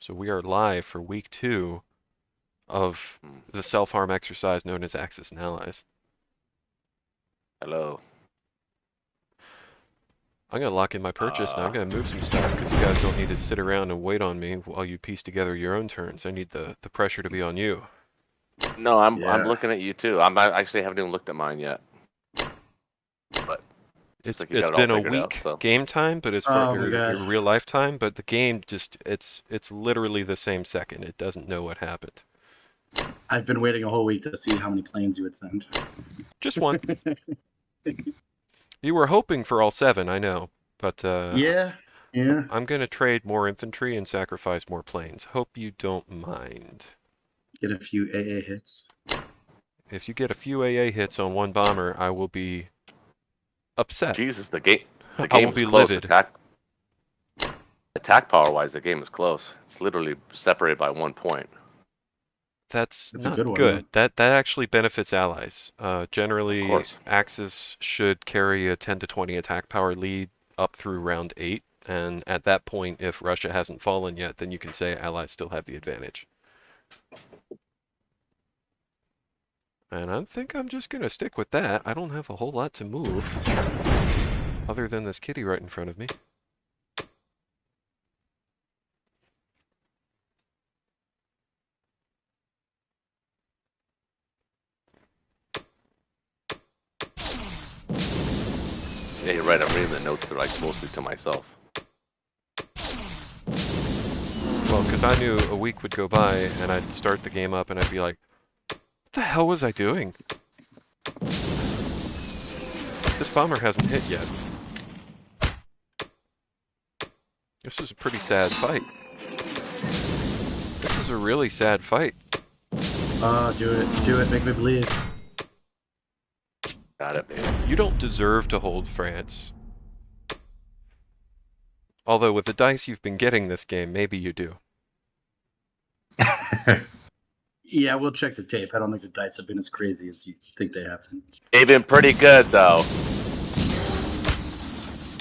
So we are live for week 2 of the self-harm exercise known as Axis and Allies. Hello. I'm going to lock in my purchase now. I'm going to move some stuff because you guys don't need to sit around and wait on me while you piece together your own turns. I need the pressure to be on you. No, I'm Yeah. looking at you too. I actually haven't even looked at mine yet. But It's like you got it all been a figured out. week So game time, but as far Oh my your god. real life time, but the game just it's literally the same second. It doesn't know what happened. I've been waiting a whole week to see how many planes you would send. Just one. You were hoping for all 7, I know, but Yeah. I'm going to trade more infantry and sacrifice more planes. Hope you don't mind. Get a few AA hits. If you get a few AA hits on one bomber, I will be upset. Jesus, the game I will is be close. livid. Attack power wise, the game is close. It's literally separated by 1 point. That's That's a not good one, good. That actually benefits allies. Of Generally, course. Axis should carry a 10 to 20 attack power lead up through round 8. And at that point, if Russia hasn't fallen yet, then you can say allies still have the advantage. And I think I'm just going to stick with that. I don't have a whole lot to move other than this kitty right in front of me. Yeah, you're right. I'm reading the notes. They're like mostly to myself. Well, because I knew a week would go by and I'd start the game up and I'd be like, what the hell was I doing? This bomber hasn't hit yet. This is a pretty sad fight. This is a really sad fight. Do it. Do it. Make me believe. Got it, baby. You don't deserve to hold France. Although with the dice you've been getting this game, maybe you do. Yeah, we'll check the tape. I don't think the dice have been as crazy as you think they have been. They've been pretty good though.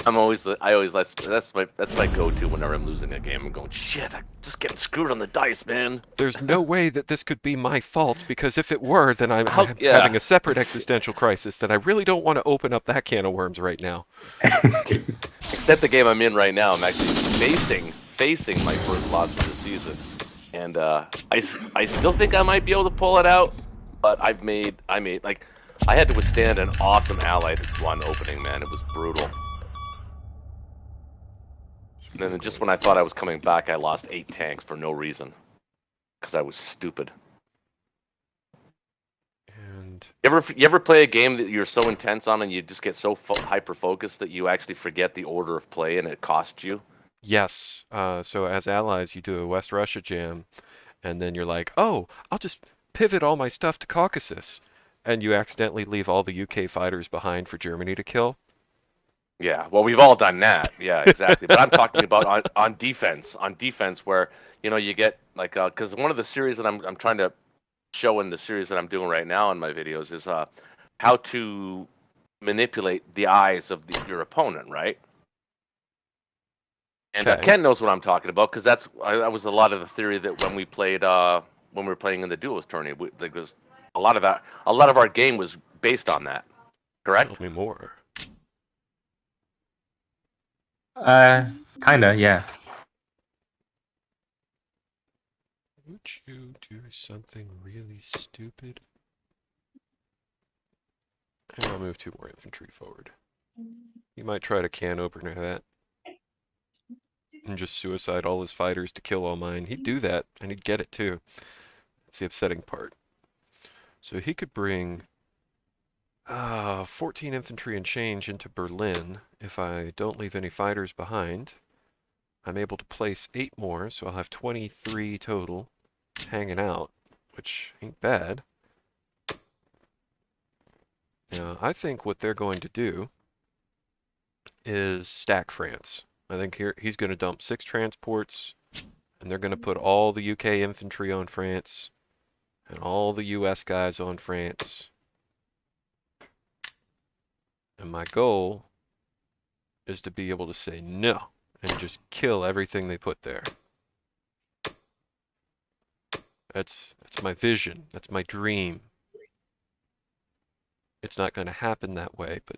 I always that's my go-to whenever I'm losing a game. I'm going, shit, I'm just getting screwed on the dice, man. There's no way that this could be my fault, because if it were, then I'm Yeah. having a separate existential crisis that I really don't want to open up that can of worms right now. Except the game I'm in right now, I'm actually facing my first loss of the season, and I still think I might be able to pull it out, but I made like I had to withstand an awesome allied one opening, man. It was brutal. And then just when I thought I was coming back, I lost 8 tanks for no reason, because I was stupid. And You ever play a game that you're so intense on and you just get so hyper focused that you actually forget the order of play and it costs you? yes, so as allies, you do a West Russia jam, and then you're like, oh, I'll just pivot all my stuff to Caucasus, and you accidentally leave all the UK fighters behind for Germany to kill. Yeah, well, we've all done that. Yeah, exactly. But I'm talking about on defense, where you get like because one of the series that I'm trying to show in the series that I'm doing right now in my videos is how to manipulate the eyes of your opponent, right? And Okay. Ken knows what I'm talking about because that was a lot of the theory that when we played when we were playing in the duos tourney, there was a lot of our game was based on that. Correct? Tell me more. Kinda, yeah. Would you do something really stupid? And I'll move 2 more infantry forward. He might try to can opener that. And just suicide all his fighters to kill all mine. He'd do that, and he'd get it too. That's the upsetting part. So he could bring 14 infantry and change into Berlin if I don't leave any fighters behind. I'm able to place 8 more, so I'll have 23 total hanging out, which ain't bad. Now, I think what they're going to do is stack France. I think here he's going to dump 6 transports, and they're going to put all the UK infantry on France, and all the US guys on France. And my goal is to be able to say no, and just kill everything they put there. That's my vision. That's my dream. It's not going to happen that way, but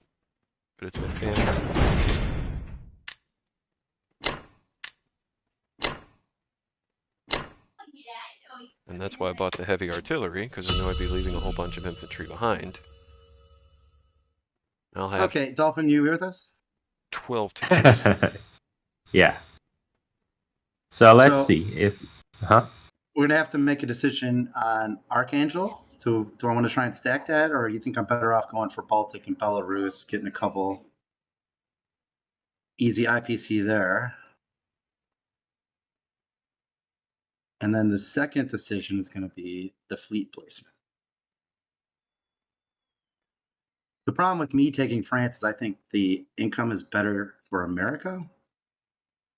it's my fantasy. And that's why I bought the heavy artillery, because I know I'd be leaving a whole bunch of infantry behind. I'll have Okay, Dolphin, you with us? 12 tanks. Yeah. So let's So- see if. Huh? We're gonna have to make a decision on Archangel. Do I want to try and stack that, or you think I'm better off going for Baltic and Belarus, getting a couple easy IPC there? And then the second decision is going to be the fleet placement. The problem with me taking France is I think the income is better for America,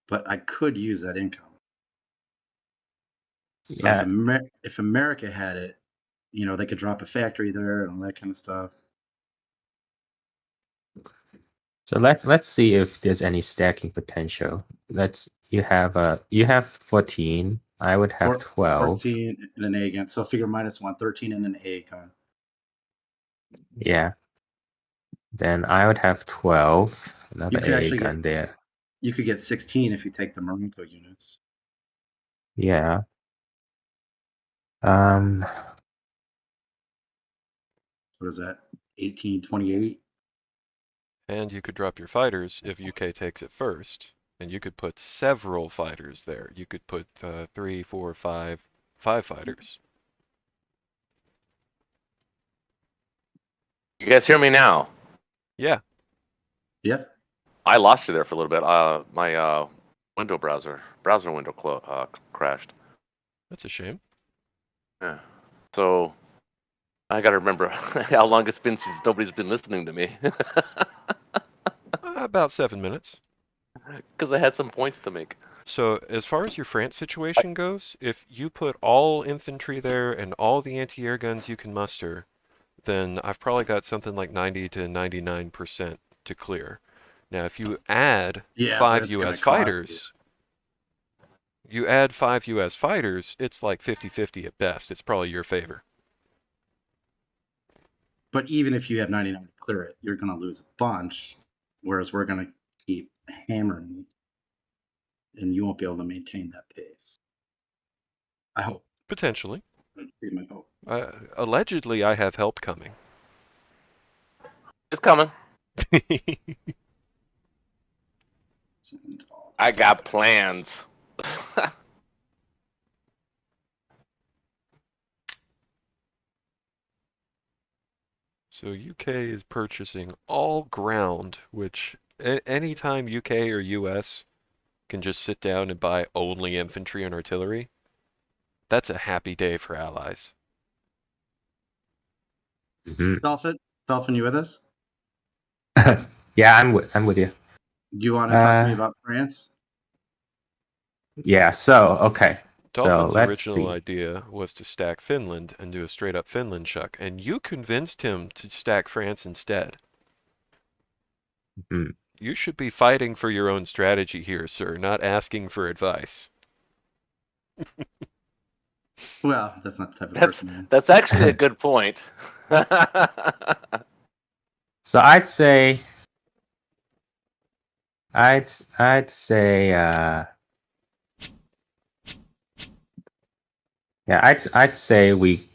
but I could use that income. But Yeah. if America had it, they could drop a factory there and all that kind of stuff. So let's see if there's any stacking potential. You have 14. I would have 12. 14 and an A gun. So figure -1, 13 and an A gun. Yeah. Then I would have 12. Another You could A actually gun there. You could get 16 if you take the Marenko units. Yeah. What is that? 18, 28? And you could drop your fighters if UK takes it first. And you could put several fighters there. You could put 3, 4, 5 fighters. You guys hear me now? Yeah. Yep. I lost you there for a little bit. My window browser window crashed. That's a shame. Yeah. So I got to remember how long it's been since nobody's been listening to me. About 7 minutes. Because I had some points to make. So as far as your France situation goes, if you put all infantry there and all the anti-air guns you can muster, then I've probably got something like 90 to 99% to clear. Now, if you add 5 that's gonna U.S. cost fighters, it's like 50-50 at best. It's probably your favor. But even if you have 99 to clear it, you're going to lose a bunch, whereas we're going to keep hammering, and you won't be able to maintain that pace. I hope. Potentially. That'd be my hope. Allegedly, I have help coming. It's coming. And all I this. got plans. So UK is purchasing all ground, which anytime UK or US can just sit down and buy only infantry and artillery, that's a happy day for allies. Dolphin, you with us? Yeah, I'm with you. Do you want to talk to me about France? Yeah. So okay. Dolphin's so let's original see. idea was to stack Finland and do a straight up Finland chuck, and you convinced him to stack France instead. Mhm. You should be fighting for your own strategy here, sir, not asking for advice. Well, that's not the type of person I am. That's actually a good point. So I'd say. I'd say. Yeah, I'd say we.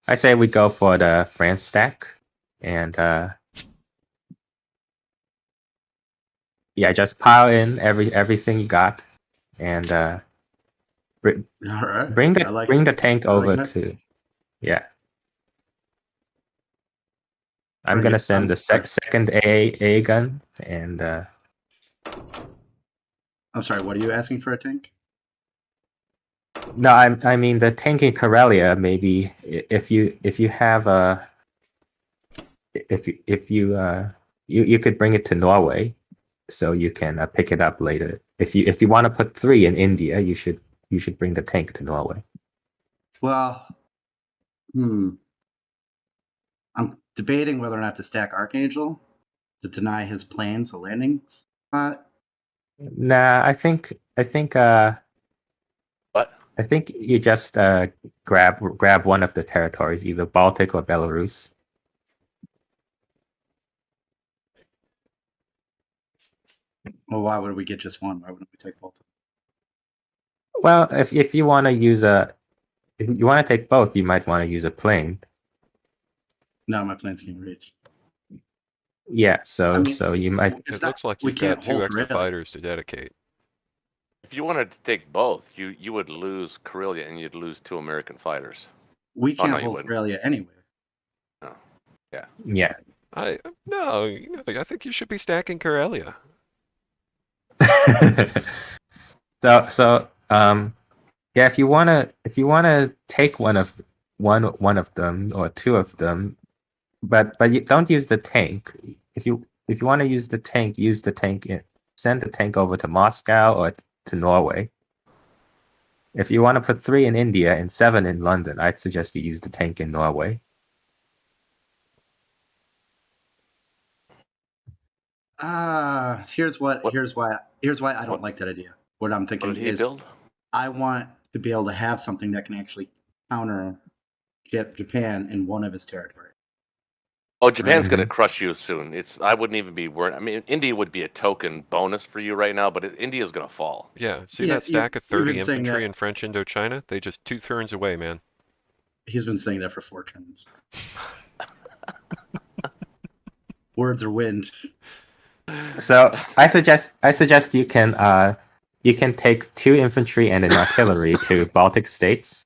I say we go for the France stack, and yeah, just pile in everything you got, and All right. bring I like the it. tank I like over that. to. Yeah, I'm Bring gonna it. send the second A gun, and I'm sorry. What are you asking for a tank? no, I mean the tank in Karelia. Maybe if you have a if you could bring it to Norway, so you can pick it up later. If you want to put 3 in India, you should bring the tank to Norway. Well, I'm debating whether or not to stack Archangel to deny his planes a landing spot. Nah, I think What? I think you just grab one of the territories, either Baltic or Belarus. Well, why would we get just one? Why wouldn't we take both? Well, if you want to use if you want to take both, you might want to use a plane. No, my planes can reach. Yeah, so I mean, so you might. It's It not- looks like we you've can't got two hold extra Karelia. fighters to dedicate. If you wanted to take both, you would lose Karelia and you'd lose 2 American fighters. We Oh, no, can't you hold wouldn't. Karelia anyway. Yeah. No, I think you should be stacking Karelia. Yeah, if you wanna take one of them or two of them, but you don't use the tank. If you want to use the tank, send the tank over to Moscow or to Norway. If you want to put 3 in India and 7 in London, I'd suggest you use the tank in Norway. Here's why I don't What- like that idea. What I'm What thinking did he is build? I want to be able to have something that can actually counter Japan in one of his territories. Oh, Japan's Mhm. going to crush you soon. I wouldn't even be worried. I mean, India would be a token bonus for you right now, but India's going to fall. Yeah, see Yeah, that stack of you've 30 been saying infantry that. in French Indochina? They just 2 turns away, man. He's been saying that for 4 turns. Words are wind. So I suggest you can take 2 infantry and an artillery to Baltic states.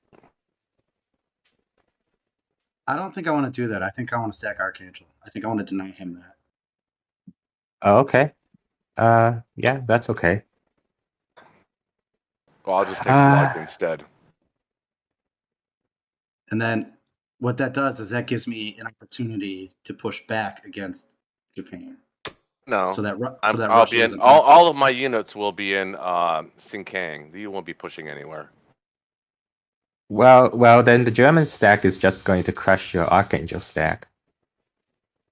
I don't think I want to do that. I think I want to stack Archangel. I think I want to deny him that. Oh, okay. Yeah, that's okay. Well, I'll just take Ah. Lug instead. And then what that does is that gives me an opportunity to push back against Japan. No. So that I'll Russia be in doesn't all of my units will be in Sinkang. You won't be pushing anywhere. Well, then the German stack is just going to crush your Archangel stack.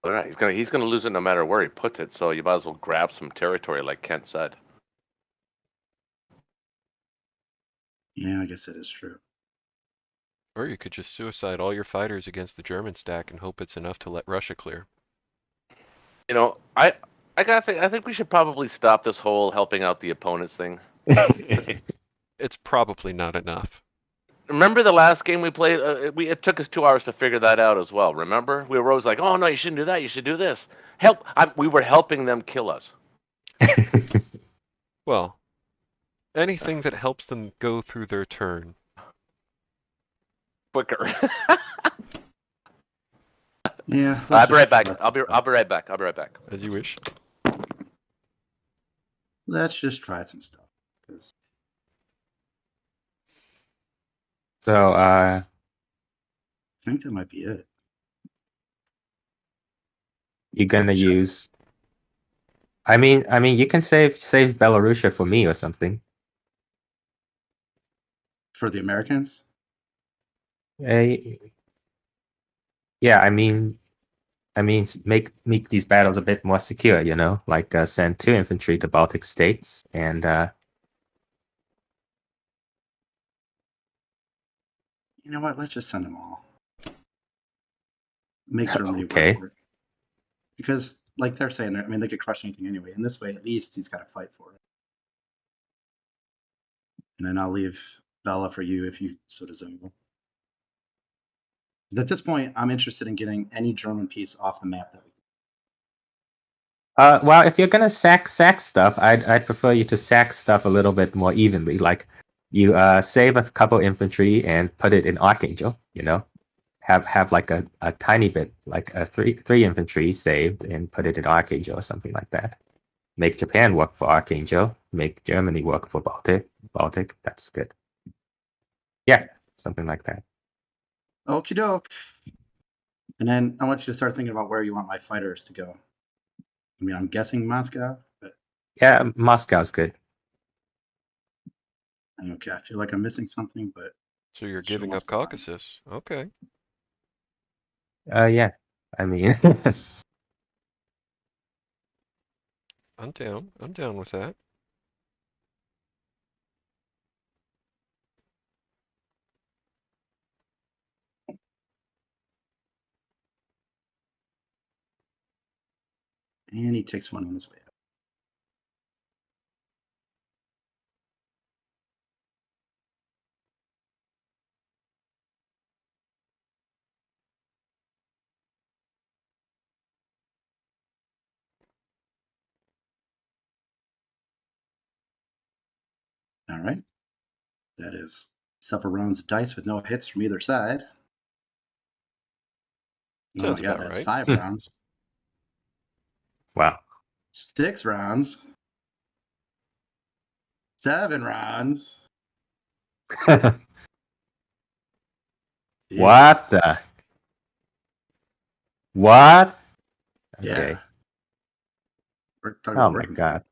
All right, he's gonna lose it no matter where he puts it. So you might as well grab some territory, like Kent said. Yeah, I guess that is true. Or you could just suicide all your fighters against the German stack and hope it's enough to let Russia clear. You know, I think we should probably stop this whole helping out the opponents thing. It's probably not enough. Remember the last game we played? It took us 2 hours to figure that out as well. Remember, we were always like, "Oh no, you shouldn't do that. You should do this." We were helping them kill us. Well, anything that helps them go through their turn. Quicker. Yeah. I'll be right back. let's I'll be right back. I'll be right back. As you wish. Let's just try some stuff. 'Cause So I think that might be it. you're gonna use. I mean, you can save Belarusia for me or something. For the Americans? Uh, yeah, I mean, make these battles a bit more secure. You know, like send 2 infantry to Baltic states and You know what? Let's just send them all. Make Germany Okay. work. Because, like they're saying, I mean, they could crush anything anyway. And this way, at least he's got to fight for it. And then I'll leave Bella for you if you so desire. At this point, I'm interested in getting any German piece off the map that we well, if you're gonna sack stuff, I'd prefer you to sack stuff a little bit more evenly. Like you save a couple infantry and put it in Archangel. You know, have like a tiny bit, like a three infantry saved and put it in Archangel or something like that. Make Japan work for Archangel. Make Germany work for Baltic. That's good. Yeah, something like that. Okie doke. And then I want you to start thinking about where you want my fighters to go. I mean, I'm guessing Moscow, but Yeah, Moscow's good. okay. I feel like I'm missing something, but So you're Sure giving must up be fine. Caucasus. Okay. Yeah. I mean, I'm down. I'm down with that. And he takes one on his way up. All right. That is several rounds of dice with no hits from either side. Oh Sounds my god, about that's right. 5 rounds. wow. 6 rounds. 7 rounds. Jeez. What the? What? Yeah. Okay. We're talking Oh about my working. god.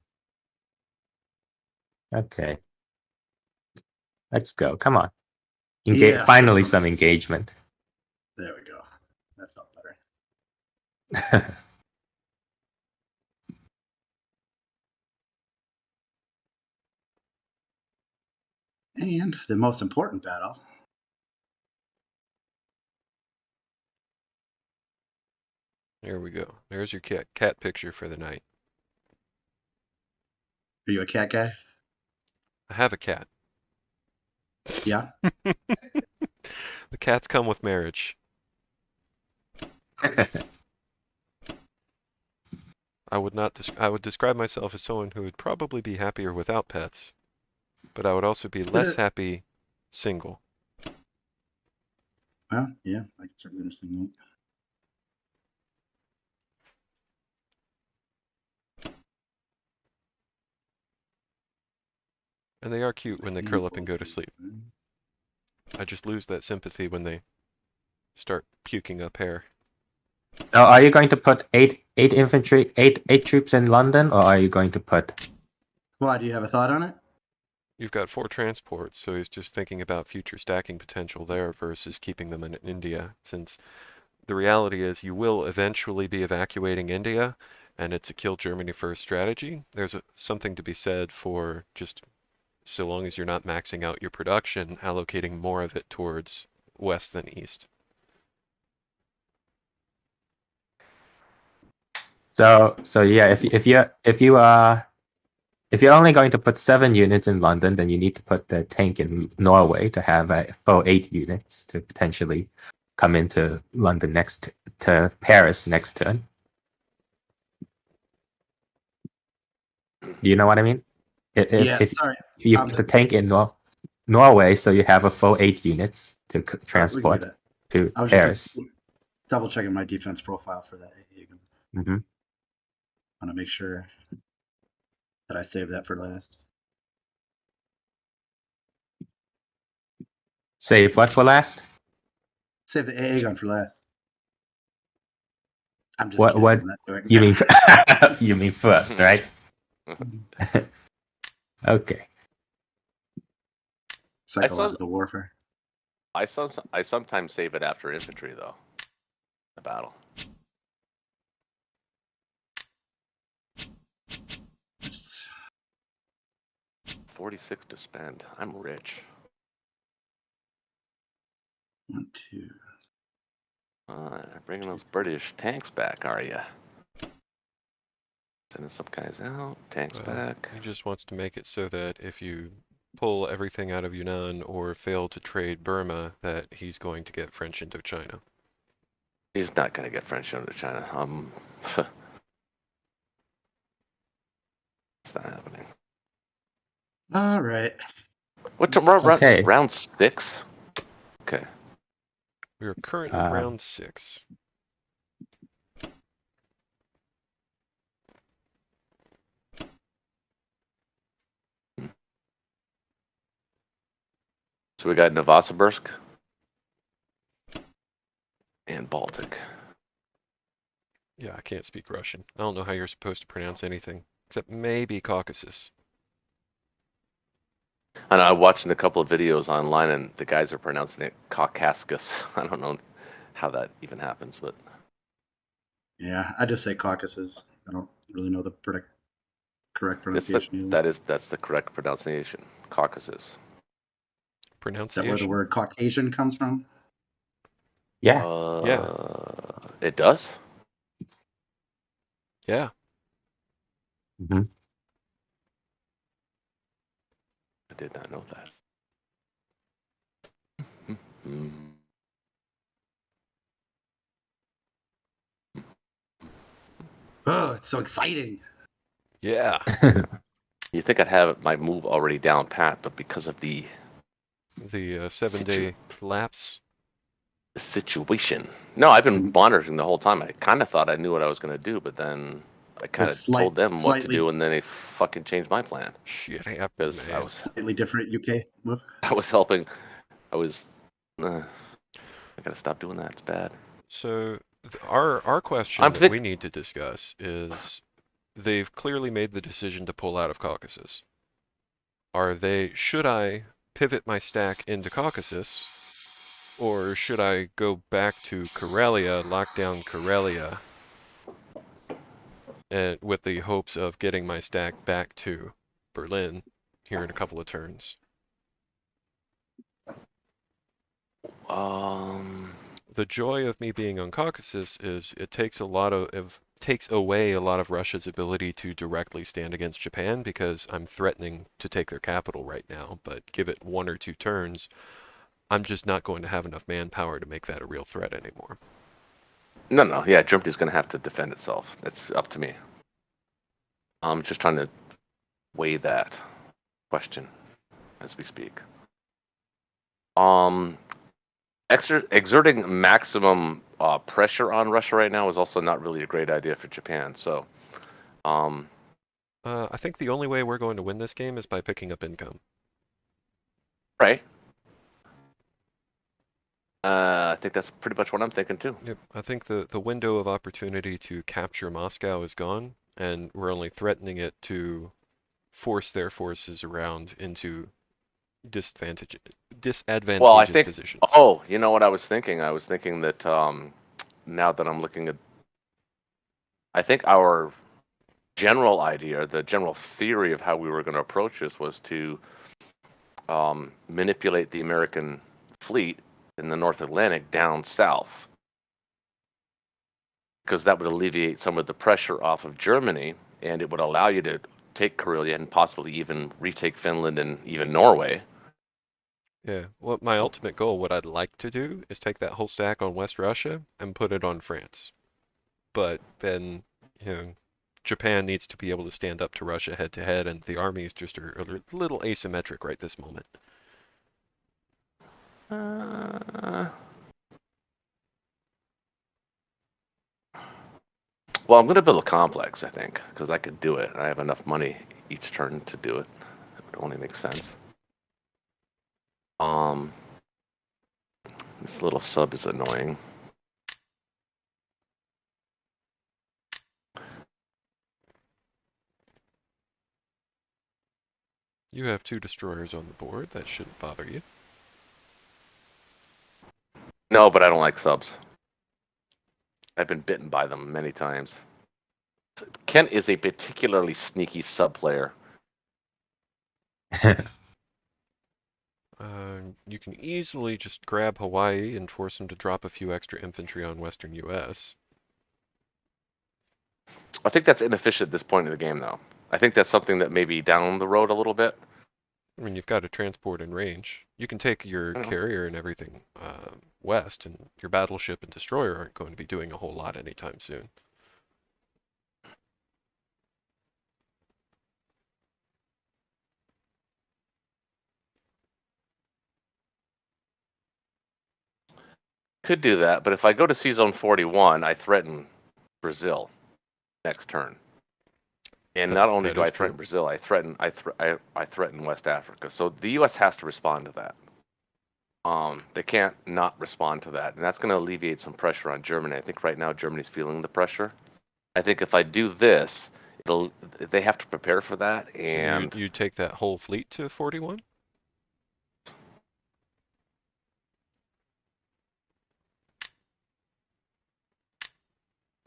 Okay. Let's go. Come on. Yeah, Finally, this one. some engagement. There we go. That felt better. And the most important battle. There we go. There's your cat picture for the night. Are you a cat guy? I have a cat. Yeah. The cats come with marriage. I would describe myself as someone who would probably be happier without pets, but I would also be less happy single. Well, yeah, I can certainly understand that. And they are cute when they curl up and go to sleep. I just lose that sympathy when they start puking up hair. So are you going to put eight infantry, eight troops in London, or are you going to put? Why, do you have a thought on it? You've got 4 transports, so he's just thinking about future stacking potential there versus keeping them in India, since the reality is you will eventually be evacuating India, and it's a kill Germany first strategy. There's something to be said for just, so long as you're not maxing out your production, allocating more of it towards west than east. So yeah, if you're only going to put 7 units in London, then you need to put the tank in Norway to have a full 8 units to potentially come into London to Paris next turn. Do you know what I mean? If Sorry. you put the tank in Norway, so you have a full 8 units to We can do transport that. to I was Paris. just double checking my defense profile for that. I Mm-hmm. want to make sure that I save that for last. Save what for last? Save the AA gun for last. I'm just What kidding. I'm not doing you mean? that. You mean first, right? Okay. Psychological warfare. I sometimes save it after infantry though. The battle. Just 46 to spend. I'm rich. 1, 2. Bringing those British tanks back, are you? Sending some guys out. Tanks back. He just wants to make it so that if you pull everything out of Yunnan or fail to trade Burma, that he's going to get French Indochina. He's not going to get French Indochina. It's not happening. All right. What? Okay. Round 6? Okay. We are currently round 6. So we got Novosibirsk and Baltic. Yeah, I can't speak Russian. I don't know how you're supposed to pronounce anything, except maybe Caucasus. I know, I'm watching a couple of videos online, and the guys are pronouncing it Caucasus. I don't know how that even happens, but Yeah, I just say Caucasus. I don't really know the correct It's the, pronunciation either. that's the correct pronunciation. Caucasus. Is that where the Pronunciation. word Caucasian comes from? Yeah. Yeah. It does? Yeah. hmm I did not know that. Mm. Oh, it's so exciting. Yeah. You think I'd have my move already down pat, but because of the The 7-day lapse. situation. No, I've been Mhm. monitoring the whole time. I kind of thought I knew what I was going to do, but then I kind of told them what to slightly do, and then they fucking changed my plan. Shit happened, Because man. slightly different UK move. I was helping. I was. I gotta stop doing that. It's bad. So our question I'm that we thick. need to discuss is they've clearly made the decision to pull out of Caucasus. Should I pivot my stack into Caucasus, or should I go back to Karelia, lock down Karelia, and with the hopes of getting my stack back to Berlin here in a couple of turns? Um. The joy of me being on Caucasus is it takes takes away a lot of Russia's ability to directly stand against Japan because I'm threatening to take their capital right now, but give it 1 or 2 turns, I'm just not going to have enough manpower to make that a real threat anymore. No, no. Yeah, Germany's gonna have to defend itself. It's up to me. I'm just trying to weigh that question as we speak. Um. Exerting maximum pressure on Russia right now is also not really a great idea for Japan. So, um, I think the only way we're going to win this game is by picking up income. right. I think that's pretty much what I'm thinking too. Yep, I think the window of opportunity to capture Moscow is gone, and we're only threatening it to force their forces around into disadvantage Well, I disadvantageous think. positions. Oh, you know what I was thinking? I was thinking that now that I'm looking at, I think our general idea, the general theory of how we were going to approach this was to manipulate the American fleet in the North Atlantic down south, because that would alleviate some of the pressure off of Germany, and it would allow you to take Karelia and possibly even retake Finland and even Norway. Yeah, what my ultimate goal, what I'd like to do, is take that whole stack on West Russia and put it on France. But then, you know, Japan needs to be able to stand up to Russia head to head, and the armies just are a little asymmetric right this moment. Uh, well, I'm going to build a complex, I think, because I could do it. I have enough money each turn to do it. It would only make sense. Um, this little sub is annoying. You have 2 destroyers on the board, that shouldn't bother you. No, but I don't like subs. I've been bitten by them many times. Kent is a particularly sneaky sub player. You can easily just grab Hawaii and force them to drop a few extra infantry on western U.S. I think that's inefficient at this point in the game, though. I think that's something that may be down the road a little bit. I mean, you've got a transport in range. You can take your I know. carrier and everything west, and your battleship and destroyer aren't going to be doing a whole lot anytime soon. Could do that, but if I go to C Zone 41, I threaten Brazil next turn. And not only That do is I threaten true. Brazil, I threaten West Africa. So the U.S. has to respond to that. They can't not respond to that, and that's going to alleviate some pressure on Germany. I think right now Germany's feeling the pressure. I think if I do this, they have to prepare for that, So and you take that whole fleet to 41?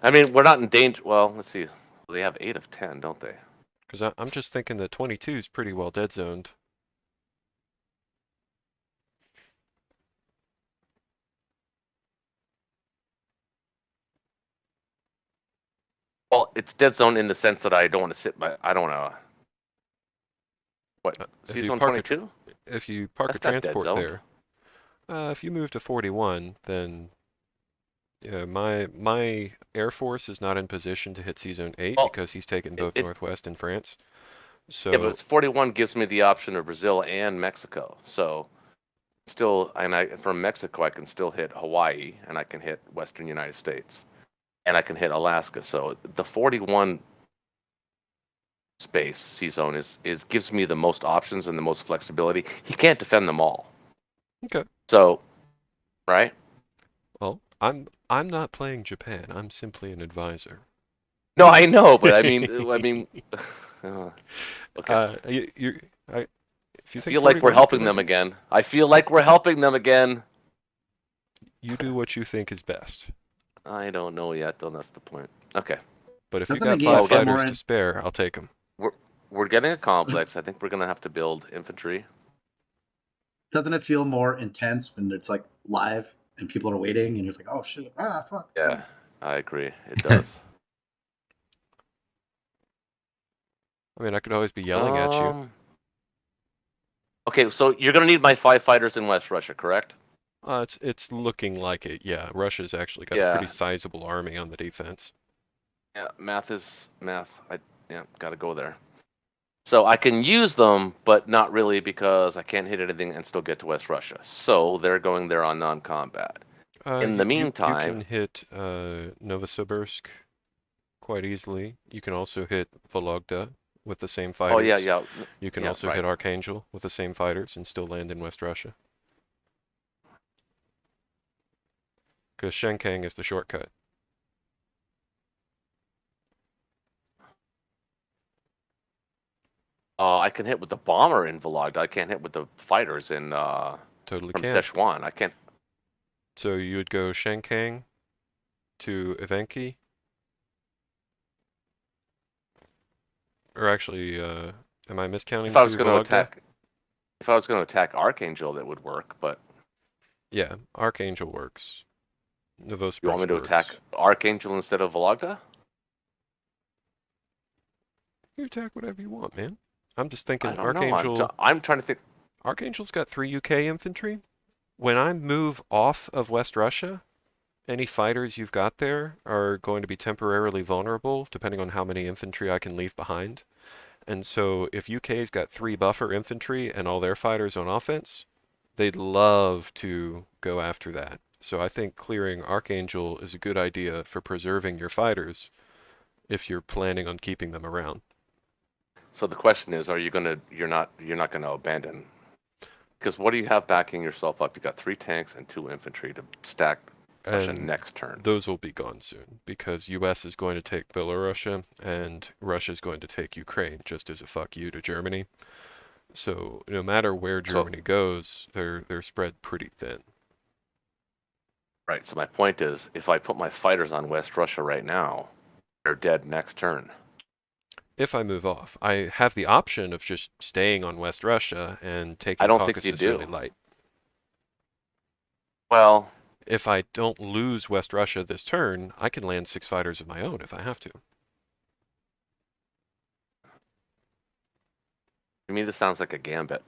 I mean, we're not in danger. Well, let's see. They have 8 of 10, don't they? Because I'm just thinking that 22 is pretty well dead zoned. Well, it's dead zone in the sense that I don't want to sit by. I don't want to. What? If Sea you zone park a 22? if you park a That's not dead transport zoned. there, if you move to 41, then my Air Force is not in position to hit Sea Zone 8 Well, because he's taken both it Northwest and France. yeah, but So 41 gives me the option of Brazil and Mexico. So still, and from Mexico I can still hit Hawaii and I can hit Western United States and I can hit Alaska. So the 41 space sea zone is gives me the most options and the most flexibility. He can't defend them all. okay. So, right? Well, I'm not playing Japan. I'm simply an advisor. No, I know, but I mean, okay. You if you I think feel like we're 41 is a good helping them idea, again. I feel like we're helping them again. you do what you think is best. I don't know yet, though. That's the point. Okay, But if you Doesn't the got game 5 feel fighters more to spare, I'll take them. we're getting a complex. I think we're gonna have to build infantry. doesn't it feel more intense when it's like live and people are waiting and it's like, oh shit, fuck. Yeah, I agree. It does. I mean, I could always be yelling at you. Okay, so you're gonna need my 5 fighters in West Russia, correct? It's looking like it. Yeah, Russia's actually got a Yeah. pretty sizable army on the defense. Yeah, math is math. Yeah, gotta go there. So I can use them, but not really because I can't hit anything and still get to West Russia. So they're going there on non-combat. In the You meantime, can hit Novosibirsk quite easily. You can also hit Vologda with the same oh yeah, fighters. yeah, You can yeah, also right. hit Archangel with the same fighters and still land in West Russia. Because Shenkang is the shortcut. I can hit with the bomber in Vologda. I can't hit with the fighters in Totally from can. Szechuan. I can't. So you would go Shenkang to Evenki. Or actually, am I miscounting If I was to going to Vologda? attack, if I was going to attack Archangel, that would work. But Yeah, Archangel works. you want me Novosibirsk to attack works. Archangel instead of Vologda? You attack whatever you want, man. I'm just thinking I don't know. I'm trying to think. Archangel's got 3 UK infantry. When I move off of West Russia, any fighters you've got there are going to be temporarily vulnerable, depending on how many infantry I can leave behind. And so if UK's got 3 buffer infantry and all their fighters on offense, they'd love to go after that. So I think clearing Archangel is a good idea for preserving your fighters if you're planning on keeping them around. So the question is, you're not gonna abandon? Because what do you have backing yourself up? You got 3 tanks and 2 infantry to stack Russia And next turn. those will be gone soon because US is going to take Belarusia and Russia is going to take Ukraine just as a fuck you to Germany. So no matter where Germany goes, they're spread pretty thin. Right. So my point is, if I put my fighters on West Russia right now, they're dead next turn. If I move off, I have the option of just staying on West Russia and I taking don't think you Caucasus do. really light. Well, If I don't lose West Russia this turn, I can land 6 fighters of my own if I have to. to me this sounds like a gambit.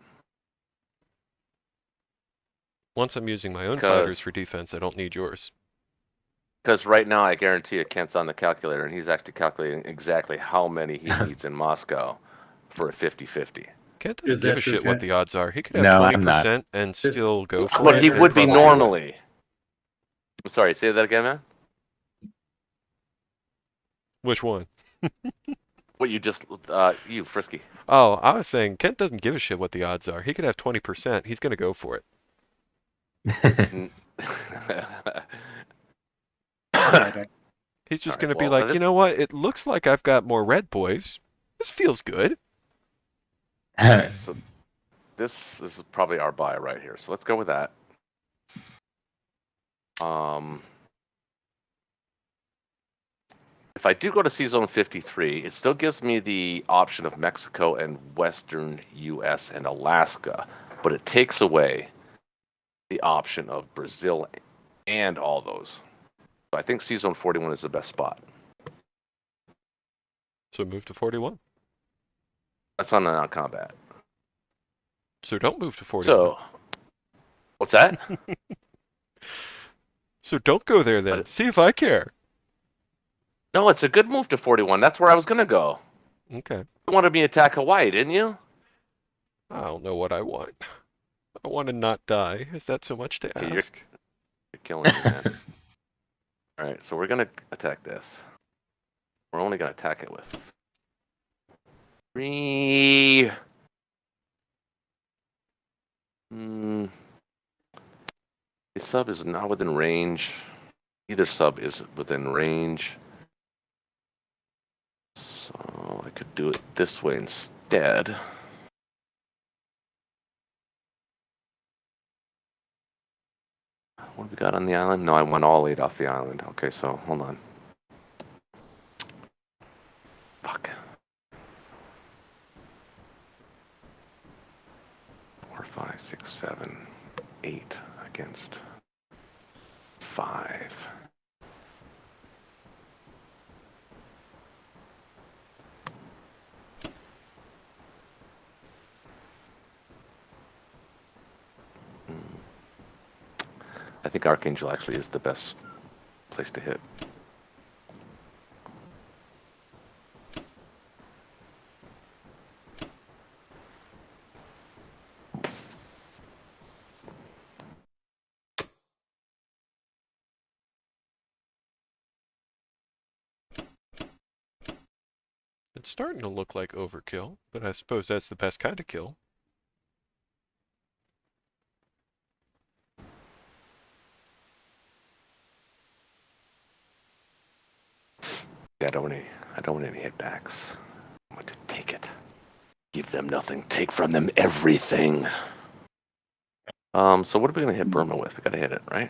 Once I'm using my own Because fighters for defense, I don't need yours. Because right now, I guarantee you, Kent's on the calculator, and he's actually calculating exactly how many he needs in Moscow for a 50-50. Kent Is doesn't give that a true, shit what Kent? the odds are. He could have No, I'm not. 20% and This- still go for But it. he and would be probably do it. normally. I'm sorry, say that again, man? Which one? What you just, you, Frisky. Oh, I was saying Kent doesn't give a shit what the odds are. He could have 20%. He's going to go for it. Alright, He's just Alright, going to be well, like, you know what? It looks like I've got more red boys. This feels good. so this is probably our buy right here. So let's go with that. if I do go to C Zone 53, it still gives me the option of Mexico and Western U.S. and Alaska, but it takes away the option of Brazil and all those. So I think C Zone 41 is the best spot. So move to 41. That's on the non-combat. So don't move to 41. So, what's that? So don't go there then. But- See if I care. No, it's a good move to 41. That's where I was going to go. Okay. You wanted me to attack Hawaii, didn't you? I don't know what I want. I want to not die. Is that so much to Okay, ask? You're killing me, man. All right, so we're going to attack this. We're only going to attack it with 3. The sub is not within range. Either sub is within range. So I could do it this way instead. What have we got on the island? No, I went all 8 off the island. Okay, so hold on. Fuck. 4, 5, 6, 7, 8 against 5. I think Archangel actually is the best place to hit. It's starting to look like overkill, but I suppose that's the best kind of kill. Yeah, I don't want any hitbacks. I want to take it. Give them nothing, take from them everything. So what are we gonna hit Burma with? We gotta hit it, right?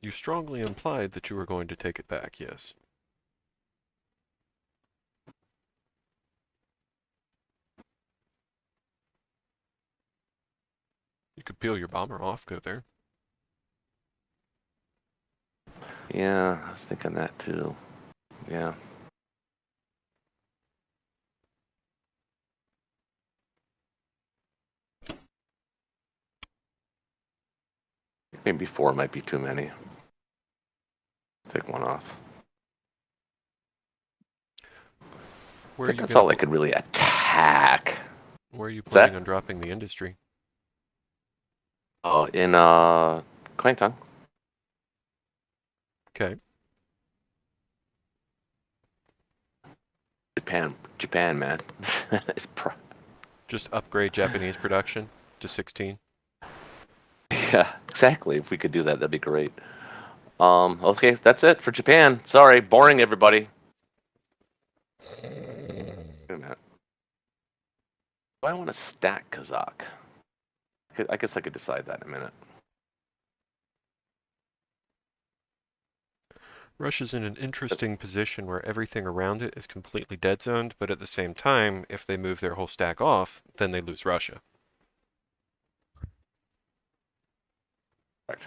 You strongly implied that you were going to take it back, yes. You could peel your bomber off, go there. Yeah, I was thinking that too. Yeah. Maybe 4 might be too many. Take 1 off. Where I are think you that's gonna all I could really attack. Where are you What's that? planning on dropping the industry? Oh, in Kwangtung. Okay. Japan, man. Just upgrade Japanese production to 16. Yeah, exactly. If we could do that, that'd be great. Okay, that's it for Japan. Sorry, boring everybody. Wait a minute. Do I want to stack Kazakh? I guess I could decide that in a minute. Russia's in an interesting position where everything around it is completely dead zoned, but at the same time, if they move their whole stack off, then they lose Russia. Right.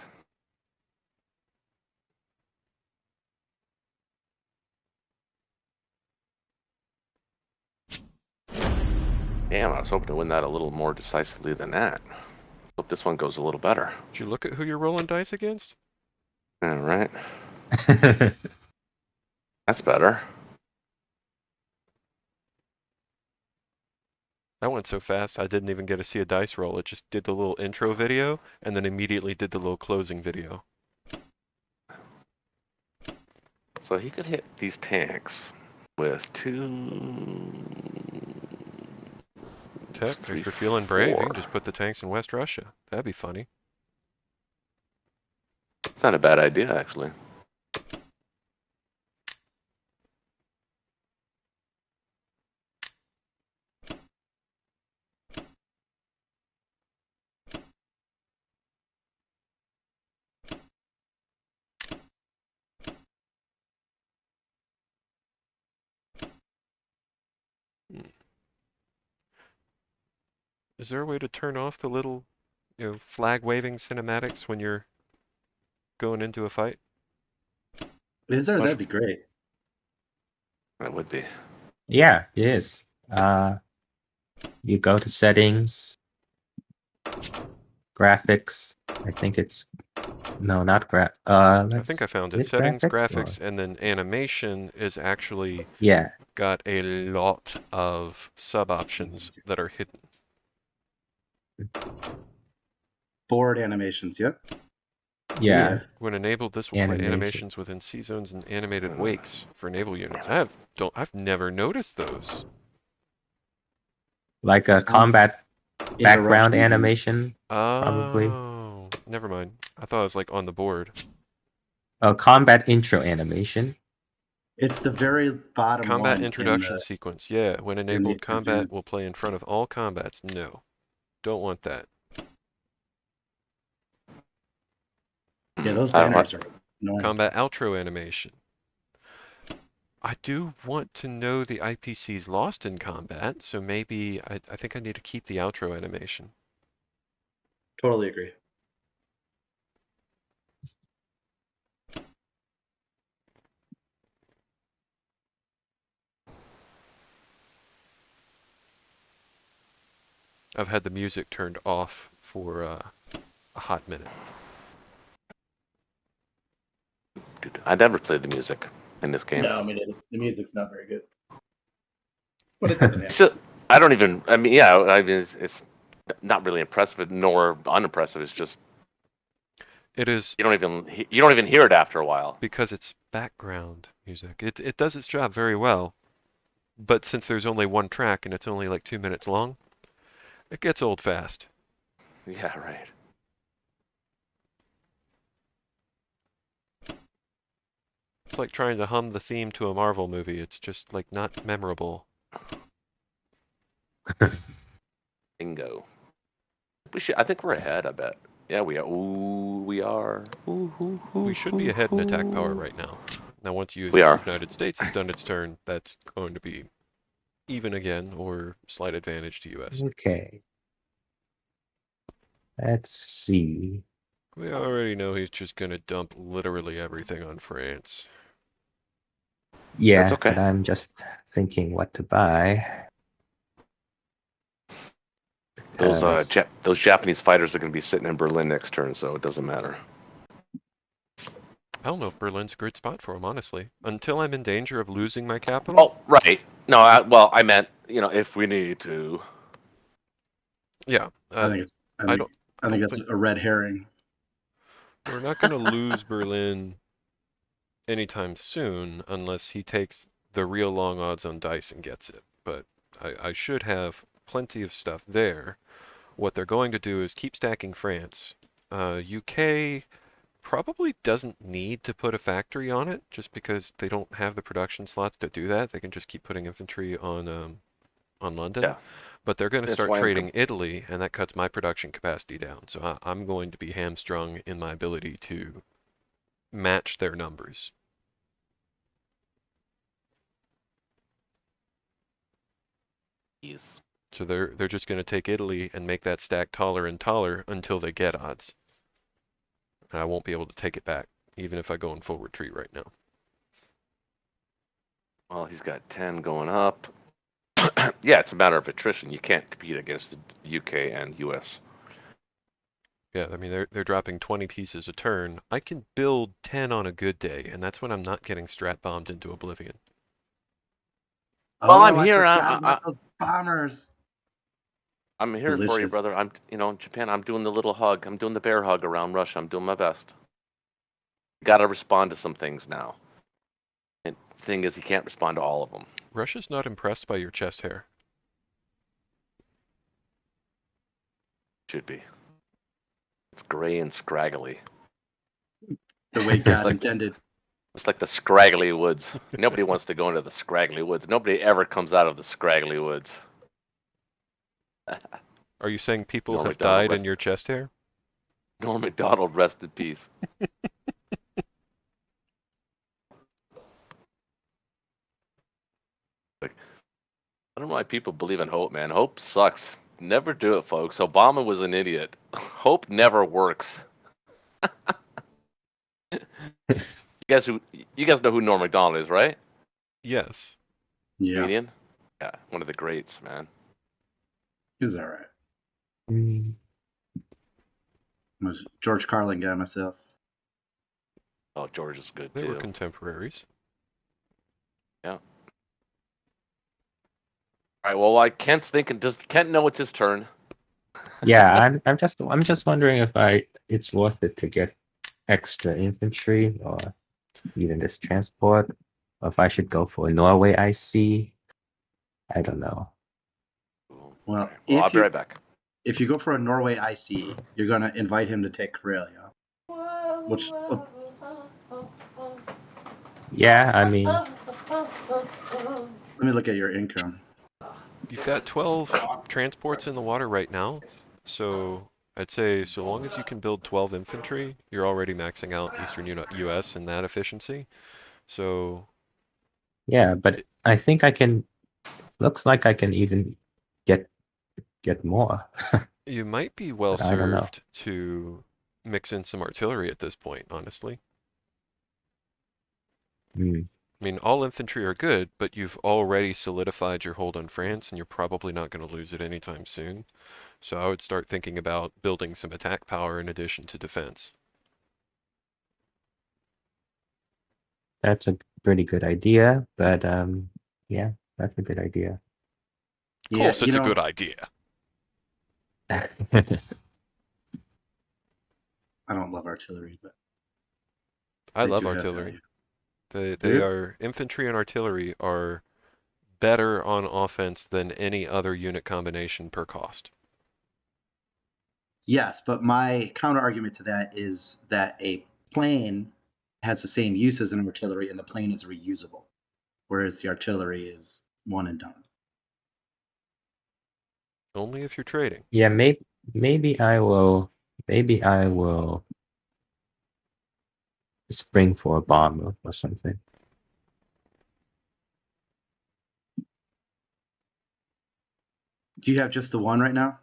Damn, I was hoping to win that a little more decisively than that. Hope this one goes a little better. Did you look at who you're rolling dice against? All right, that's better. That went so fast, I didn't even get to see a dice roll. It just did the little intro video, and then immediately did the little closing video. So he could hit these tanks with 2. Tech, Three, if you're feeling brave, you 4. can just put the tanks in West Russia. That'd be funny. It's not a bad idea, actually. Is there a way to turn off the little, flag waving cinematics when you're going into a fight? Is there? Mush- That'd be great. That would be. Yeah, it is. You go to settings, graphics. I think it's no, not I think I found it. Is Settings, graphics graphics, and then animation is actually yeah. got a lot of sub options that are hidden. Board animations. Yep. Yeah. When enabled, this will play Animation. animations within C zones and animated wakes for naval units. Damn I've never noticed those. Like a combat background animation, probably. Oh, never mind. I thought it was like on the board. A combat intro animation. It's the very bottom Combat one introduction in sequence. Yeah, when the enabled, combat advanced. will play in front of all combats. No, don't want that. Yeah, those I don't banners are annoying. Combat outro animation. I do want to know the IPCs lost in combat, so maybe I think I need to keep the outro animation. Totally agree. I've had the music turned off for a hot minute. Dude, I never played the music in this game. No, I mean the music's not very good, but it doesn't It's matter. just, I don't even. I mean, yeah. I mean, it's not really impressive nor unimpressive. It's just It is you don't even hear it after a while. because it's background music. It does its job very well, but since there's only one track and it's only like 2 minutes long, it gets old fast. Yeah, right. It's like trying to hum the theme to a Marvel movie. It's just like not memorable. Bingo. We should. I think we're ahead. I bet. Yeah, we are. Ooh, we are. Ooh, We should be ahead in attack power right now. Now, once the We are. United States has done its turn, that's going to be even again or slight advantage to US. Okay. Let's see. We already know he's just going to dump literally everything on France. Yeah, That's okay. but I'm just thinking what to buy. Those Because- those Japanese fighters are going to be sitting in Berlin next turn, so it doesn't matter. I don't know if Berlin's a great spot for him, honestly. Until I'm in danger of losing my capital. Oh, right. No, well, I meant if we need to. Yeah. I think it's. I don't think that's think a red herring. we're not going to lose Berlin anytime soon unless he takes the real long odds on dice and gets it. But I should have plenty of stuff there. What they're going to do is keep stacking France. UK probably doesn't need to put a factory on it just because they don't have the production slots to do that. They can just keep putting infantry on London. Yeah. But they're going to That's start why I'm trading Italy, and that cuts my production capacity down. So I'm going to be hamstrung in my ability to match their numbers. Jeez. So they're just going to take Italy and make that stack taller and taller until they get odds. And I won't be able to take it back, even if I go in full retreat right now. Well, he's got 10 going up. Yeah, it's a matter of attrition. You can't compete against the UK and US. Yeah, I mean they're dropping 20 pieces a turn. I can build 10 on a good day, and that's when I'm not getting strat bombed into oblivion. Well, I'm I here. forgot about those bombers. I'm here for you, Delicious. brother. I'm, in Japan. I'm doing the little hug. I'm doing the bear hug around Russia. I'm doing my best. Got to respond to some things now. And the thing is, he can't respond to all of them. Russia's not impressed by your chest hair. Should be. It's gray and scraggly. The way God like- intended. It's like the scraggly woods. Nobody wants to go into the scraggly woods. Nobody ever comes out of the scraggly woods. Are you saying people Norm have Macdonald died in rest- your chest hair? Norm Macdonald, rest in peace. I don't know why people believe in hope, man. Hope sucks. Never do it, folks. Obama was an idiot. Hope never works. You guys know who Norm Macdonald is, right? Yes. Yeah, Comedian. Yeah, one of the greats, man. he's all right. Mm, I'm a George Carlin guy myself. Oh, George is good They were too. contemporaries. All right. Well, like Kent's thinking, does Kent know it's his turn? yeah, I'm just wondering if it's worth it to get extra infantry or even this transport, or if I should go for a Norway IC. I don't know. Well, Okay. Well, I'll be right back. if you go for a Norway IC, you're gonna invite him to take Karelia. Which Yeah, I mean, let me look at your income. You've got 12 transports in the water right now, so I'd say so long as you can build 12 infantry, you're already maxing out Eastern US in that efficiency. So yeah, but I think I can. Looks like I can even get more, you might be well but I don't know. served to mix in some artillery at this point, honestly. Hmm. I mean, all infantry are good, but you've already solidified your hold on France, and you're probably not going to lose it anytime soon. So I would start thinking about building some attack power in addition to defense. That's a pretty good idea, but yeah, that's a good idea. Of Yeah, course, it's a good idea. I don't love artillery, but I they love do have artillery. value. They are infantry and artillery are better on offense than any other unit combination per cost. Yes, but my counter argument to that is that a plane has the same use as an artillery, and the plane is reusable, whereas the artillery is one and done. Only if you're trading. Yeah, maybe I will spring for a bomber or something. Do you have just the one right now?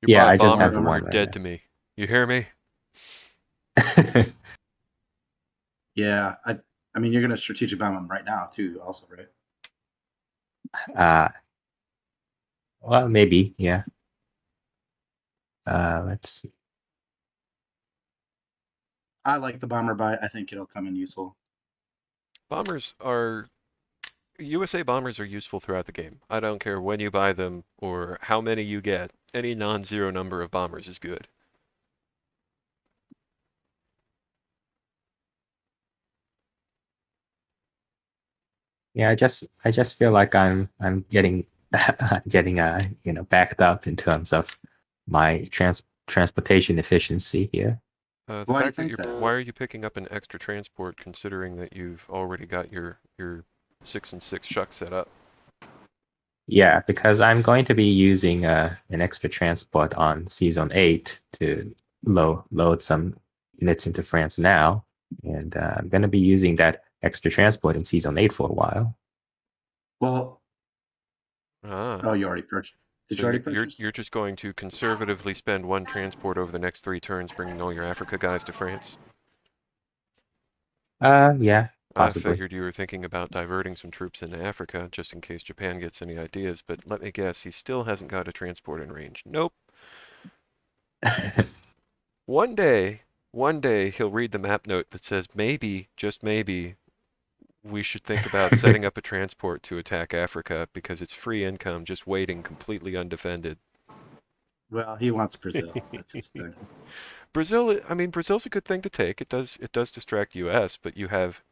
You Yeah, buy a I just bomber, have the Bomber, one you're right dead to me. You hear me? Yeah, I mean, you're going to strategic bomb them right now too, also, right? now. Well, maybe, yeah. Let's see. I like the bomber buy. I think it'll come in useful. Bombers are USA bombers are useful throughout the game. I don't care when you buy them or how many you get. Any non-zero number of bombers is good. Yeah, I just feel like I'm getting getting backed up in terms of my transportation efficiency here. The Why do you fact that think you're that? why are you picking up an extra transport considering that you've already got your 6 and 6 shuck set up? Yeah, because I'm going to be using an extra transport on Season 8 to load some units into France now, and I'm going to be using that extra transport in Season 8 for a while. Well, Ah. oh, you already purchased. Did So you already you're purchase? you're just going to conservatively spend one transport over the next 3 turns, bringing all your Africa guys to France. Yeah, I possibly. figured you were thinking about diverting some troops into Africa just in case Japan gets any ideas, but let me guess, he still hasn't got a transport in range. Nope. One day he'll read the map note that says maybe, just maybe, we should think about setting up a transport to attack Africa because it's free income just waiting completely undefended. Well, he wants Brazil. That's his thing. Brazil, I mean, Brazil's a good thing to take. It does distract US, but you have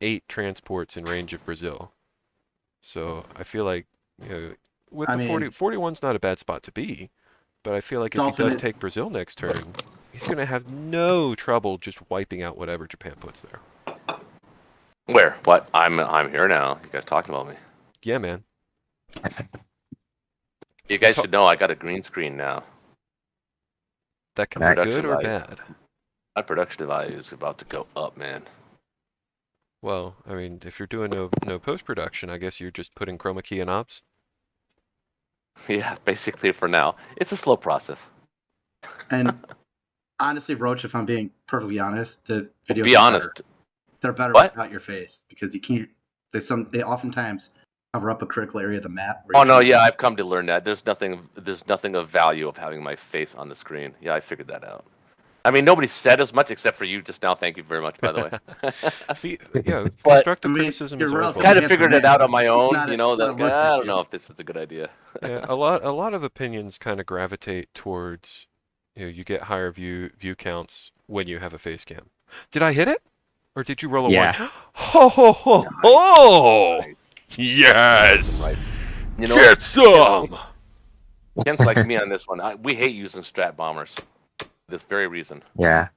8 transports in range of Brazil. So I feel like, with I the mean, 41's not a bad spot to be, but I feel like if he Dolphin does is, take Brazil next turn, he's going to have no trouble just wiping out whatever Japan puts there. Where? What? I'm here now. You guys talking about me? Yeah, man. You guys should know I got a green screen now. That can My be Nice. good production or value, bad. my production value is about to go up, man. Well, I mean, if you're doing no post-production, I guess you're just putting chroma key in ops. Yeah, basically for now. It's a slow process. And honestly, Roach, if I'm being perfectly honest, the videos Be are honest. better. They're better What? without your face because you can't. They oftentimes cover up a critical area of the map. Where Oh you're no, trying to- yeah, I've come to learn that. There's nothing of value of having my face on the screen. Yeah, I figured that out. I mean, nobody said as much except for you just now. Thank you very much, by the way. Yeah, But constructive I mean, criticism you're is always relatively kind welcome. of handsome figured it man, out but on my it's own. not You know, what it like looks I like don't you. know if this is a good idea. Yeah, a lot of opinions kind of gravitate towards, you get higher view counts when you have a face cam. Did I hit it? Or did you roll a Yeah. 1? Ho ho ho ho! Nice. Yes! Right. You know, Get some! Kent's like me on this one. We hate using strat bombers. This very reason. Yeah.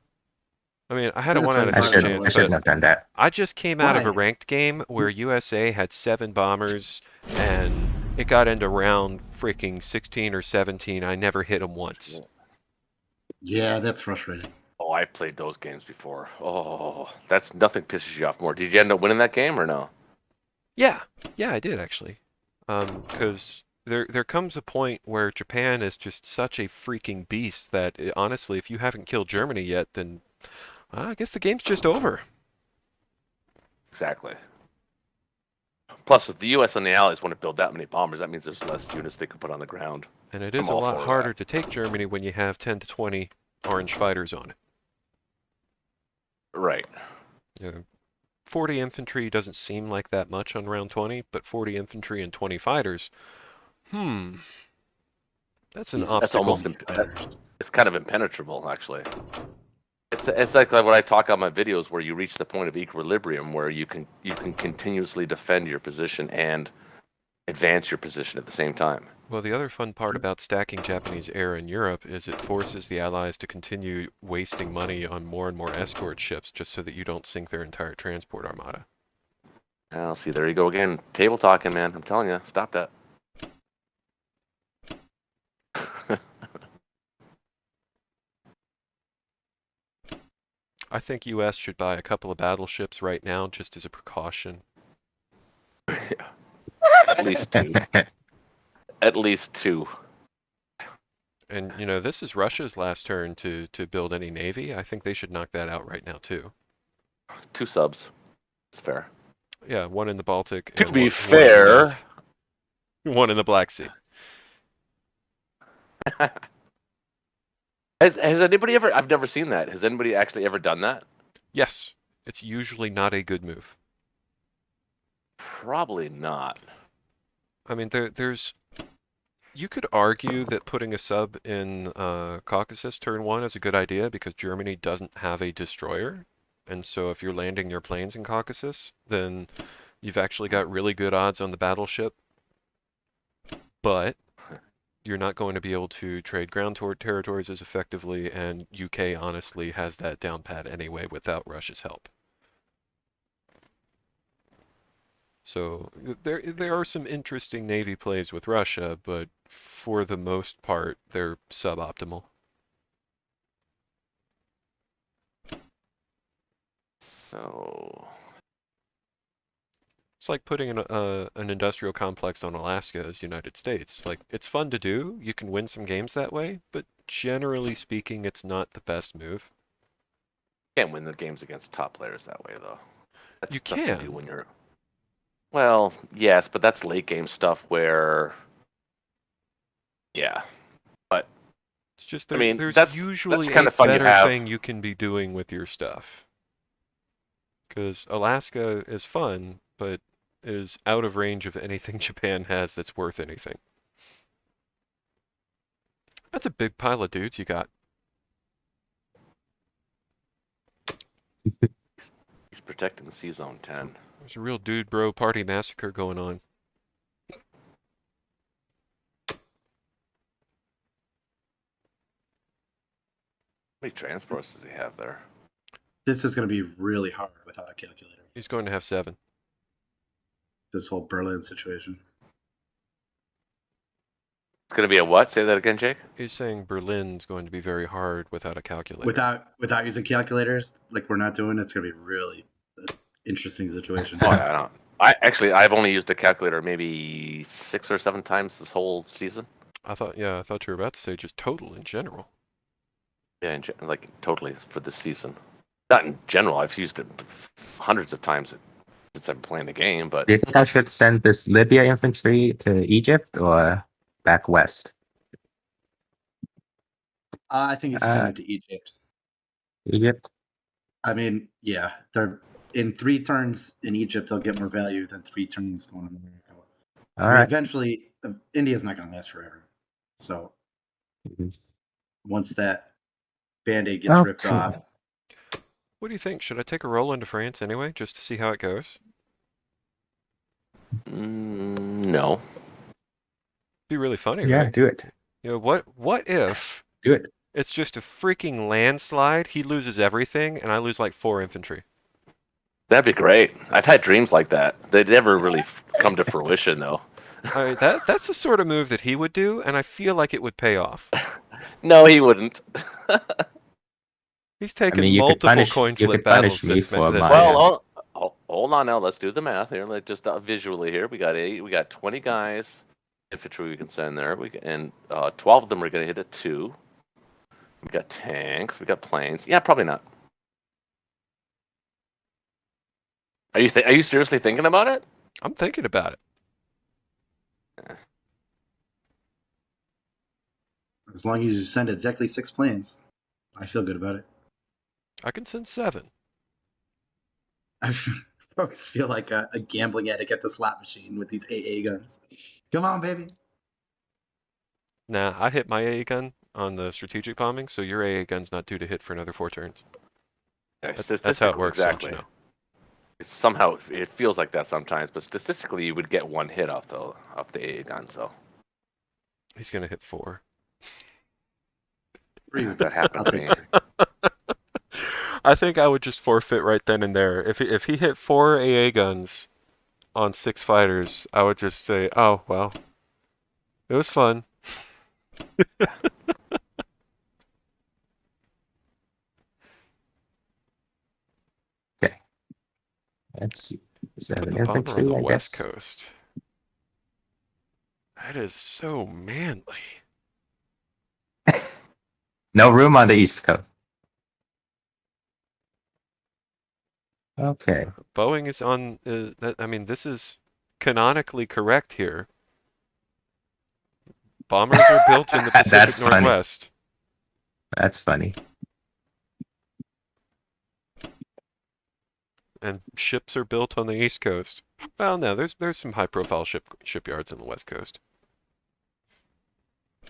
I mean, I had a That's 1 why out of we I 6 should- chance, I shouldn't but have done that. I just came out of a Why? ranked game where USA had 7 bombers, and it got into round freaking 16 or 17. I never hit them once. Yeah, that's frustrating. Oh, I played those games before. Oh, that's nothing pisses you off more. Did you end up winning that game or no? Yeah, I did actually. Because there comes a point where Japan is just such a freaking beast that honestly, if you haven't killed Germany yet, then I guess the game's just over. Exactly. Plus, if the U.S. and the Allies want to build that many bombers, that means there's less units they can put on the ground. And it is I'm a all lot for harder that. to take Germany when you have 10 to 20 orange fighters on it. Right. You know, 40 infantry doesn't seem like that much on round 20, but 40 infantry and 20 fighters, that's an Jesus, That's obstacle. almost it's kind of impenetrable, actually. It's like when I talk on my videos where you reach the point of equilibrium where you can continuously defend your position and advance your position at the same time. Well, the other fun part about stacking Japanese air in Europe is it forces the Allies to continue wasting money on more and more escort ships just so that you don't sink their entire transport armada. Well, see, there you go again. Table talking, man. I'm telling you, stop that. I think US should buy a couple of battleships right now just as a precaution. At least two. At least two. And, this is Russia's last turn to build any navy. I think they should knock that out right now, too. 2 subs. It's fair. Yeah, one in the Baltic. To and be one fair, one in the Black Sea. has anybody ever? I've never seen that. Has anybody actually ever done that? Yes, it's usually not a good move. Probably not. I mean, there's... You could argue that putting a sub in Caucasus turn 1 is a good idea because Germany doesn't have a destroyer. And so if you're landing your planes in Caucasus, then you've actually got really good odds on the battleship. But you're not going to be able to trade ground territories as effectively, and UK honestly has that down pat anyway without Russia's help. So there are some interesting navy plays with Russia, but for the most part, they're suboptimal. So It's like putting an industrial complex on Alaska as United States. Like, it's fun to do, you can win some games that way, but generally speaking, it's not the best move. can't win the games against top players that way, though. That's You tough to can. do when you're. Well, yes, but that's late game stuff where. Yeah, but It's just I mean, there's that's usually kind a of fun you better have. thing you can be doing with your stuff. Because Alaska is fun, but is out of range of anything Japan has that's worth anything. That's a big pile of dudes you got. He's protecting C Zone 10. There's a real dude bro party massacre going on. How many transports does he have there? This is going to be really hard without a calculator. He's going to have 7. This whole Berlin situation. It's going to be a what? Say that again, Jake. He's saying Berlin's going to be very hard without a calculator. Without using calculators, like we're not doing, it's going to be really an interesting situation. Oh yeah, I've only used a calculator maybe 6 or 7 times this whole season. I thought you were about to say just total in general. Yeah, like totally for this season. Not in general. I've used it hundreds of times since I've been playing the game. But Do you think I should send this Libya infantry to Egypt or back west? I think you send it to Egypt. Egypt? I mean, yeah, they're in 3 turns in Egypt. They'll get more value than 3 turns going in America. All I mean, right. eventually, India's not going to last forever. So Mhm. once that Band-Aid gets ripped Okay. off, What do you think? Should I take a roll into France anyway, just to see how it goes? no. Be really funny, Yeah, right? do it. You know, what if Do it. it's just a freaking landslide? He loses everything, and I lose like 4 infantry. That'd be great. I've had dreams like that. They never really come to fruition, though. That's the sort of move that he would do, and I feel like it would pay off. No, he wouldn't. He's I taken mean, you could multiple punish coin you flip could punish battles me this for this my. game. Well, hold on now. Let's do the math here. Let's just visually here. We got 20 guys, infantry we can send there. And 12 of them are going to hit at 2. We got tanks. We got planes. Yeah, probably not. Are you seriously thinking about it? I'm thinking about it. as long as you send exactly 6 planes, I feel good about it. I can send 7. I always feel like a gambling addict at the slot machine with these AA guns. Come on, baby. Nah, I hit my AA gun on the strategic bombing, so your AA gun's not due to hit for another 4 turns. Yeah, That's how it works, don't exactly. you know? Somehow it feels like that sometimes, but statistically you would get 1 hit off the AA gun. So He's gonna hit 4. Rude. that happened to me. I think I would just forfeit right then and there. If he hit 4 AA guns on 6 fighters, I would just say, oh well, it was fun. Okay. Let's see. Put 7 the bomber on infantry, the I west guess. coast. That is so manly. No room on the east coast. Okay. Boeing is on. I mean, this is canonically correct here. Bombers are built in the Pacific That's funny. Northwest. That's funny. And ships are built on the East Coast. Well, no, there's some high-profile shipyards on the West Coast.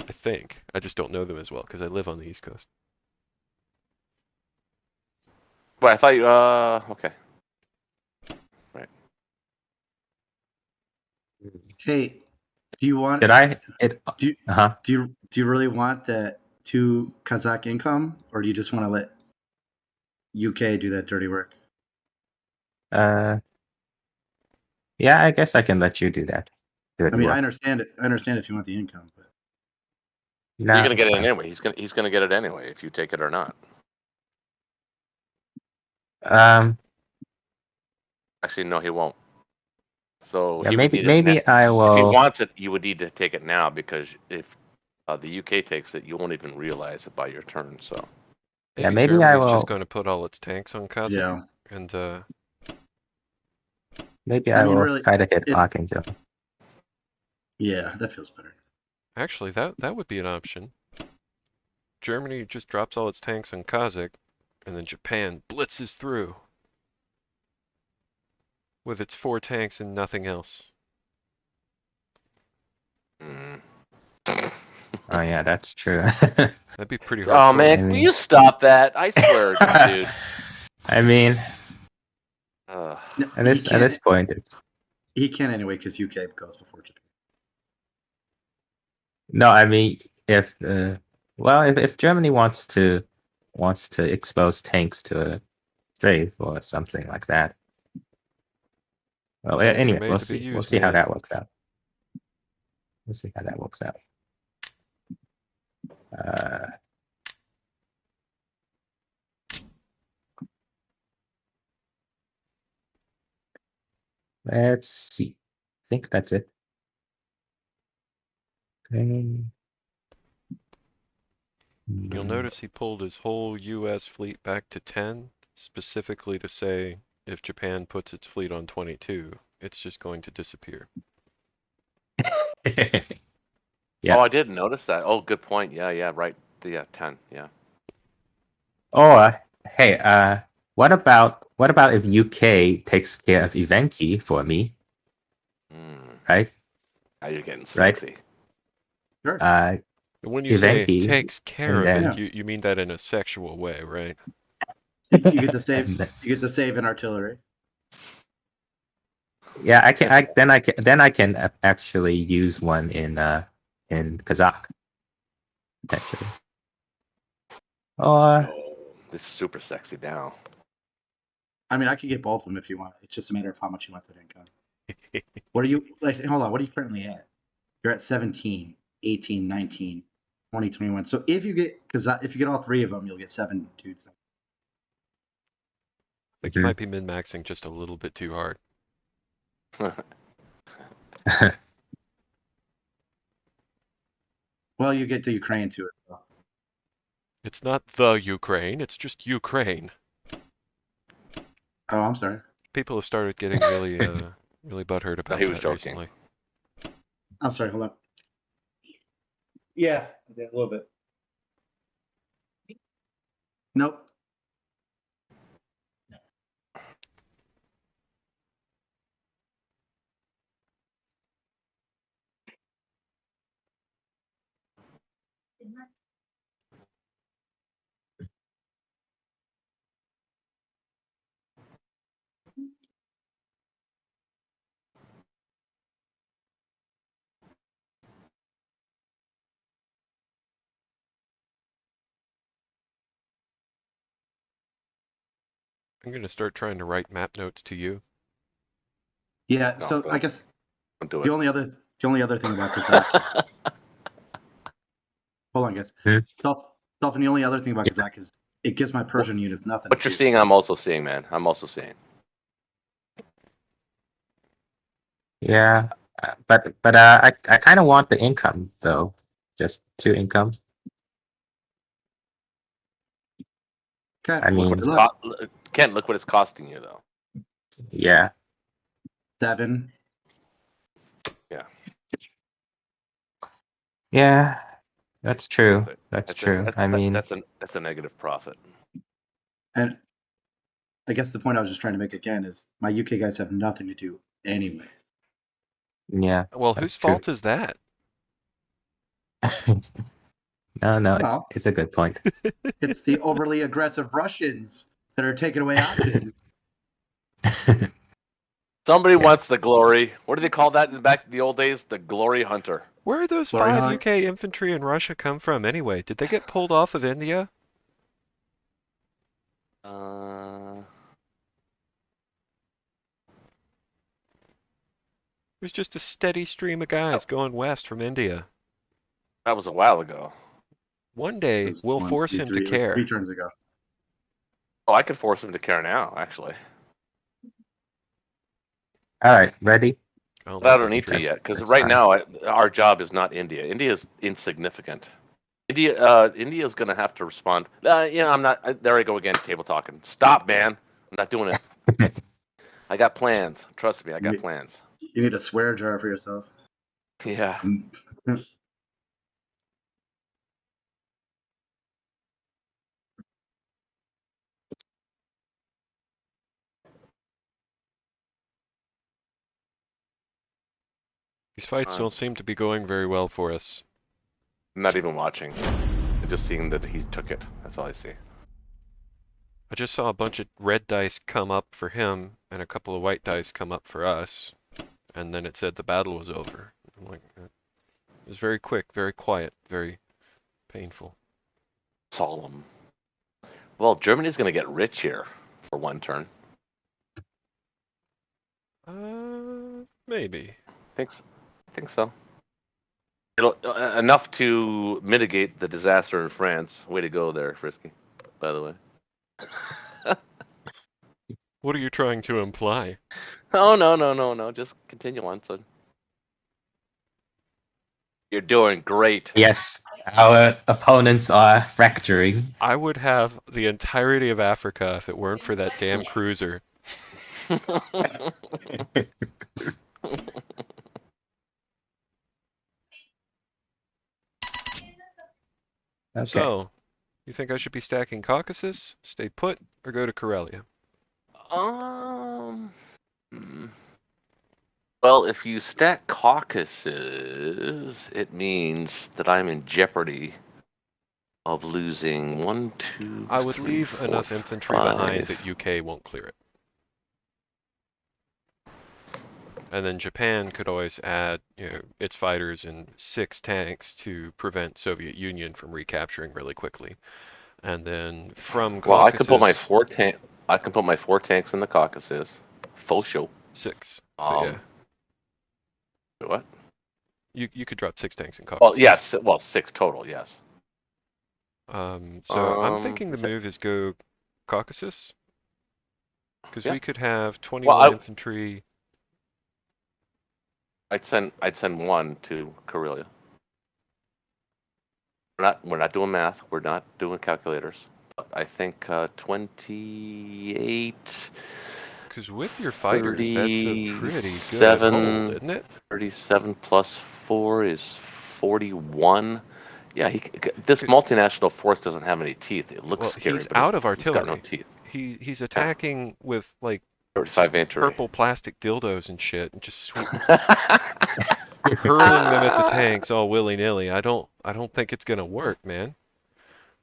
I think. I just don't know them as well because I live on the East Coast. But I thought you. Okay. Hey, do you want? Did I? It. Do you, Uh-huh. do you really want that 2 Kazakh income, or do you just want to let UK do that dirty work? Yeah, I guess I can let you do that. I mean, I understand it. I understand if you want the income, but No, You're gonna it's get it fine. anyway. He's gonna get it anyway if you take it or not. Actually, no, he won't. So Yeah, he would maybe need it now. maybe I If he will. wants it, you would need to take it now because if the UK takes it, you won't even realize it by your turn. So Yeah, Maybe maybe I Germany's just will. going to put all its tanks on Kazakh yeah. and Maybe I I mean, will really, try to hit it, Archangel. yeah, that feels better. actually that would be an option. Germany just drops all its tanks on Kazakh, and then Japan blitzes through with its 4 tanks and nothing else. mm. Oh yeah, that's true. That'd be pretty Oh hardcore. man, I will mean, you stop that? I swear, dude. I mean, Ugh. No, at this point, it's he can't anyway because UK goes before Japan. no. I mean, if well, if Germany wants to expose tanks to a strafe or something like that. Well, Tanks are anyway, made we'll to be see. We'll used, see how man. that works out. We'll see how that works out. Let's see. I think that's it. Okay. You'll notice he pulled his whole U.S. fleet back to 10, specifically to say if Japan puts its fleet on 22, it's just going to disappear. Yeah. Oh, I didn't notice that. Oh, good point. Yeah, right. Yeah, 10. Yeah. Or hey, what about if UK takes care of Evenki for me, right? Now you're getting Right. sexy. Sure. And when you say Evenki, takes care and of then it, you mean that in a sexual way, right? You get to save. and then- You get to save in artillery. yeah, I can. I can actually use one in Kazakh, potentially. Or Oh, this is super sexy now. I mean, I could get both of them if you want. It's just a matter of how much you want that income. What are you like? Hold on. What are you currently at? You're at 17, 18, 19, 20, 21. So if you get if you get all three of them, you'll get 7 dudes. I think you might be min-maxing just a little bit too hard. Well, you get to Ukraine too. It's not the Ukraine, it's just Ukraine. Oh, I'm sorry. People have started getting really, really butthurt about he was that joking. recently. I'm sorry. Hold on. Yeah, a little bit. Nope. I'm gonna start trying to write map notes to you. Yeah. No, So don't. I guess Don't do the it. only other thing about Kazakh is hold on, guys. And the only other thing about Kazakh is it gives my Persian units nothing. What to you're do. seeing, I'm also seeing, man. I'm also seeing. yeah, but I kind of want the income though, just 2 income. Okay. I Look mean, what it's Look. Kent, look what it's costing you, though. yeah. 7. Yeah, that's true. That's That's true. I mean, that's a negative profit. And I guess the point I was just trying to make again is my UK guys have nothing to do anyway. Well, yeah, that's whose true. fault is that? No, Well, it's a good point. it's the overly aggressive Russians that are taking away options. Somebody Yeah. wants the glory. What do they call that in the old days? The glory hunter. Where did those Glory 5 hunt. UK infantry in Russia come from anyway? Did they get pulled off of India? It was just a steady stream of guys going west from India. That was a while ago. One It day, was we'll 1, force 2, him 3. to It was 3 care. turns ago. Oh, I could force him to care now, actually. All right, ready? Oh, But I no, don't that's need to true. yet, because That's right fine. now our job is not India. India is insignificant. India is going to have to respond. Yeah, I'm not. There I go again, table talking. Stop, man. I'm not doing it. I got plans. Trust me, I got plans. You need a swear jar for yourself. Yeah. These fights don't seem to be going very well for us. I'm not even watching. I'm just seeing that he took it. That's all I see. I just saw a bunch of red dice come up for him and a couple of white dice come up for us. And then it said the battle was over. I'm like, it was very quick, very quiet, very painful. Solemn. Well, Germany's going to get rich here for one turn. Maybe. I think so. It'll enough to mitigate the disaster in France. Way to go there, Frisky. By the way. What are you trying to imply? Oh, no. Just continue on, son. You're doing great. Yes, our opponents are fracturing. I would have the entirety of Africa if it weren't for that damn cruiser. Okay. So, you think I should be stacking Caucasus, stay put, or go to Karelia? Hmm. Well, if you stack Caucasus, it means that I'm in jeopardy of losing 1, 2, I would 3, leave 4, enough infantry behind 5. that UK won't clear it. And then Japan could always add, its fighters and 6 tanks to prevent Soviet Union from recapturing really quickly. And then from Well, I can put my Caucasus, 4 tank. I can put my 4 tanks in the Caucasus. Full show. 6. But yeah, What? you could drop 6 tanks in Well, Caucasus. yes. Well, 6 total. Yes. So I'm thinking the is that- move is go Caucasus, because Yeah. we could have Well, 21 infantry. I'd send 1 to Karelia. We're not doing math. We're not doing calculators. But I think 28. Because with your fighters, that's a pretty good hold, isn't it? 37 plus 4 is 41. Yeah, this multinational force doesn't have any teeth. It looks Well, scary, he's but out of it's got no artillery. teeth. He's attacking with like 35 just artillery. purple plastic dildos and shit, and just hurling them at the tanks all willy-nilly. I don't think it's gonna work, man.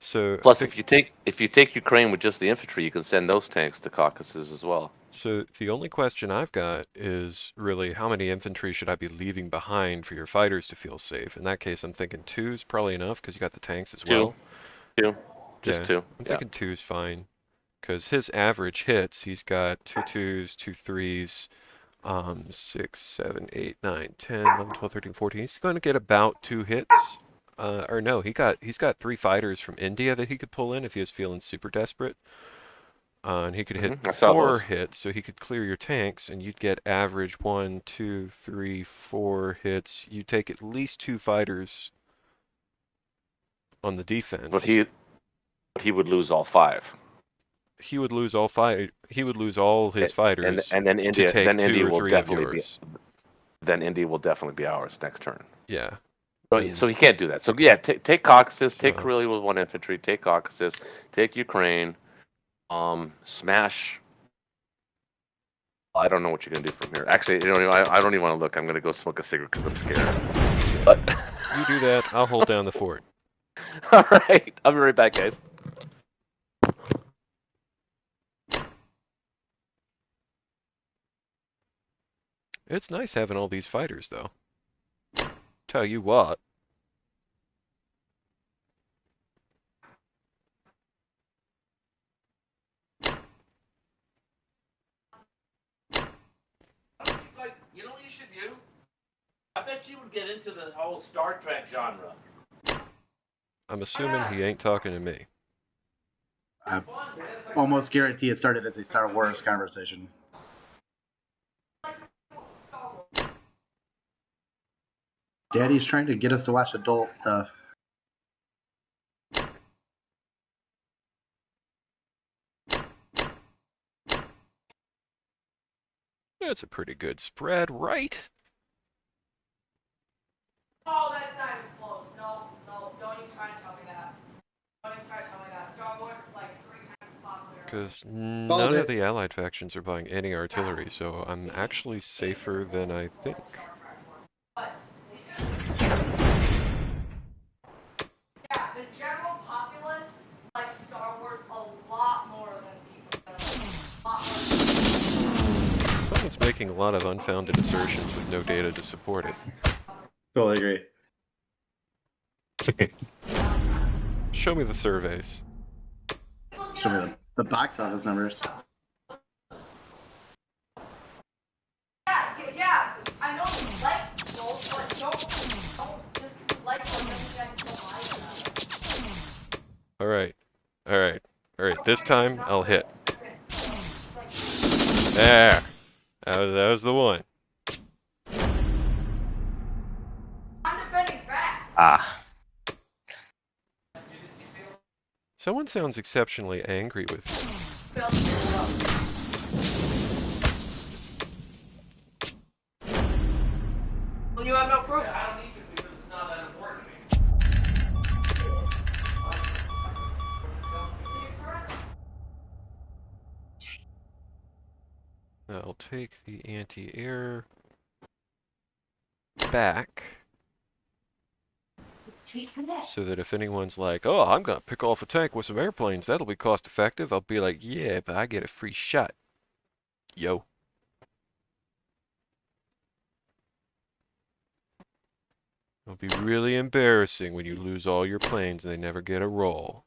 So Plus, I think, if you take Ukraine with just the infantry, you can send those tanks to Caucasus as well. so the only question I've got is really how many infantry should I be leaving behind for your fighters to feel safe? In that case, I'm thinking 2 is probably enough because you got the tanks as 2. well. 2. Just Yeah, 2. I'm Yeah. thinking 2 is fine. Because his average hits, he's got 2 2s, 2 3s, 6, 7, 8, 9, 10, 11, 12, 13, 14. He's going to get about 2 hits. Or no, he's got 3 fighters from India that he could pull in if he was feeling super desperate. And he could hit I saw 4 those. hits, so he could clear your tanks, and you'd get average 1, 2, 3, 4 hits. You take at least 2 fighters on the defense. But he would lose all 5. He would lose all 5. He would lose all his fighters. And then India, to take 2 India or will 3 of definitely be. yours. Then India will definitely be ours next turn. Yeah. So he can't do that. So yeah, take Caucasus, take So- Karelia with 1 infantry, take Caucasus, take Ukraine, smash. I don't know what you're gonna do from here. Actually, I don't even want to look. I'm gonna go smoke a cigarette because I'm scared. Yeah. But You do that, I'll hold down the fort. all right, I'll be right back, guys. It's nice having all these fighters, though. Tell you what. You know what you should do? I bet you would get into the whole Star Trek genre. I'm assuming he ain't talking to me. I almost guarantee it started as a Star Wars conversation. Daddy's trying to get us to watch adult stuff. That's a pretty good spread, right? Oh, that's not even close. No, don't even try to tell me that. Don't even try to tell me that. Star Wars is like 3 times as popular. Because none of the Allied factions are buying any artillery, so I'm actually safer than I think. But yeah, the general populace likes Star Wars a lot more than people. A lot more. Someone's making a lot of unfounded assertions with no data to support it. Totally agree. Show me the surveys. Show me the box office numbers. Yeah, I know you like those, but don't just like them doesn't mean I can still buy them. Alright. This time, I'll hit. There. That was the one. I'm defending facts. Ah. Someone sounds exceptionally angry with you. Failed to get up. When you have no proof. I don't need to because it's not that important to me. I'll take the anti-air back so that if anyone's like, oh, I'm going to pick off a tank with some airplanes, that'll be cost effective, I'll be like, yeah, but I get a free shot. Yo. It'll be really embarrassing when you lose all your planes and they never get a roll.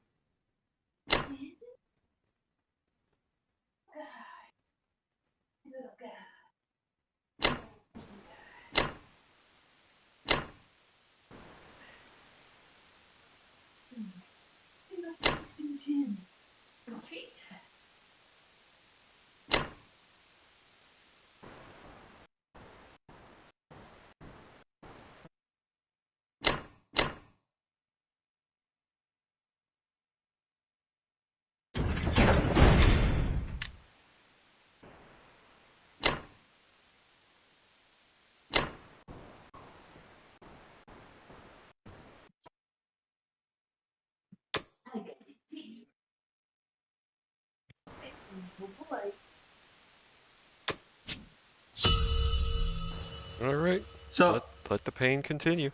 All right, So, let the pain continue.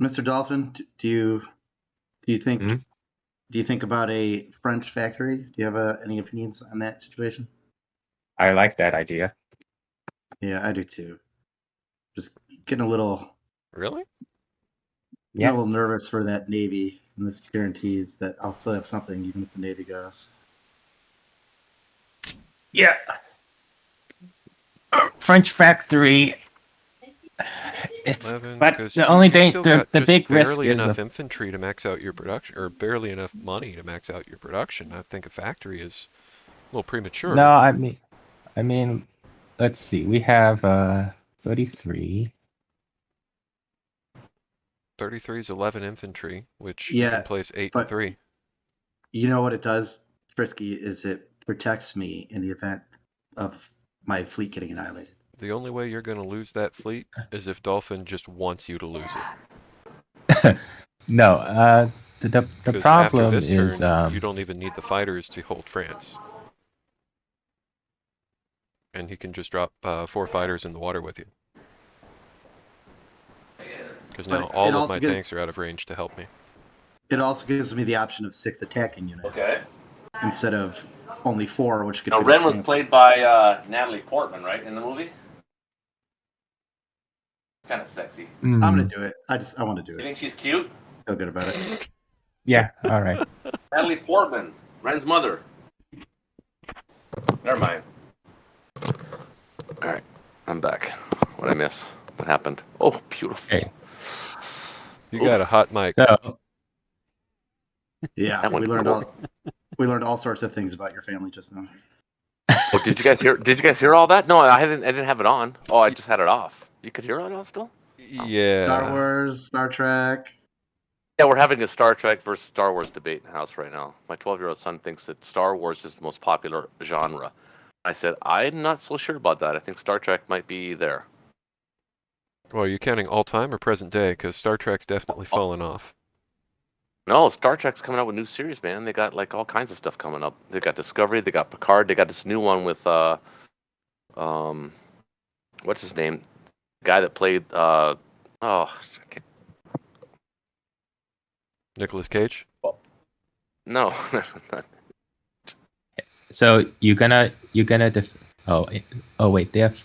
Mr. Dolphin, do you think Hmm? do you think about a French factory? Do you have any opinions on that situation? I like that idea. Yeah, I do too. Just getting a little Really? getting a little nervous for that Navy, and this guarantees that I'll still have something even if the Navy goes. Yeah. French factory. It's 11, but 'cause the only you've thing, still the got the just big risk barely is enough infantry to max out your production, or barely enough money to max out your production. I think a factory is a little premature. no. I mean, let's see. We have 33. 33 is 11 infantry, which you Yeah, can place 8 and but 3. you know what it does, Frisky, is it protects me in the event of my fleet getting annihilated. The only way you're going to lose that fleet is if Dolphin just wants you to lose it. No. The Because after problem this is turn, you don't even need the fighters to hold France. And he can just drop 4 fighters in the water with you. Because now But all it of also my gives tanks are out of range to help me. it also gives me the option of 6 attacking units Okay. instead of only 4, which could Now fit Ren in was camp. played by Natalie Portman, right, in the movie? Kind of sexy. I'm gonna do it. I want to do You it. think she's cute? Feel good about it. Yeah. All right. Natalie Portman, Ren's mother. Never mind. All right, I'm back. What I miss? What happened? Oh, beautiful. Okay. You got a hot mic. So Yeah, That went we learned cool. all sorts of things about your family just now. Oh, did you guys hear? Did you guys hear all that? No, I didn't have it on. Oh, I just had it off. You could hear it on still? Yeah. Star Wars, Star Trek. Yeah, we're having a Star Trek versus Star Wars debate in the house right now. My 12-year-old son thinks that Star Wars is the most popular genre. I said, I'm not so sure about that. I think Star Trek might be there. Well, are you counting all time or present day? Because Star Trek's definitely fallen off. No, Star Trek's coming out with new series, man. They got like all kinds of stuff coming up. They got Discovery, they got Picard, they got this new one with what's his name? The guy that played Nicolas Cage? no. so you're gonna oh wait, they have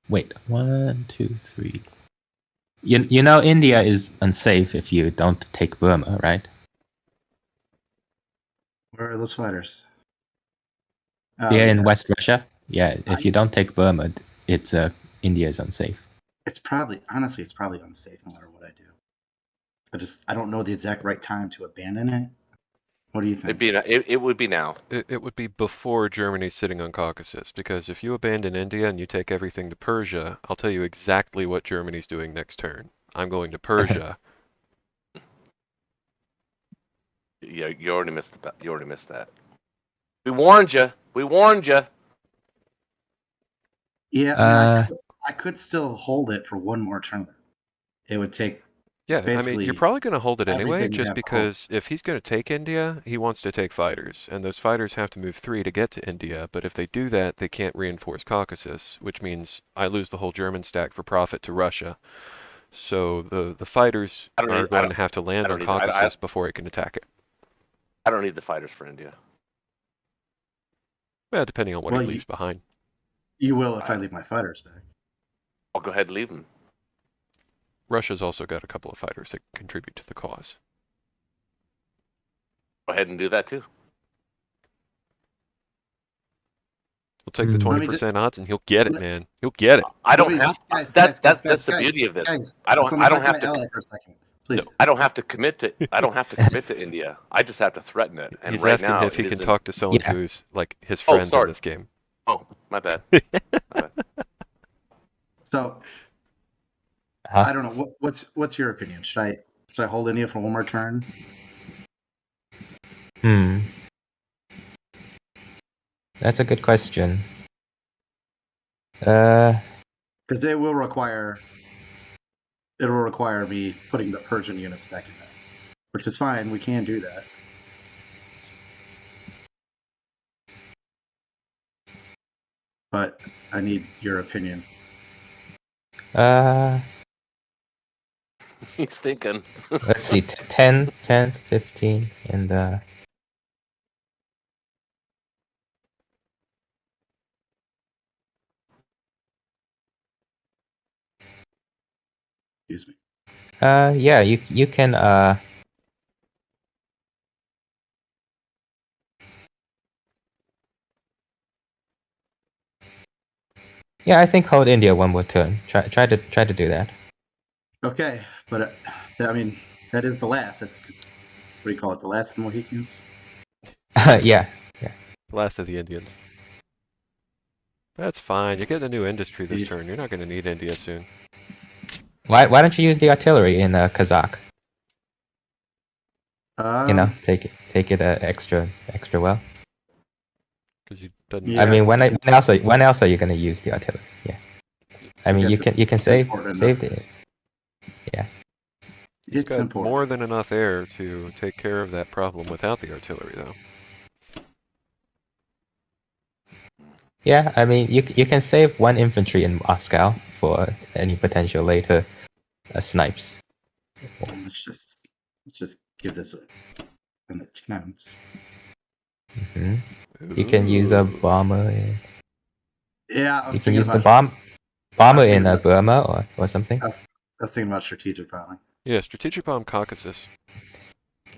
wait 1, 2, 3. You know India is unsafe if you don't take Burma, right? Where are those fighters? They're in Yeah. West Russia. Yeah, if you don't take Burma, it's India is unsafe. It's probably unsafe no matter what I do. I don't know the exact right time to abandon it What do you think? It would be now. It would be before Germany's sitting on Caucasus, because if you abandon India and you take everything to Persia, I'll tell you exactly what Germany's doing next turn. I'm going to Persia. Yeah, you already missed that. We warned you. We warned you. Yeah, I mean, I could still hold it for one more turn. It would take Yeah, I mean, basically you're probably going to hold it anyway, everything we just have because if he's going to take India, he wants to take fighters, and those fighters have to move 3 to get to India, but if they do that, they can't reinforce Caucasus, which means I lose the whole German stack for profit to Russia. So the fighters I don't are need- I going don't- to have to land I on don't need- I- Caucasus before it can attack it. I don't need the fighters for India. Well, depending on what Well, he leaves behind. You will if I leave my fighters back. I'll go ahead and leave them. Russia's also got a couple of fighters that contribute to the cause. Go ahead and do that too. He'll take the Let me 20% odds and he'll get it, man. He'll get it. I don't Let me- have. guys, That's guys, the guys, beauty of this. guys, I don't. let me I don't talk have to my to. ally for a second, please. I don't have to commit to. I don't have to commit to India. I just have to threaten it. And He's right asking now, if he it can is in- talk to someone Yeah. who's like his Oh, friend in sorry. this game. Oh, my bad. So Huh? I don't know. What's your opinion? Should I hold India for one more turn? That's a good question. Because it'll require me putting the Persian units back in there, which is fine. We can do that. But I need your opinion. He's thinking. Let's see, 10, 15, and Excuse me. yeah, you can yeah, I think hold India one more turn. Try to do that. Okay, but I mean that is the last. It's what do you call it? The last of the Mohicans. Yeah. Last of the Indians. That's fine. You're getting a new industry this Yeah. turn. You're not going to need India soon. Why don't you use the artillery in Kazakh? You know, take it extra well. Because you doesn't. Yeah. I mean, when else are you gonna use the artillery? Yeah. I mean, you can save the. Yeah. He's It's got important. more than enough air to take care of that problem without the artillery, though. Yeah, I mean, you can save one infantry in Moscow for any potential later snipes. Let's just give this an attempt. Hmm. You can use a Ooh. bomber. Yeah, I was You can thinking use the about bomber thinking in about- Burma or something. I was thinking about strategic bombing. Yeah, strategic bomb Caucasus.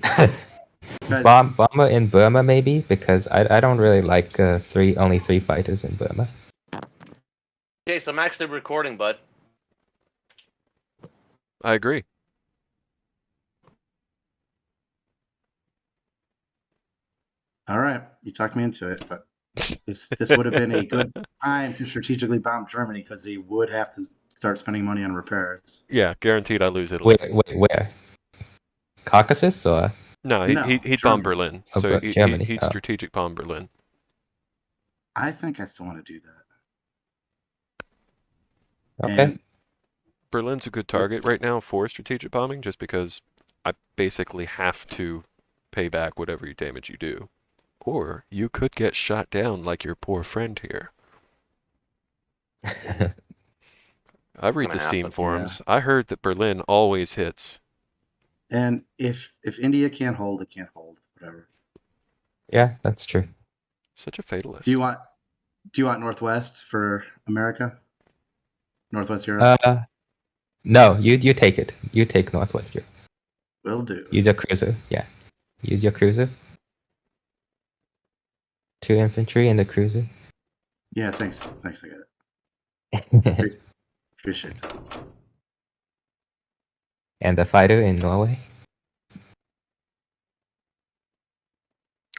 Guys, Bomber in Burma maybe, because I don't really like only three fighters in Burma. Okay, so I'm actually recording, bud. I agree. all right, you talked me into it, but this would have been a good time to strategically bomb Germany because they would have to start spending money on repairs. Yeah, guaranteed I lose Italy. Where? Caucasus or? No, No, he'd bomb Germany. Berlin. Oh, So Germany. he'd Oh. strategic bomb Berlin. I think I still want to do that. Okay. And Berlin's a good target right now for strategic bombing, just because I basically have to pay back whatever damage you do. Or you could get shot down like your poor friend here. I read the Gonna Steam happen. forums. I heard that Berlin always hits. and if India can't hold, it can't hold. Whatever. Yeah, that's true. Such a fatalist. Do you want Northwest for America? Northwest Europe? No, you take it. You take Northwest Europe. Will do. Use your cruiser. Yeah. Use your cruiser. 2 infantry and the cruiser. Yeah, thanks. I get it. Appreciate it. And the fighter in Norway.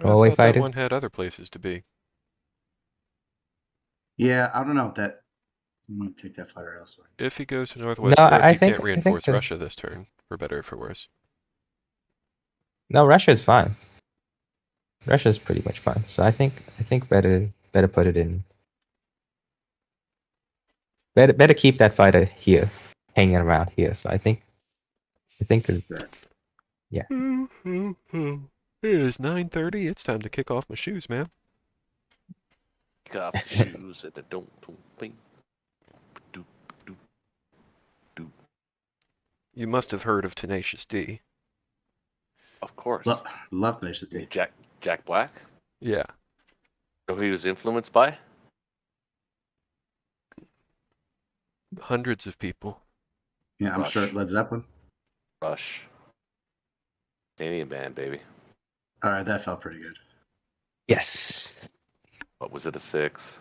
I Norway thought that fighter? one had other places to be. Yeah, I don't know that. I'm gonna take that fighter elsewhere. If he goes to Northwest No, Europe, I you think can't I think reinforce the, Russia this turn, for better or for worse. no, Russia's fine. Russia's pretty much fine. So I think better put it in. Better keep that fighter here, hanging around here. So I think it- Sure. yeah. It is 9:30. It's time to kick off my shoes, man. Kick off the shoes at the don't bing. Doop, doop, doop. You must have heard of Tenacious D. Of course. Love Tenacious D. Jack Black. Yeah. Know who he was influenced by? Hundreds of people. Yeah, I'm Rush. sure Led Zeppelin. Rush. Canadian band, baby. All right, that felt pretty good. Yes. What was it? A 6?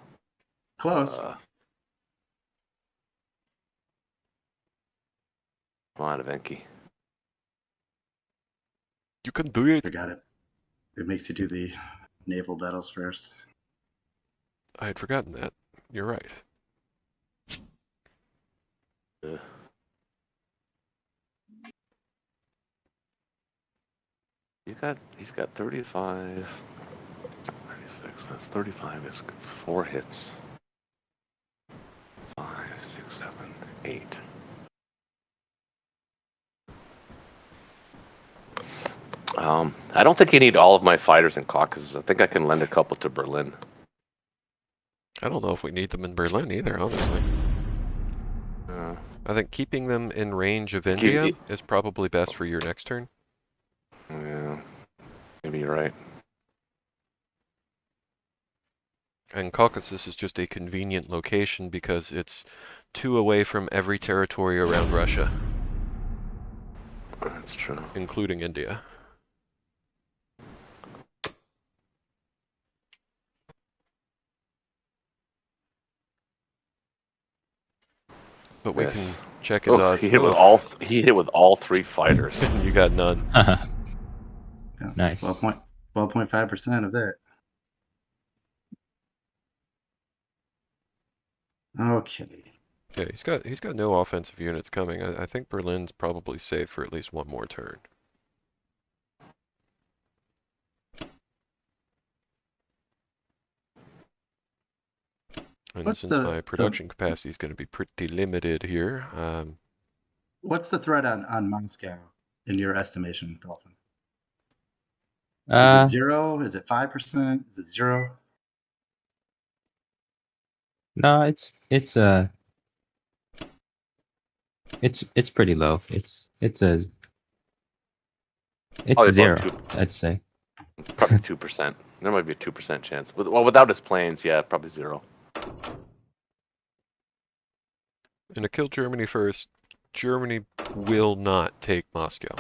Close. Come on, Evenki. You can do it. Forgot it. It makes you do the naval battles first. I had forgotten that. You're right. He's got 35. 36. That's 35 is 4 hits. 5, 6, 7, 8. I don't think you need all of my fighters in Caucasus. I think I can lend a couple to Berlin. I don't know if we need them in Berlin either, honestly. I think keeping them in range of India is probably best for your next turn. Yeah, maybe you're right. And Caucasus is just a convenient location because it's 2 away from every territory around Russia, That's true. including India. But we can check his odds. He hit with all 3 fighters. You got none. Yeah, Nice. 12.5% of that. Okay. Yeah, he's got no offensive units coming. I think Berlin's probably safe for at least one more turn. And What's since the- my production capacity is going to be pretty limited here, What's the threat on Moscow in your estimation, Dolphin? Is Uh, it 0? Is it 5%? Is it 0? no, it's pretty low. It's Probably 0. about I'd say. Probably 2%. There might be a 2% chance. Without his planes, yeah, probably 0. in a kill Germany first, Germany will not take Moscow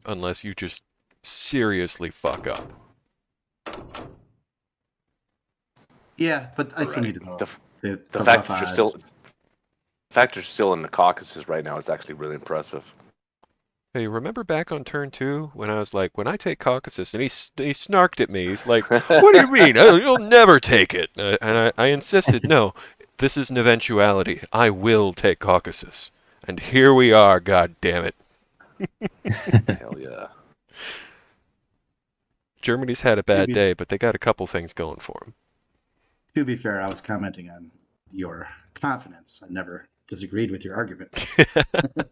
unless you just seriously fuck up. Yeah, but I still Right. need to know The the fact rough that you're odds. still in the Caucasus right now is actually really impressive. Hey, remember back on turn 2 when I was like, when I take Caucasus, and he snarked at me. He's like, "What do you mean? You'll never take it." And I insisted, no, this is an eventuality. I will take Caucasus, and here we are. God damn it! Hell yeah. Germany's had a bad Maybe. day, but they got a couple things going for them. To be fair, I was commenting on your confidence. I never disagreed with your argument.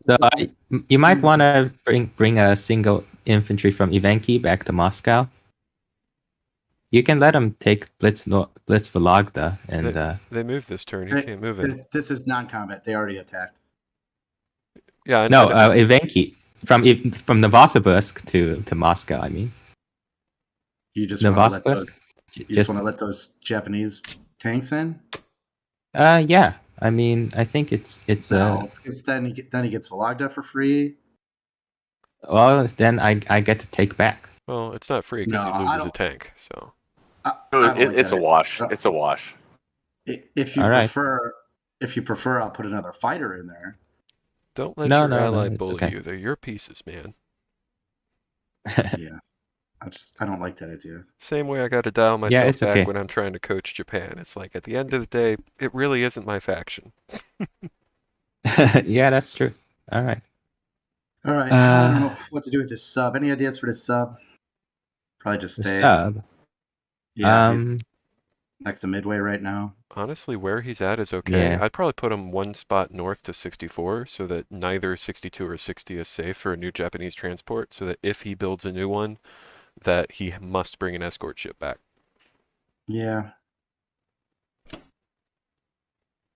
So you might want to bring a single infantry from Ivanki back to Moscow. You can let him take Blitz Vologda, and They moved this turn. He can't move it. This is non-combat. They already attacked. Yeah, I no, know. Ivanki from Novosibirsk to Moscow. I mean, You just want to let Novosibirsk. those, let those Japanese tanks in? Yeah. I mean, I think it's No, because then he gets Vologda for free. well, then I get to take back. Well, it's not free because No, he I loses a don't- tank. So I don't like It's that. a wash. It's a wash. If you All right. prefer, I'll put another fighter in there. don't let No, your no, ally it's bully okay. you. They're your pieces, man. Yeah, I don't like that idea. Same way I got to dial Yeah, myself it's back okay. when I'm trying to coach Japan. It's like at the end of the day, it really isn't my faction. Yeah, that's true. All right. All right, I don't Uh, know what to do with this sub. Any ideas for this sub? Probably just the stay. sub. Yeah, he's Um, next to midway right now. Honestly, where he's at is okay. yeah. I'd probably put him one spot north to 64 so that neither 62 or 60 is safe for a new Japanese transport, so that if he builds a new one, that he must bring an escort ship back. Yeah.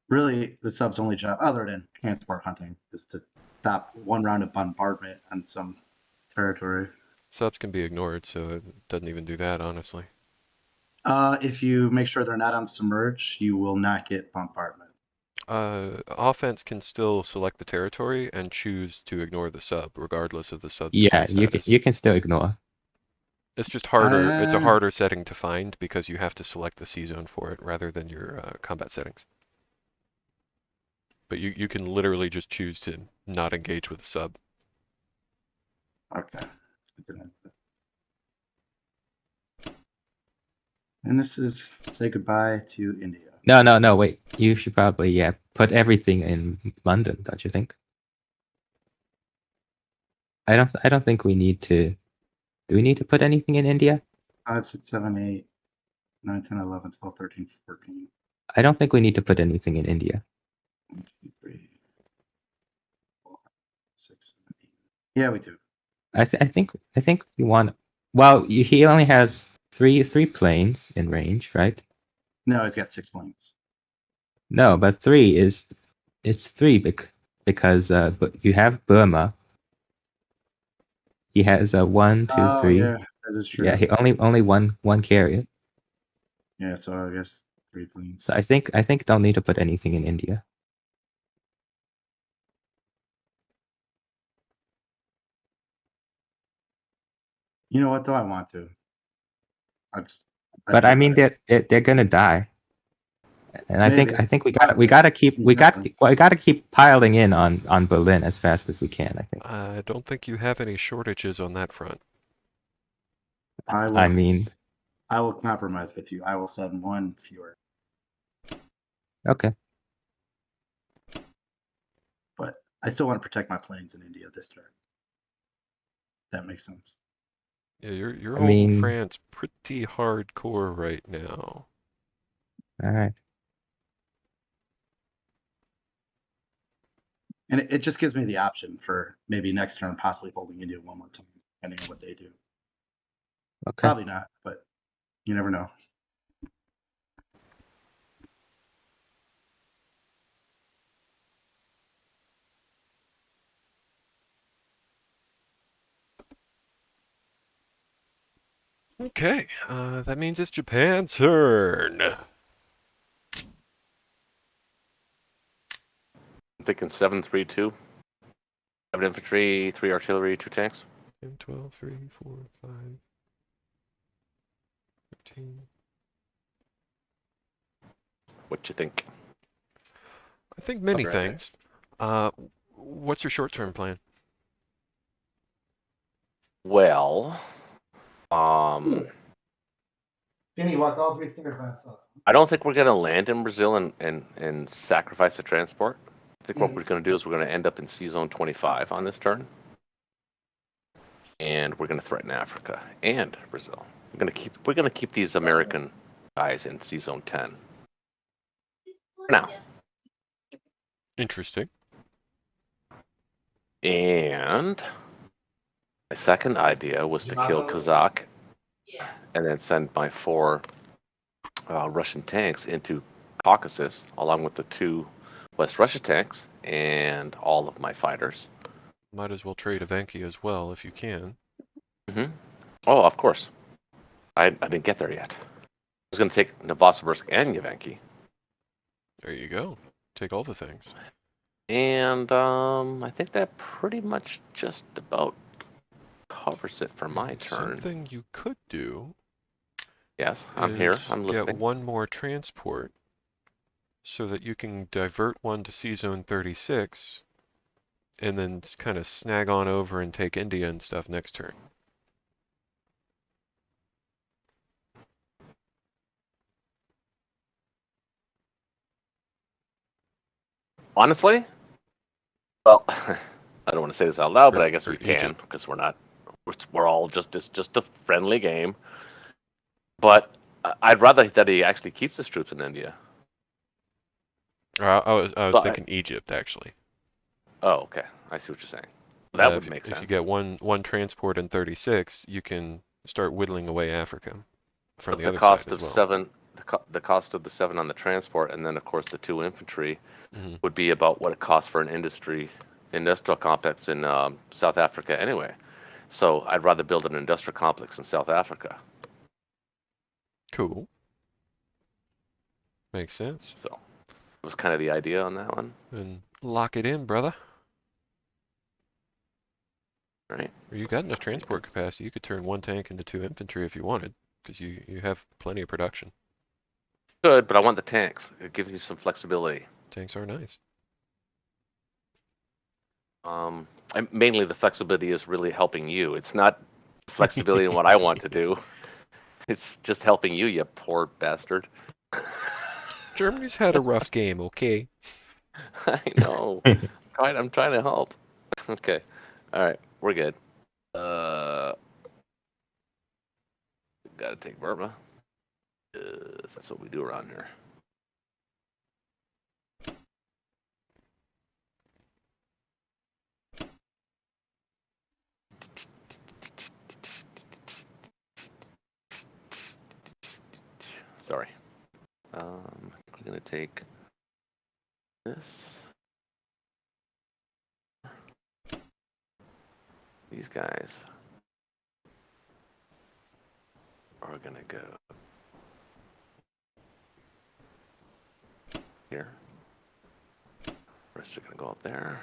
Really, the sub's only job, other than transport hunting, is to stop one round of bombardment on some territory. Subs can be ignored, so it doesn't even do that, honestly. If you make sure they're not on submerge, you will not get bombardment. Offense can still select the territory and choose to ignore the sub, regardless of the sub's Yeah, defense status. you can still ignore. It's just harder. It's a Uh, harder setting to find because you have to select the C zone for it rather than your combat settings. But you can literally just choose to not engage with the sub. Okay. And this is say goodbye to India. No, wait. You should probably put everything in London, don't you think? I don't think we need to. Do we need to put anything in India? 5, 6, 7, 8, 9, 10, 11, 12, 13, 14. I don't think we need to put anything in India. 1, 2, 3, 4, 6, 7, 8. Yeah, we do. I think we want. Well, he only has three planes in range, right? No, he's got 6 planes. No, but it's three because but you have Burma. He has a one, two, Oh, three. yeah, that is true. Yeah, he only one carrier. Yeah, so I guess 3 planes. So I think don't need to put anything in India. You know what, though? I want to. I'd But feel I mean better. they're gonna die. And Maybe. I think we gotta keep we Nothing. gotta keep piling in on Berlin as fast as we can, I think. I don't think you have any shortages on that front. I I will. mean, I will compromise with you. I will send 1 fewer. okay. But I still want to protect my planes in India this turn. That makes sense. Yeah, you're I holding mean, France pretty hardcore right now. all right. And it just gives me the option for maybe next turn possibly holding India one more time, depending on what they do. Okay. Probably not, but you never know. Okay, that means it's Japan's turn. I'm thinking 7-3-2. 7 infantry, 3 artillery, 2 tanks. 10, 12, 3, 4, 5, 13. What you think? I think many Right. things. What's your short-term plan? Well, Jenny, walk all 3 fingers by himself. I don't think we're gonna land in Brazil and sacrifice the transport. I think what we're gonna do is we're gonna end up in C zone 25 on this turn, and we're gonna threaten Africa and Brazil. We're gonna keep these American guys in C zone 10. Now. Interesting. And my second idea was to kill Kazakh Yeah. and then send my 4 Russian tanks into Caucasus, along with the 2 West Russia tanks and all of my fighters. Might as well trade Evenki as well if you can. Oh, of course. I didn't get there yet. I was going to take Novosibirsk and Yavenki. There you go. Take all the things. And I think that pretty much just about covers it for my turn. Something you could do Yes, I'm here. is I'm get listening. one more transport so that you can divert one to C Zone 36 and then kind of snag on over and take India and stuff next turn. Honestly, well, I don't want to say this out loud, but I guess Or we can Egypt. because we're not. We're all just it's just a friendly game. But I'd rather that he actually keeps his troops in India. I was So thinking Egypt actually. oh, okay. I see what you're saying. That would If make if you sense. get one transport in 36, you can start whittling away Africa from But the the other side cost as of well. the cost of the 7 on the transport, and then of course the 2 infantry Hmm. would be about what it costs for an industrial complex in South Africa anyway. So I'd rather build an industrial complex in South Africa. Cool. Makes sense. So it was kind of the idea on that one, And lock it in, brother. right? Or you got enough transport capacity. You could turn 1 tank into 2 infantry if you wanted, because you have plenty of production. Good, but I want the tanks. It gives you some flexibility. Tanks are nice. And mainly the flexibility is really helping you. It's not flexibility in what I want to do. It's just helping you, you poor bastard. Germany's had a rough game, okay? I know. I'm trying to help. Okay. All right. We're good. Gotta take Burma. That's what we do around here. Sorry. I'm gonna take this. These guys are gonna go here. Rest are gonna go up there.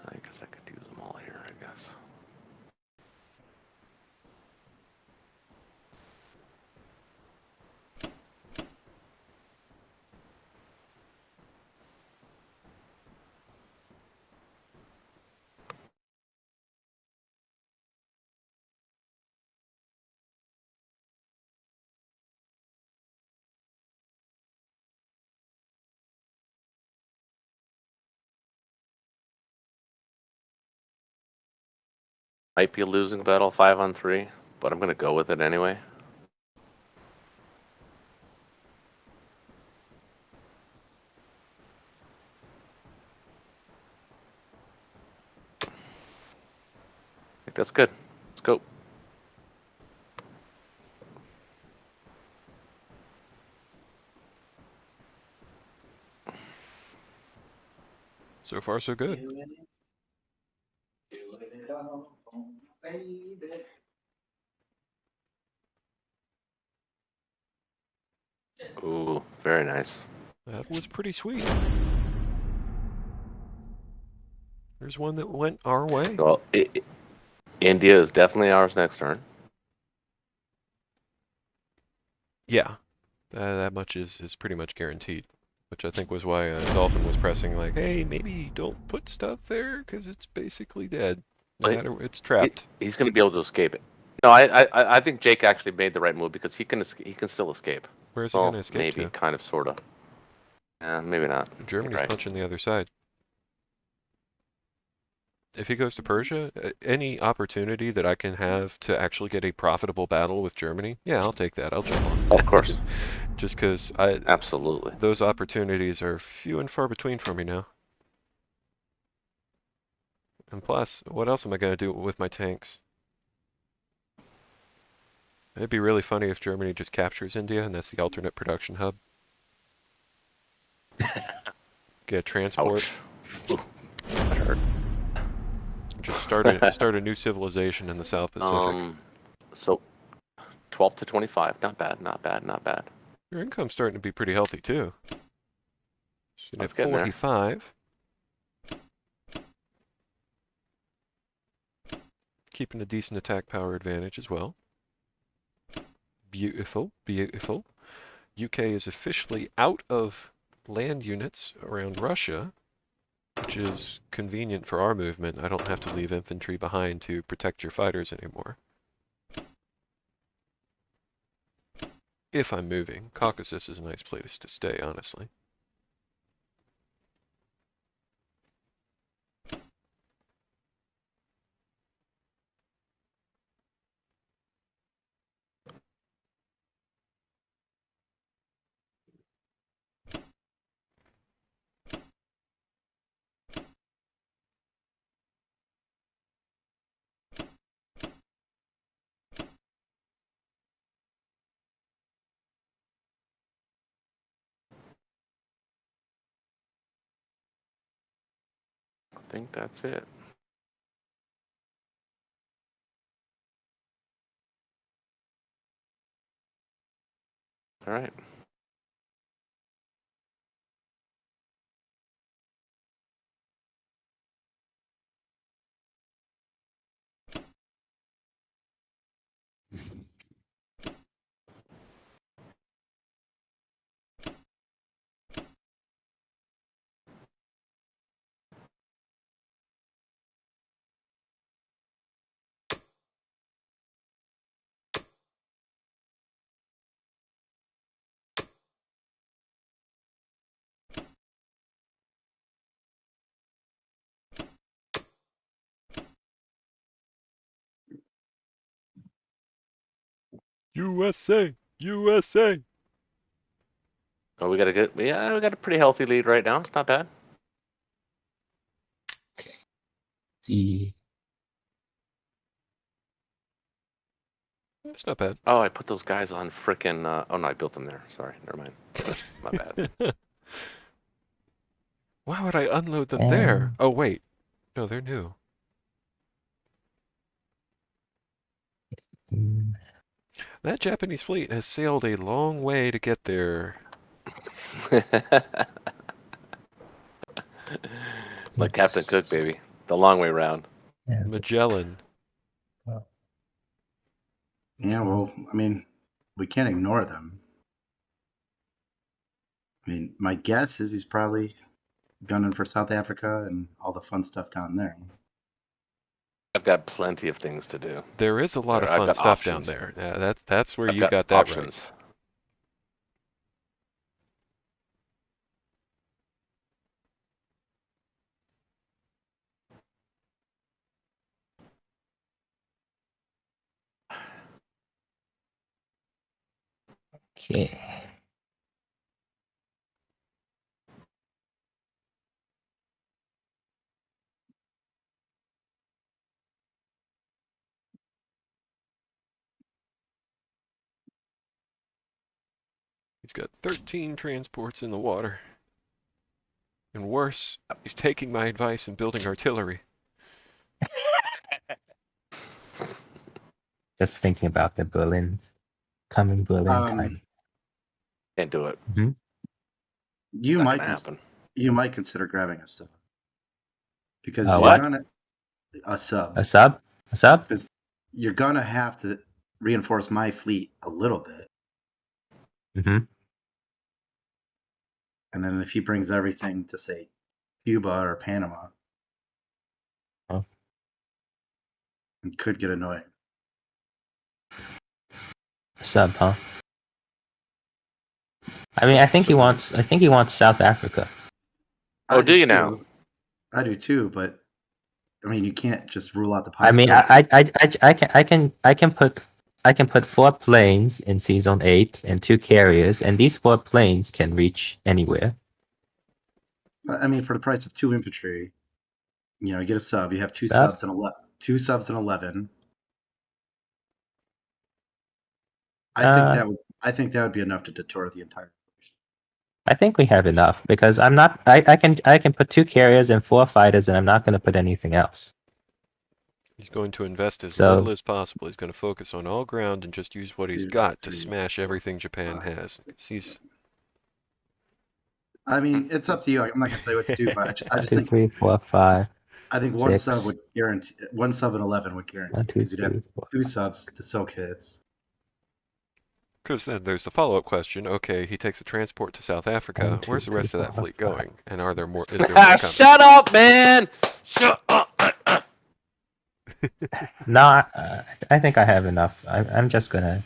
I guess I could use them all here, I guess. Might be a losing battle 5-on-3, but I'm gonna go with it anyway. I think that's good. Let's go. So far, so good. Ooh, very nice. That was pretty sweet. There's one that went our way. Well, India is definitely ours next turn. Yeah, that much is pretty much guaranteed. Which I think was why Dolphin was pressing like, hey, maybe don't put stuff there because it's basically dead. No But matter, it's trapped. he's going to be able to escape it. No, I think Jake actually made the right move because he can still escape. Where's he Well, gonna escape maybe, to? kind of, sort of. Maybe not. Germany's Right. punching the other side. If he goes to Persia, any opportunity that I can have to actually get a profitable battle with Germany, yeah, I'll take that. I'll jump on. Oh, of course. Just because Absolutely. those opportunities are few and far between for me now. And plus, what else am I going to do with my tanks? It'd be really funny if Germany just captures India and that's the alternate production hub. Get transport. Ouch. That hurt. Just start a new civilization in the South Pacific. So 12 to 25. Not bad. Not bad. Not bad. Your income's starting to be pretty healthy too. Sitting That's at getting there. 45. Keeping a decent attack power advantage as well. Beautiful, beautiful. UK is officially out of land units around Russia, which is convenient for our movement. I don't have to leave infantry behind to protect your fighters anymore. If I'm moving. Caucasus is a nice place to stay, honestly. I think that's it. All right. USA! USA! Oh, we got a pretty healthy lead right now. It's not bad. See. It's not bad. Oh, I put those guys on frickin' oh no, I built them there. Sorry, never mind. My bad. Why would I unload them there? Oh, wait. No, they're new. That Japanese fleet has sailed a long way to get there. Like Captain Cook, baby. The long way round. Magellan. Yeah, well, I mean, we can't ignore them. I mean, my guess is he's probably gunning for South Africa and all the fun stuff down there. I've got plenty of things to do. There is a lot of I've fun got stuff down options. there. Yeah, that's where I've you got that options. right. Okay. He's got 13 transports in the water. And worse, he's taking my advice and building artillery. Just thinking about the coming Berlin time. Can't do it. You It's not might gonna happen. you might consider grabbing a sub because A you're what? gonna a sub A sub? A sub? because you're gonna have to reinforce my fleet a little bit, Mm-hmm. and then if he brings everything to say Cuba or Panama, Oh. it could get annoying. A sub, huh? I mean, So- I think he so- wants. I think he wants South Africa. Oh, I do you too. now? I do too, but I mean, you can't just rule out the I mean, possibility. I can put 4 planes in Sea Zone 8 and 2 carriers, and these 4 planes can reach anywhere. I mean, for the price of 2 infantry, you get a sub. You have 2 Sub? subs and 11. I think that would be enough to detour the entire. I think we have enough because I'm not. I can put 2 carriers and 4 fighters, and I'm not going to put anything else. He's going to invest as So- little as possible. He's going to focus on all ground and just use what he's 2, got to 3, smash 4, everything Japan 5, has. 6, He's 7. I mean, it's up to you. I'm not gonna tell you what to do, but I just 2, think 3, 4, 5. I think one 6. sub would guarantee 1 sub and 11 would guarantee 1, 2, because you'd have 3, 4. 2 subs to soak hits. because then there's the follow-up question. Okay, he takes a transport to South Africa. 1, 2, Where's the 3, rest of that 4, fleet 5. going? And are there more? Is there more coming? Shut up, man! Shut up! No, I think I have enough. I'm just gonna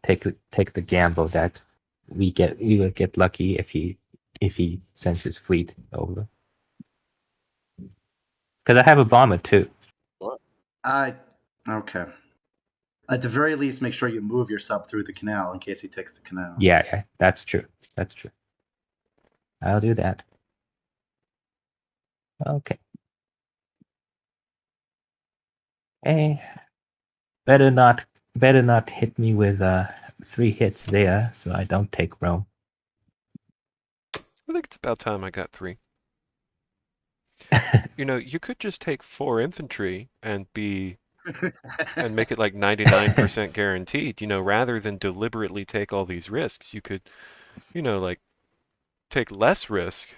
take the gamble that we will get lucky if he sends his fleet over. Because I have a bomber too. Okay. At the very least, make sure you move your sub through the canal in case he takes the canal. Yeah, that's true. That's true. I'll do that. Okay. Hey, better not hit me with 3 hits there, so I don't take Rome. I think it's about time I got 3. You could just take 4 infantry and make it like 99% guaranteed. Rather than deliberately take all these risks, you could, like take less risk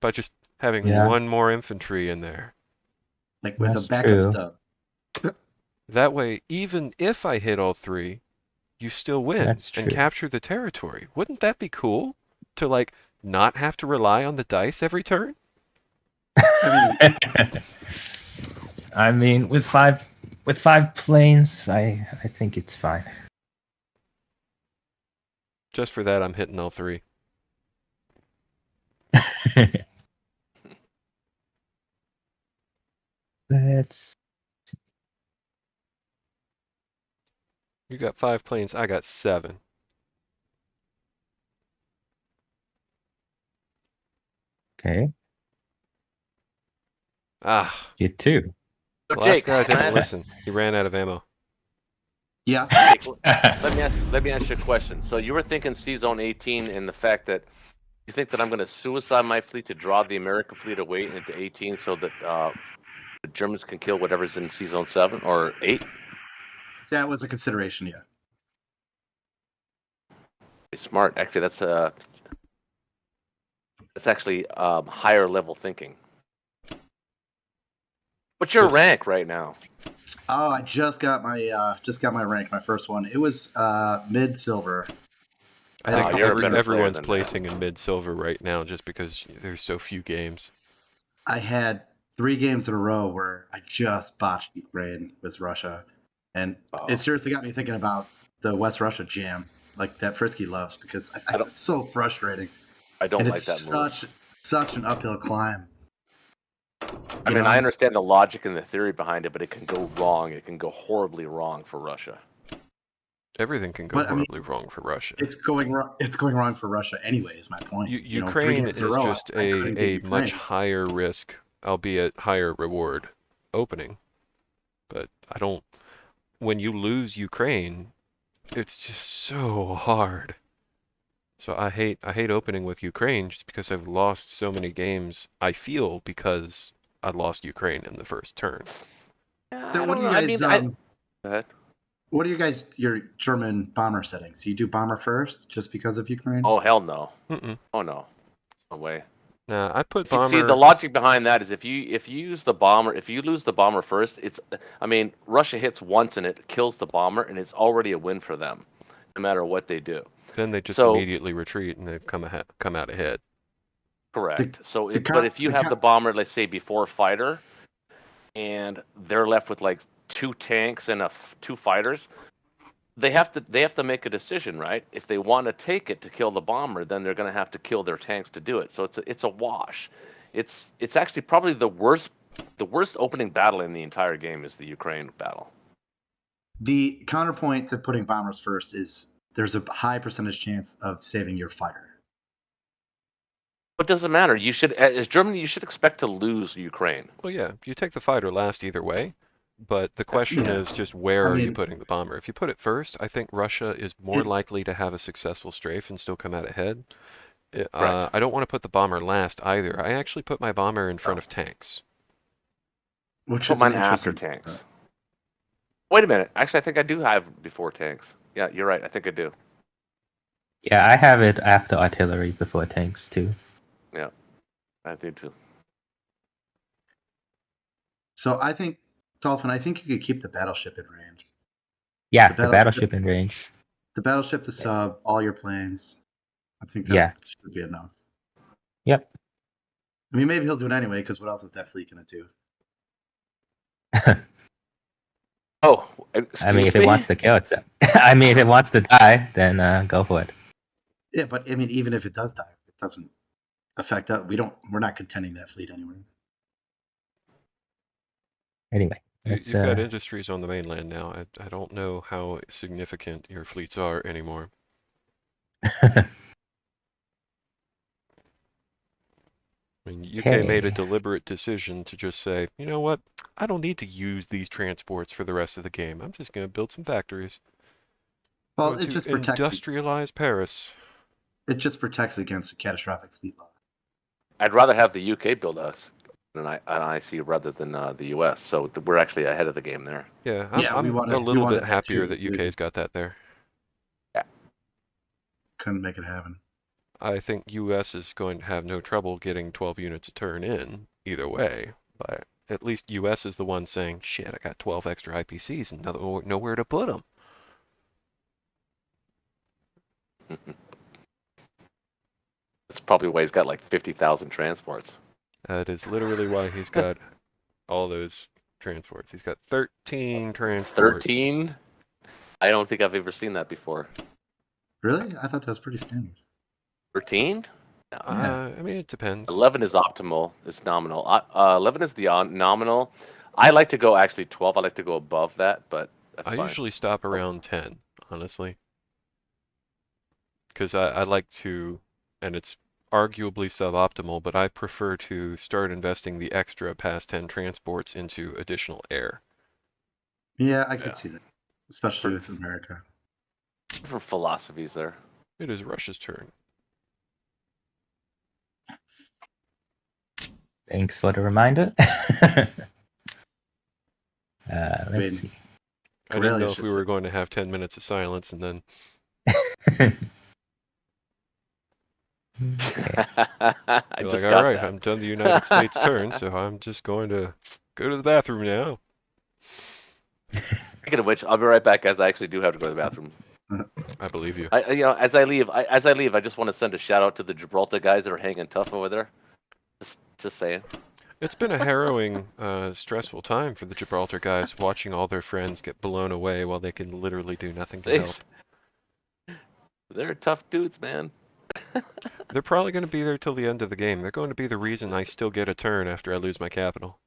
by just having Yeah. 1 more infantry in there. Like with That's a backup true. sub. That way, even if I hit all 3, you still win That's and true. capture the territory. Wouldn't that be cool? To like not have to rely on the dice every turn? I mean, with 5 planes, I think it's fine. Just for that, I'm hitting all 3. Let's. You got 5 planes, I got 7. Okay. Ah, You too. So, the last Jake, guy can I didn't ask- listen. He ran out of ammo. Yeah. Jake, let me ask you a question. So you were thinking Sea Zone 18 and the fact that you think that I'm going to suicide my fleet to draw the American fleet away into 18 so that the Germans can kill whatever's in Sea Zone 7 or 8? That was a consideration, yeah. Smart. Actually, that's actually higher level thinking. What's your Yes. rank right now? Oh, I just got my rank, my first one. It was mid silver. I think you're a better player everyone's than that. placing in mid-silver right now just because there's so few games. I had 3 games in a row where I just botched Ukraine with Russia, and Oh. it seriously got me thinking about the West Russia jam, like that Frisky loves, because it's so frustrating. I don't And like it's that move. such an uphill climb. I mean, I understand the logic and the theory behind it, but it can go wrong. It can go horribly wrong for Russia. Everything can go But, I mean, horribly wrong for Russia. It's going wrong for Russia anyway. Is my point. Ukraine 3 games in a is row, just I couldn't get a Ukraine. much higher risk, albeit higher reward, opening. But when you lose Ukraine, it's just so hard. So I hate opening with Ukraine just because I've lost so many games. I feel because I lost Ukraine in the first turn. So what do you guys? Go ahead. What are your German bomber settings? Do you do bomber first just because of Ukraine? Oh hell no! Mm-mm. Oh no! No way. Nah, I put See, bomber. the logic behind that is if you use the bomber, if you lose the bomber first, Russia hits once and it kills the bomber, and it's already a win for them, no matter what they do. Then they just So- immediately retreat and they've come out ahead. Correct. the But if you the have co- the bomber, let's say before fighter, and they're left with like 2 tanks and 2 fighters, they have to make a decision, right? If they want to take it to kill the bomber, then they're going to have to kill their tanks to do it. So it's a wash. It's actually probably the worst opening battle in the entire game is the Ukraine battle. The counterpoint to putting bombers first is there's a high percentage chance of saving your fighter. It doesn't matter. You should, as Germany, you should expect to lose Ukraine. Well, yeah, you take the fighter last either way, but the question Yeah. is just where I are you mean- putting the bomber? If you put it first, I think Russia is more likely to have a successful strafe and still come out ahead. Right. I don't want to put the bomber last either. I actually put my bomber in front of tanks. Which Put is mine an after interesting tanks. Wait a minute. Actually, I think I do have before tanks. Yeah, you're right. I think I do. Yeah, I have it after artillery before tanks too. Yeah, I do too. So I think, Dolphin, I think you could keep the battleship in range. Yeah, The the battleship in range. The battleship to sub all your planes. I think that Yeah. should be enough. Yep. I mean, maybe he'll do it anyway, because what else is that fleet going to do? Oh, I mean, excuse if me? it wants to kill itself. I mean, if it wants to die, then go for it. Yeah, but I mean, even if it does die, it doesn't affect us. We're not contending that fleet anywhere. Anyway, You've got industries on the mainland now. I don't know how significant your fleets are anymore. I mean, UK made a Okay. deliberate decision to just say, you know what? I don't need to use these transports for the rest of the game. I'm just going to build some factories. Well, Going it to just protects. industrialize Paris. It just protects against a catastrophic fleet loss. I'd rather have the UK build us than I see rather than the US. So we're actually ahead of the game there. Yeah, Yeah, I'm we a little bit wanted that happier too. that UK's got that there. Couldn't make it happen. I think US is going to have no trouble getting 12 units a turn in either way, but at least US is the one saying, shit, I got 12 extra IPCs and nowhere to put them. That's probably why he's got like 50,000 transports. That is literally why he's got all those transports. He's got 13 transports. 13? I don't think I've ever seen that before. Really? I thought that was pretty standard. 13? No. Yeah. I mean, it depends. 11 is optimal. It's nominal. 11 is the nominal. I like to go actually 12. I like to go above that, but that's I fine. usually stop around 10, honestly. Because I like to, and it's arguably suboptimal, but I prefer to start investing the extra past 10 transports into additional air. Yeah, I could Yeah. see that, especially with America. Different philosophies there. It is Russia's turn. Thanks for the reminder. Let's see. I didn't know Corellia's if we just were going to have 10 minutes of silence and then I be just like, got all right, that. I'm done the United States turn, so I'm just going to go to the bathroom now. Speaking of which, I'll be right back, as I actually do have to go to the bathroom. I believe you. As I leave, I just want to send a shout out to the Gibraltar guys that are hanging tough over there. Just saying. It's been a harrowing, stressful time for the Gibraltar guys watching all their friends get blown away while they can literally do nothing to help. They're tough dudes, man. They're probably going to be there till the end of the game. They're going to be the reason I still get a turn after I lose my capital.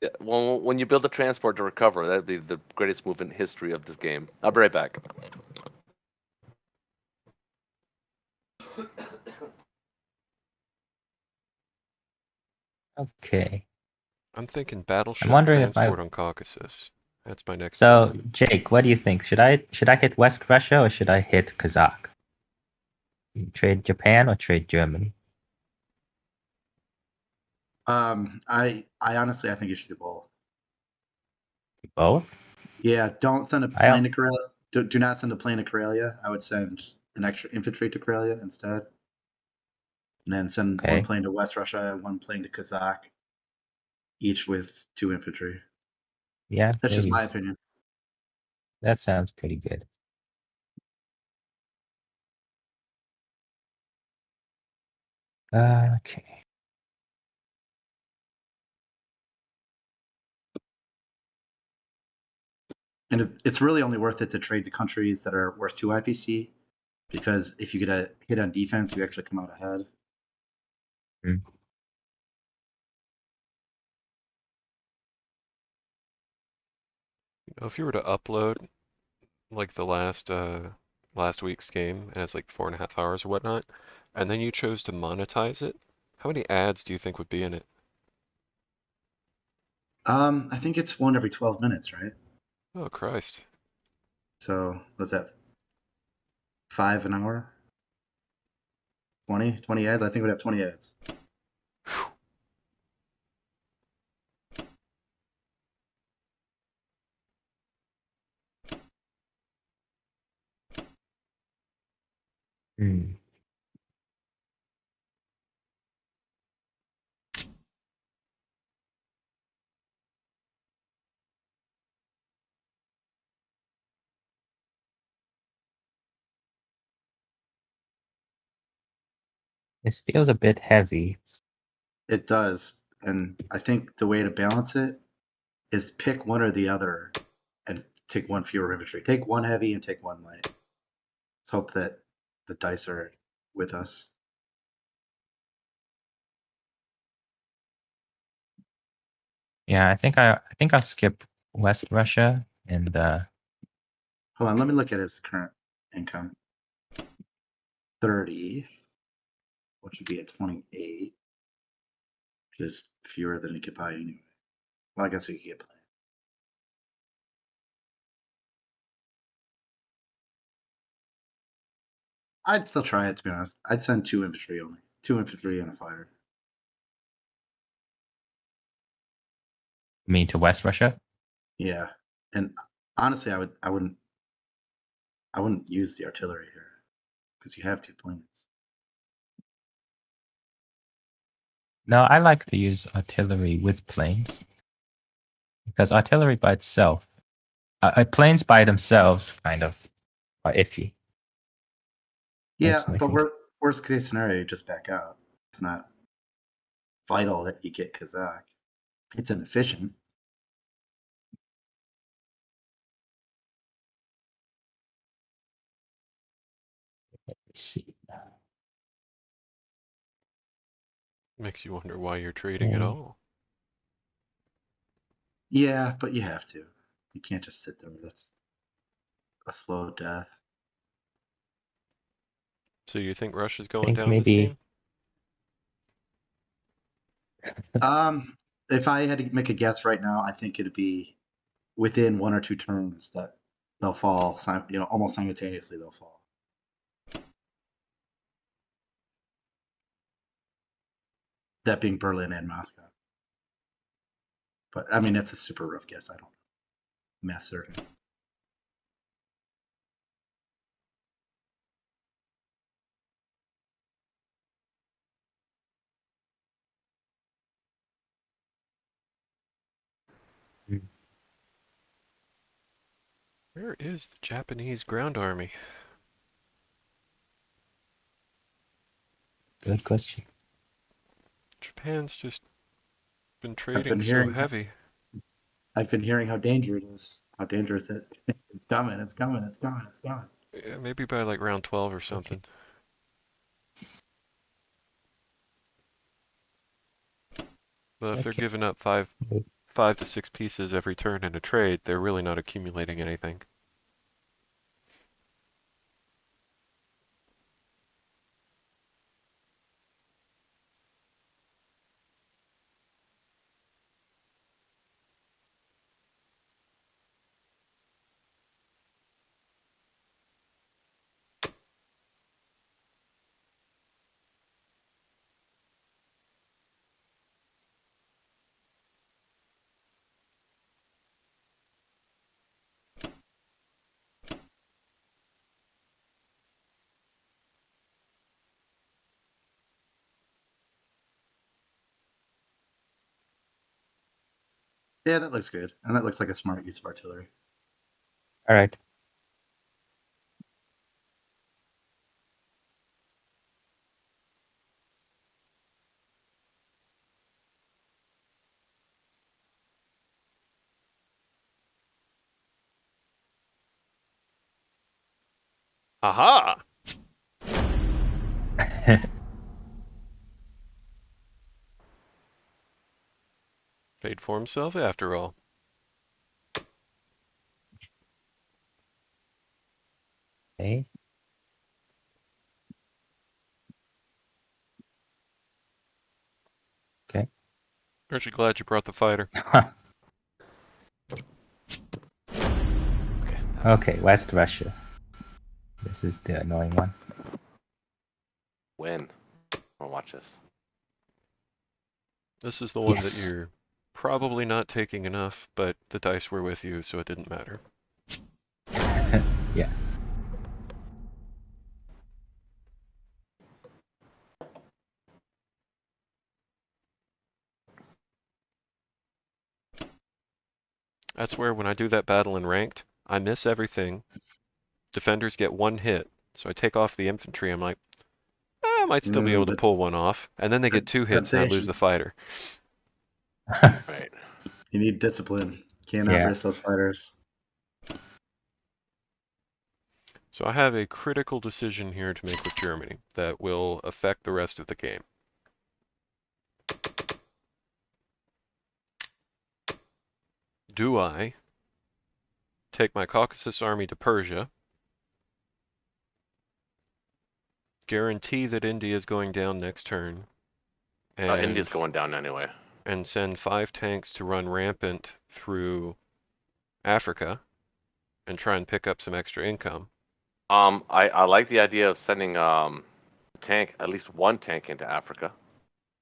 Yeah, well, when you build a transport to recover, that'd be the greatest move in history of this game. I'll be right back. Okay. I'm thinking battleship wondering if transport on Caucasus. That's my next. So, Jake, what do you think? Should I hit West Russia or should I hit Kazakh? Trade Japan or trade Germany? I honestly, I think you should do both. Both? Yeah, don't send a plane to Karelia. Do not send a plane to Karelia. I would send an extra infantry to Karelia instead. And then send one plane to West Russia, one plane to Kazakh, each with 2 infantry. Yeah, That's just my opinion. That sounds pretty good. Okay. And it's really only worth it to trade the countries that are worth 2 IPC, because if you get a hit on defense, you actually come out ahead. If you were to upload like the last week's game, and it's like 4.5 hours or whatnot, and then you chose to monetize it, how many ads do you think would be in it? I think it's one every 12 minutes, right? Oh Christ. So what's that? 5 an hour? 20 ads? I think we'd have 20 ads. Hmm. This feels a bit heavy. It does. And I think the way to balance it is pick one or the other and take one fewer infantry. Take one heavy and take one light. Let's hope that the dice are with us. Yeah, I think I'll skip West Russia and Hold on, let me look at his current income. 30, which would be at 28, which is fewer than he could buy anyway. Well, I guess he could get plenty. I'd still try it, to be honest. I'd send 2 infantry only. 2 infantry and a fighter. I mean to West Russia. Yeah. And honestly, I wouldn't use the artillery here because you have 2 planes. No, I like to use artillery with planes because artillery by itself, planes by themselves kind of are iffy. Yeah, That's my but thinking. worst case scenario, you just back out. It's not vital that you get Kazakh. It's inefficient. Let's see. Makes you wonder why you're trading at Okay. all. Yeah, but you have to. You can't just sit there. That's a slow death. So you think Russia's going Think down this maybe game? If I had to make a guess right now, I think it'd be within 1 or 2 turns that they'll fall. Almost simultaneously they'll fall. That being Berlin and Moscow. But I mean, that's a super rough guess. I don't know. Math certain. Where is the Japanese ground army? good question. Japan's just been I've trading been so hearing heavy. how dangerous it is. How dangerous it. It's coming. It's coming. It's coming. It's coming. Yeah, maybe by like round 12 or Okay. something. But if they're Okay. giving up five to 6 pieces every turn in a trade, they're really not accumulating anything. Yeah, that looks good. And that looks like a smart use of artillery. All right. Aha! Paid for himself after all. Okay. Okay. Aren't you glad you brought the fighter? Okay, West Russia. This is the annoying one. When? I'll watch this. This is the one that Yes. you're probably not taking enough, but the dice were with you, so it didn't matter. Yeah. That's where when I do that battle in ranked, I miss everything. Defenders get one hit, so I take off the infantry. I'm like, I might still be able to But pull one off, and then they get two hits and I lose temptation. the fighter. Right. You need discipline. Can't Yeah. outrisk those fighters. So I have a critical decision here to make with Germany that will affect the rest of the game. Do I take my Caucasus army to Persia, guarantee that India is going down next turn, India's going down anyway. and send 5 tanks to run rampant through Africa and try and pick up some extra income? I like the idea of sending tank, at least one tank into Africa,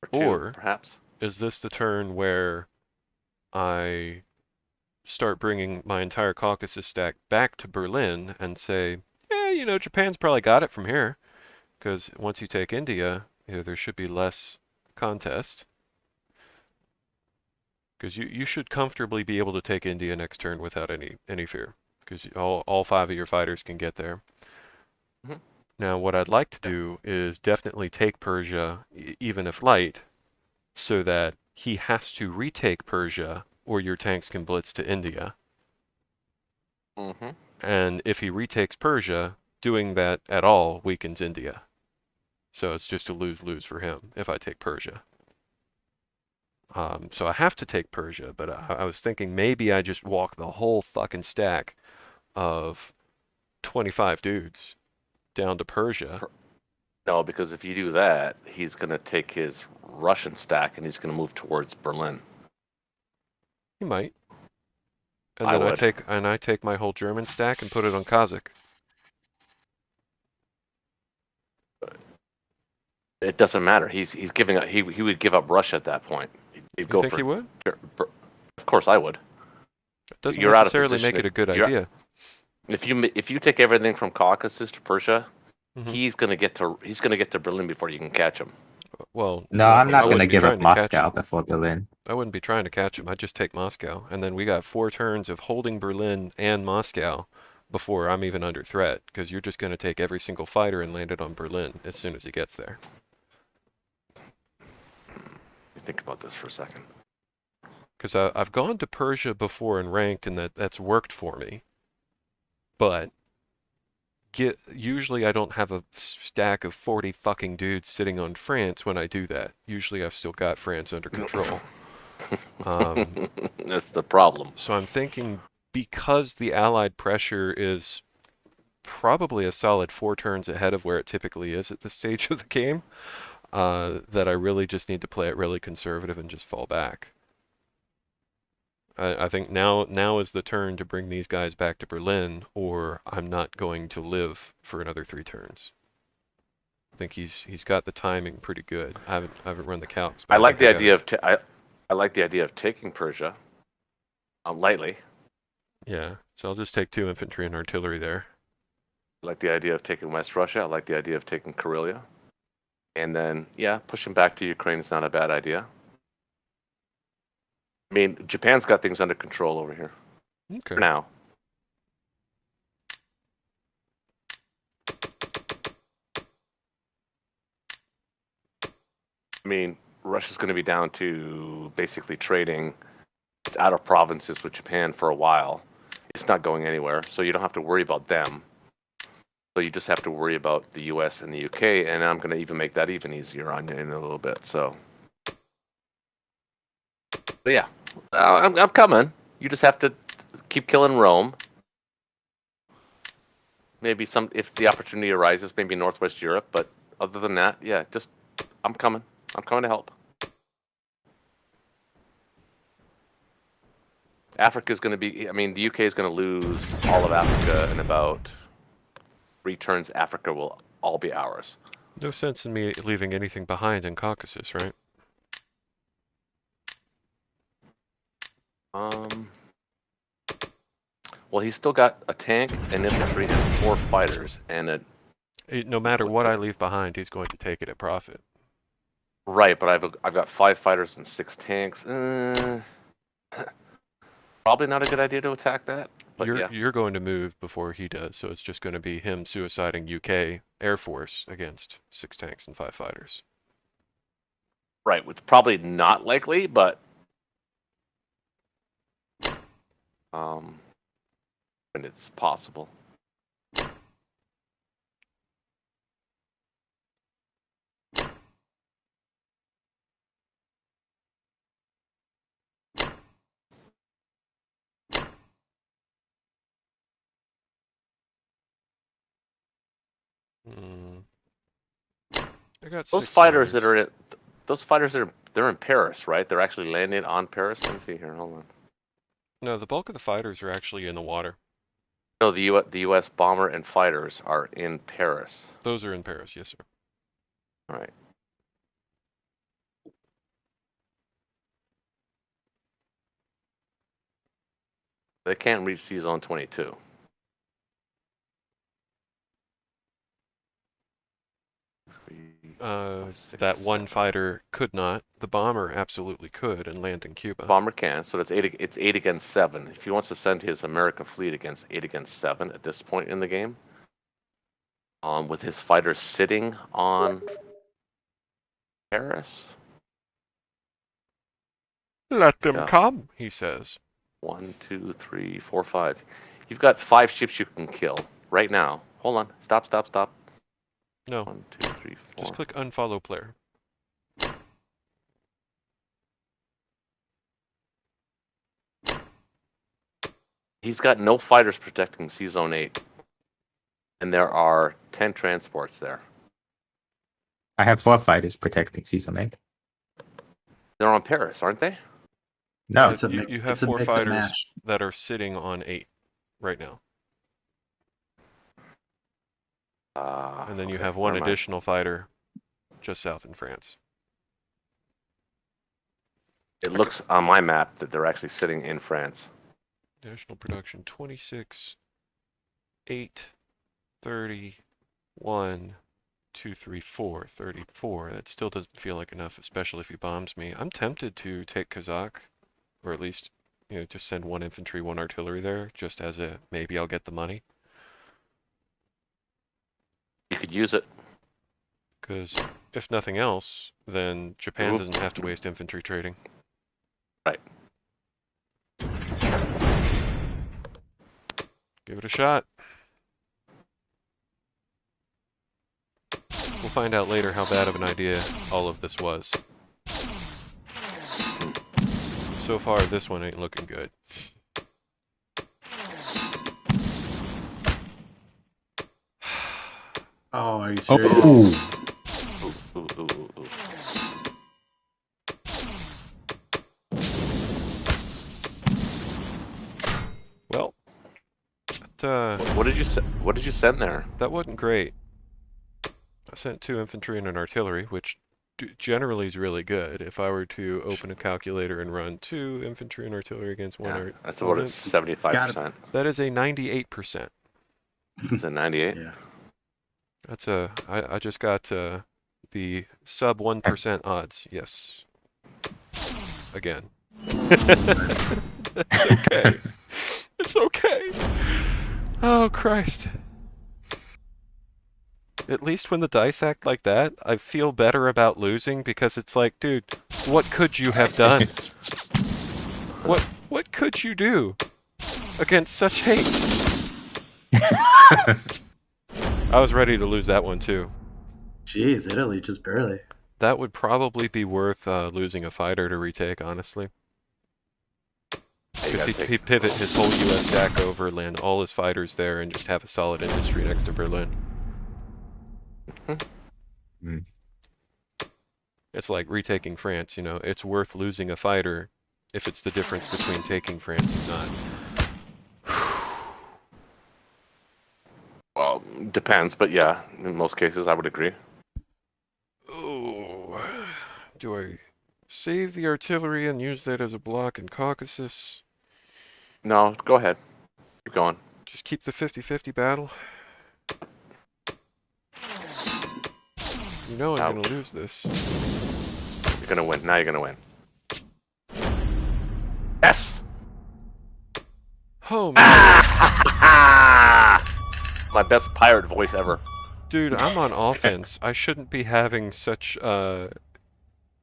or two, Or perhaps. is this the turn where I start bringing my entire Caucasus stack back to Berlin and say, yeah, you know, Japan's probably got it from here, because once you take India, you know, there should be less contest. Because you should comfortably be able to take India next turn without any fear, because all 5 of your fighters can get there. Mhm. Now, what I'd like to do is definitely take Persia, even if light, so that he has to retake Persia, or your tanks can blitz to India. Mm-hmm. And if he retakes Persia, doing that at all weakens India. So it's just a lose-lose for him if I take Persia. So I have to take Persia, but I was thinking maybe I just walk the whole fucking stack of 25 dudes down to Persia. No, because if you do that, he's going to take his Russian stack and he's going to move towards Berlin. He might. And I then would. I take my whole German stack and put it on Kazakh. It doesn't matter. He's giving up. He would give up Russia at that point. He'd You go think for. he would? Of course, I would. It doesn't You're out of necessarily position. make it a good idea. If you take everything from Caucasus to Persia, Mhm. he's gonna get to Berlin before you can catch him. Well, No, I'm I not gonna wouldn't be give up trying to catch Moscow him. before Berlin. I wouldn't be trying to catch him. I'd just take Moscow. And then we got 4 turns of holding Berlin and Moscow before I'm even under threat, because you're just going to take every single fighter and land it on Berlin as soon as he gets there. Think about this for a second. Because I've gone to Persia before and ranked, and that's worked for me. But usually I don't have a stack of 40 fucking dudes sitting on France when I do that. Usually I've still got France under control. That's the problem. So I'm thinking, because the Allied pressure is probably a solid 4 turns ahead of where it typically is at this stage of the game, that I really just need to play it really conservative and just fall back. I think now is the turn to bring these guys back to Berlin, or I'm not going to live for another 3 turns. I think he's got the timing pretty good. I haven't run the calcs. But I like the think idea of I like the idea of taking Persia lightly. Yeah, so I'll just take 2 infantry and artillery there. I like the idea of taking West Russia. I like the idea of taking Karelia. And then, yeah, pushing back to Ukraine is not a bad idea. I mean, Japan's got things under control over here Okay. for now. I mean, Russia's going to be down to basically trading its outer provinces with Japan for a while. It's not going anywhere, so you don't have to worry about them. So you just have to worry about the U.S. and the U.K., and I'm going to even make that even easier on you in a little bit. So, but yeah, I'm coming. You just have to keep killing Rome. Maybe if the opportunity arises, maybe Northwest Europe. But other than that, yeah, just I'm coming. I'm coming to help. Africa's going to be. I mean, the UK is going to lose all of Africa in about 3 turns. Africa will all be ours. No sense in me leaving anything behind in Caucasus, right? Well, he's still got a tank, an infantry, and 4 fighters, and a No matter what I leave behind, he's going to take it at profit. right. But I've got 5 fighters and 6 tanks. Probably not a good idea to attack that. But You're going to move before he does, so it's just going to be him suiciding UK Air Force against 6 tanks and 5 fighters. right. It's probably not likely, but and it's possible. I got Those 6 fighters that are in, they're in Paris, right? They're actually landing on Paris. Let me see here. Hold on. No, the bulk of the fighters are actually in the water. No, the U.S. bomber and fighters are in Paris. Those are in Paris, yes, sir. All right. They can't reach Sea Zone 22. That one fighter could not. The bomber absolutely could and land in Cuba. Bomber can, so it's 8 against 7. If he wants to send his American fleet against 8 against 7 at this point in the game, with his fighters sitting on Paris. Let them come, he says. 1, 2, 3, 4, 5. You've got 5 ships you can kill right now. Hold on. Stop. No. 1, 2, 3, 4. Just click unfollow player. He's got no fighters protecting Sea Zone 8. And there are 10 transports there. I have 4 fighters protecting Season 8. They're on Paris, aren't they? No, It's a mix. You have It's a 4 mix and fighters match. that are sitting on 8 right now. And then you Okay, have 1 where am I? additional fighter just south in France. It looks on my map that they're actually sitting in France. National production 26, 8, 30, 1, 2, 3, 4, 34. That still doesn't feel like enough, especially if he bombs me. I'm tempted to take Kazakh, or at least, just send 1 infantry, 1 artillery there, just as a maybe I'll get the money. You could use it. Because if nothing else, then Japan doesn't have to waste infantry trading. Right. Give it a shot. We'll find out later how bad of an idea all of this was. So far, this one ain't looking good. Oh, are you serious? Ooh. Ooh. Well, that, What did you send there? that wasn't great. I sent 2 infantry and an artillery, which generally is really good. If I were to open a calculator and run 2 infantry and artillery against 1 That's about 75%. that is a 98%. It's a 98. Yeah. That's I just got the sub 1% odds. Yes. Again. It's okay. It's okay. Oh, Christ. At least when the dice act like that, I feel better about losing because it's like, dude, what could you have done? What could you do against such hate? I was ready to lose that one too. Jeez, Italy just barely. That would probably be worth losing a fighter to retake, honestly. Yeah, you Because gotta take. he'd pivot his whole U.S. stack over, land all his fighters there, and just have a solid industry next to Berlin. Hmm. It's like retaking France, you know. It's worth losing a fighter if it's the difference between taking France and not. Well, depends, but yeah, in most cases, I would agree. Oh, do I save the artillery and use that as a block in Caucasus? No, go ahead. Keep going. Just keep the 50-50 battle? You know I'm gonna Ouch. lose this. You're gonna win. Now you're gonna win. Yes. Oh man, My best pirate voice ever. dude, I'm on offense. I shouldn't be having such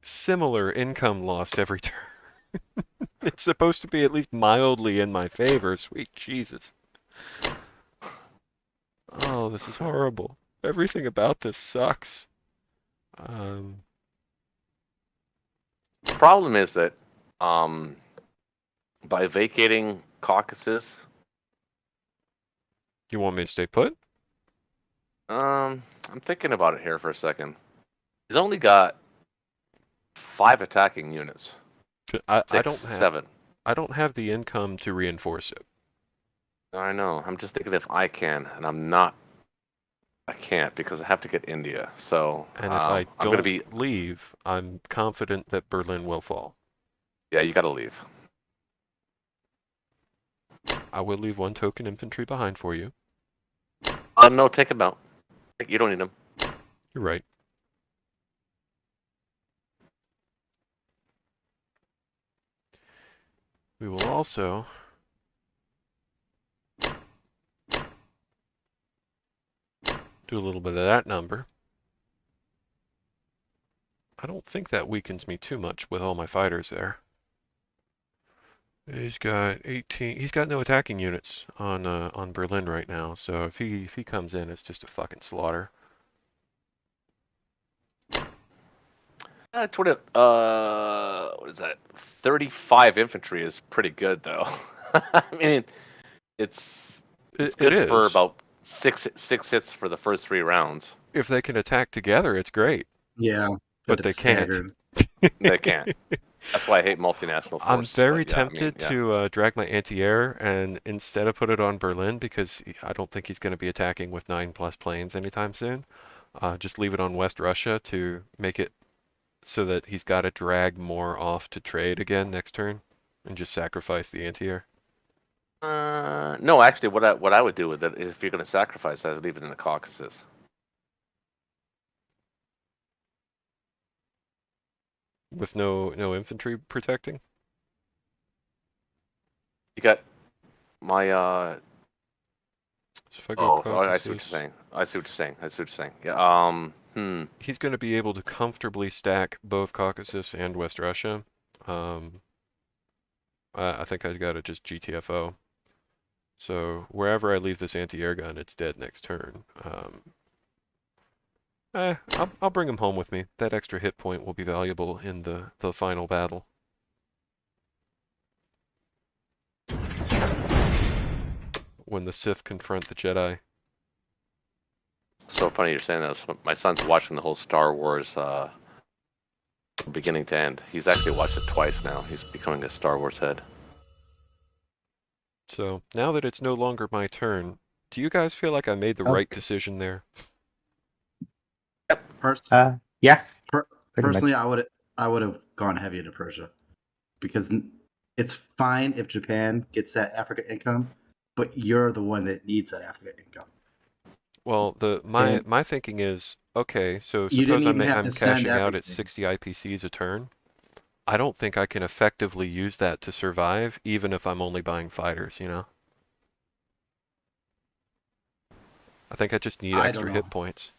similar income lost every turn. It's supposed to be at least mildly in my favor. Sweet Jesus. Oh, this is horrible. Everything about this sucks. The problem is that by vacating Caucasus, You want me to stay put? I'm thinking about it here for a second. He's only got 5 attacking units. I 6, don't have 7. I don't have the income to reinforce it. I know. I'm just thinking if I can, and I'm not. I can't because I have to get India. So And if I I'm gonna don't be. leave, I'm confident that Berlin will fall. Yeah, you gotta leave. I will leave 1 token infantry behind for you. No, take him out. You don't need him. You're right. We will also do a little bit of that number. I don't think that weakens me too much with all my fighters there. He's got 18. He's got no attacking units on Berlin right now. So if he comes in, it's just a fucking slaughter. 20. What is that? 35 infantry is pretty good though. I mean, it's It good for is. about six hits for the first 3 rounds. If they can attack together, it's great. Yeah, But but they it's can't. staggered. They can't. That's why I hate multinational I'm forces. very but yeah, I mean, tempted yeah. to drag my anti-air and instead of put it on Berlin because I don't think he's going to be attacking with 9+ planes anytime soon. Just leave it on West Russia to make it so that he's got to drag more off to trade again next turn, and just sacrifice the anti-air. No, actually, what I would do with it is if you're going to sacrifice, I'd leave it in the Caucasus. With no infantry protecting. You got my So if I go I see what you're Caucasus, saying. I see what you're saying. I see what you're saying. Yeah. he's going to be able to comfortably stack both Caucasus and West Russia. I think I got to just GTFO. So wherever I leave this anti-air gun, it's dead next turn. I'll bring him home with me. That extra hit point will be valuable in the final battle. When the Sith confront the Jedi. So funny you're saying that. My son's watching the whole Star Wars beginning to end. He's actually watched it twice now. He's becoming a Star Wars head. So now that it's no longer my turn, do you guys feel like I made the Oh. right decision there? Yeah, Per- pretty much. personally, I would have gone heavy into Persia because it's fine if Japan gets that Africa income, but you're the one that needs that Africa income. Well, my thinking is, okay, so You didn't suppose even have I'm to send cashing out at everything. 60 IPCs a turn. I don't think I can effectively use that to survive, even if I'm only buying fighters, you know? I think I just need I extra don't hit know. points.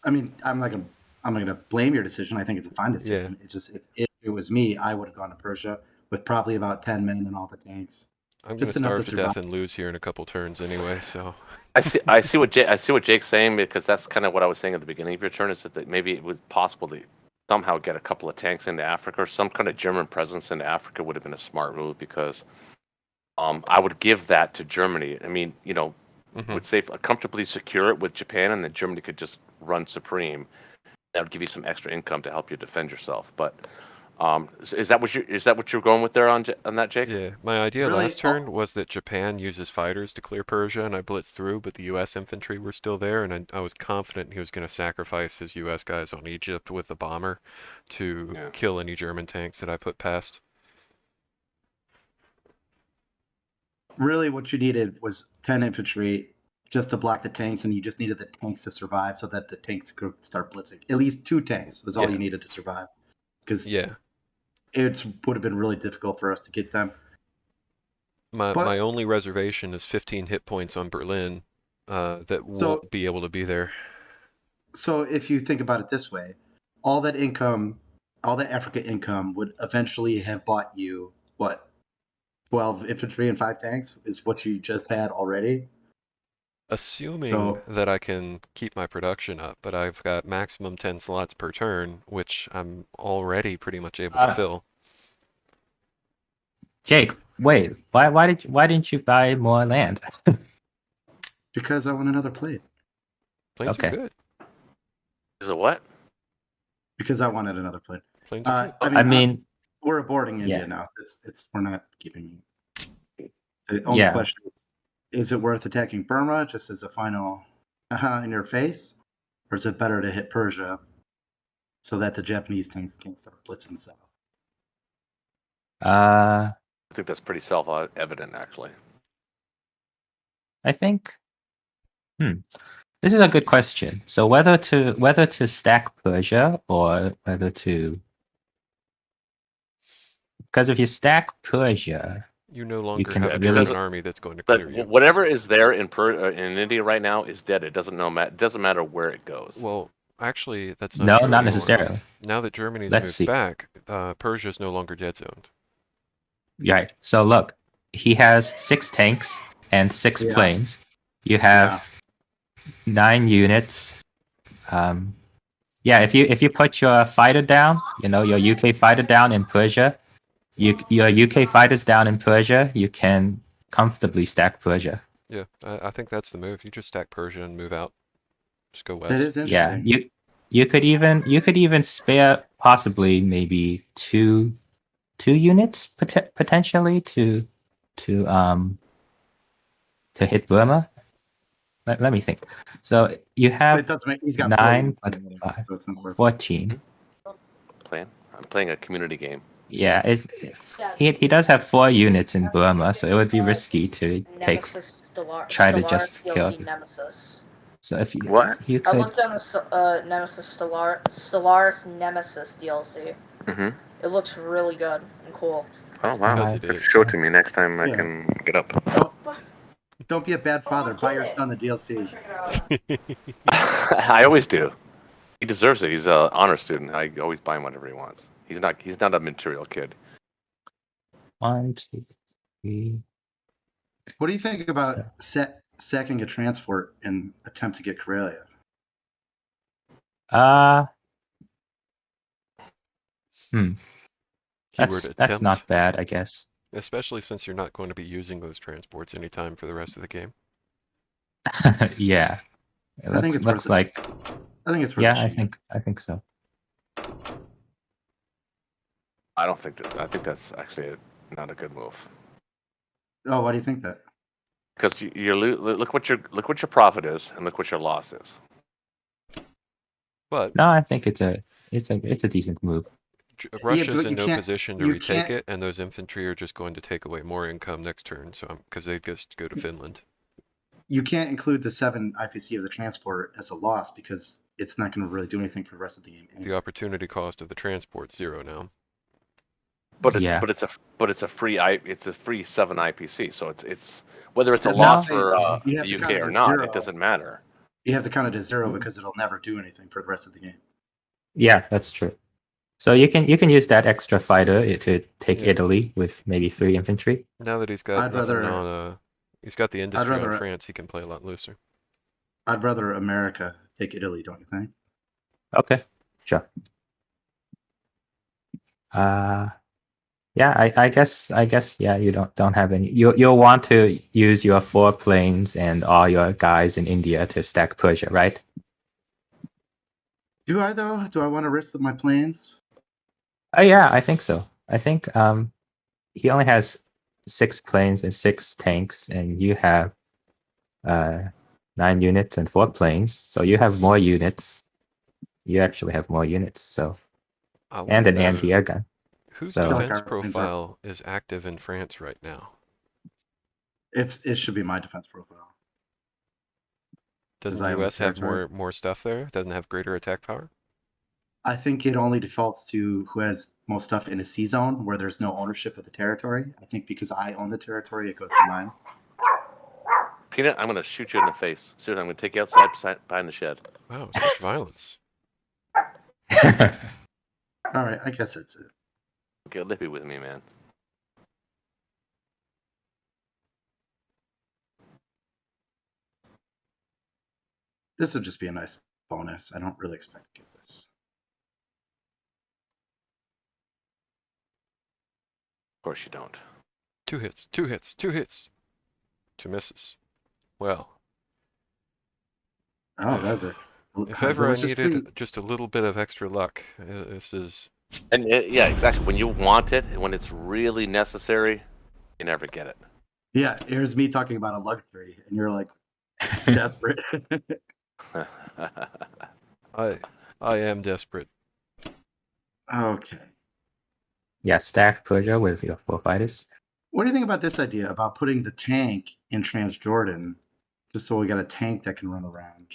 I mean, I'm not gonna blame your decision. I think it's a fine decision. It's just if it was me, I would have gone to Persia with probably about 10 men and all the tanks. I'm Just gonna enough to starve to death survive. and lose here in a couple turns anyway. So I see what Jake's saying, because that's kind of what I was saying at the beginning of your turn, is that maybe it was possible to somehow get a couple of tanks into Africa, or some kind of German presence into Africa would have been a smart move, because I would give that to Germany. I mean, mhm. would say comfortably secure it with Japan, and then Germany could just run supreme. That would give you some extra income to help you defend yourself. But is that what you're going with there on that, Jake? Yeah, my idea Really, last turn was that Japan uses fighters to clear Persia, and I blitzed through, but the U.S. infantry were still there, and I was confident he was going to sacrifice his U.S. guys on Egypt with the bomber to Yeah. kill any German tanks that I put past. really, what you needed was 10 infantry just to block the tanks, and you just needed the tanks to survive so that the tanks could start blitzing. At least 2 tanks was all Yeah. you needed to survive, because Yeah, it would have been really difficult for us to get them. my But only reservation is 15 hit points on Berlin that so won't be able to be there. so if you think about it this way, all that income, all that Africa income would eventually have bought you what, 12 infantry and 5 tanks is what you just had already. Assuming So that I can keep my production up, but I've got maximum 10 slots per turn, which I'm already pretty much able to fill. Jake, wait. Why didn't you buy more land? because I want another plate. Planes are Okay. good. Is it what? Because I wanted another plate. Planes are good. I mean, we're aborting India Yeah. now. We're not keeping. The only Yeah. question is it worth attacking Burma just as a final in your face, or is it better to hit Persia so that the Japanese tanks can start blitzing south? I I think that's pretty self-evident, actually. think. This is a good question. So whether to stack Persia or whether to, because if you stack Persia, You no longer can have a really German army that's going to But clear you. whatever is there in India right now is dead. It doesn't matter where it goes. Well, actually, that's not No, true not anymore. necessarily. Now that Germany's Let's moved see. back, Persia is no longer dead zoned. Right. So look, he has 6 tanks and 6 Yeah. planes. You have 9 units. Yeah, if you put your fighter down, your UK fighter down in Persia, your UK fighters down in Persia, you can comfortably stack Persia. Yeah, I think that's the move. You just stack Persia and move out. Just go That west. is Yeah, interesting. you could even spare possibly maybe two units potentially to hit Burma. Let me think. So you It have doesn't make. He's got 4 9 units but anyway, 5, so it's not worth it. 14. I'm playing a community game. Yeah, he does have 4 units in Burma, so it would be risky to Nemesis try to Stellaris just kill DLC it. Nemesis. So if you What? you I could looked on the Nemesis Stellaris Nemesis DLC. Mm-hmm. It looks really good and cool. Oh wow! Because it is. Show it to me next time I Yeah. can get up. Don't be a bad father. Buy your son the DLC. Check it out. I always do. He deserves it. He's an honor student. I always buy him whatever he wants. He's not a material kid. 1, 2, 3. What do you think about So, sacking a transport and attempt to get Karelia? Keyword That's attempt. not bad, I guess. Especially since you're not going to be using those transports anytime for the rest of the game. Yeah. I think it's looks worth it. like I think it's worth yeah, a chance. I think so. I don't think that. I think that's actually not a good move. Oh, why do you think that? Because look what your profit is and look what your loss is. But No, I think it's a decent move. Russia's but in you no can't- position to you retake can't- it, and those infantry are just going to take away more income next turn. So because they just go to Finland. You can't include the 7 IPC of the transport as a loss because it's not going to really do anything for the rest of the game. The Anyway. opportunity cost of the transport's 0 now. But Yeah. it's a free 7 IPC. So it's whether it's a That's loss what I'm for saying. You have the to UK count it or as not, 0. it doesn't matter. You have to count it as 0 because it'll never do anything for the rest of the game. Yeah, that's true. So you can use that extra fighter to take Yeah. Italy with maybe 3 infantry. Now that he's got I'd nothing rather- on, he's got the industry on rather- France, he can play a lot looser. I'd rather America take Italy, don't you think? Okay, sure. Yeah, I guess yeah, you don't have any. You'll want to use your 4 planes and all your guys in India to stack Persia, right? Do I though? Do I want to risk my planes? Oh yeah, I think so. I think he only has 6 planes and 6 tanks, and you have 9 units and 4 planes, so you have more units. You actually have more units, so I and an wonder anti-air gun. whose So- defense Like our planes are- profile is active in France right now. It should be my defense profile. Doesn't I the own the US have territory. more stuff there? Doesn't it have greater attack power? I think it only defaults to who has most stuff in a C zone where there's no ownership of the territory. I think because I own the territory, it goes to mine. Peanut, I'm gonna shoot you in the face. Soon, I'm gonna take you outside behind the shed. Wow, such violence. All right, I guess that's it. Get lippy with me, man. This would just be a nice bonus. I don't really expect to get this. Of course you don't. 2 hits, 2 hits, 2 hits. 2 misses. Well, Oh, that's it. if ever I Delicious needed treat. just a little bit of extra luck, this is... And yeah, exactly. When you want it, when it's really necessary, you never get it. Yeah, here's me talking about a luxury, and you're like desperate. I am desperate. Okay. Yeah, stack Persia with your 4 fighters. What do you think about this idea about putting the tank in Transjordan, just so we got a tank that can run around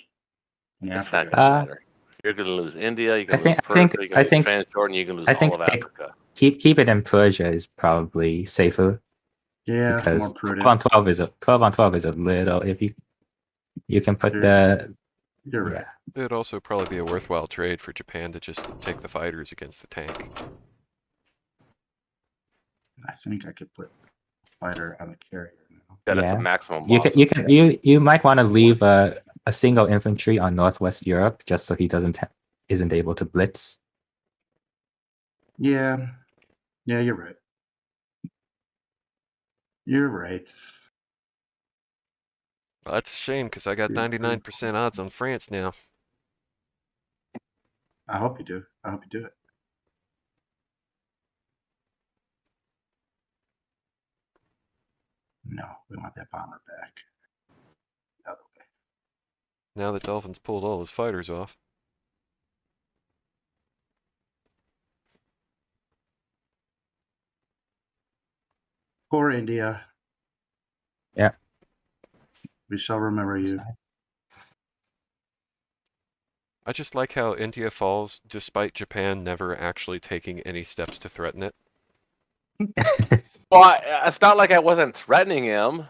in It's not Africa? gonna matter. You're gonna lose India. You can think- lose I think- Persia. You can I lose think- Transjordan. You can lose I all think of take- Africa. Keep it in Persia is probably safer Yeah, because more 12 prudent. on 12 is a 12 on 12 is a little iffy. You can put Sure. the You're right. yeah. It'd also probably be a worthwhile trade for Japan to just take the fighters against the tank. I think I could put fighter on the carrier now. Yeah, that's Yeah. a maximum You loss. can you might want to leave a single infantry on Northwest Europe just so he isn't able to blitz. Yeah, you're right. You're right. Well, that's a shame because I got 99% odds on France now. I hope you do. I hope you do it. No, we want that bomber back. The other way. Now that Dolphins pulled all his fighters off. Poor India. Yeah. We shall remember you. I just like how India falls despite Japan never actually taking any steps to threaten it. Well, it's not like I wasn't threatening him.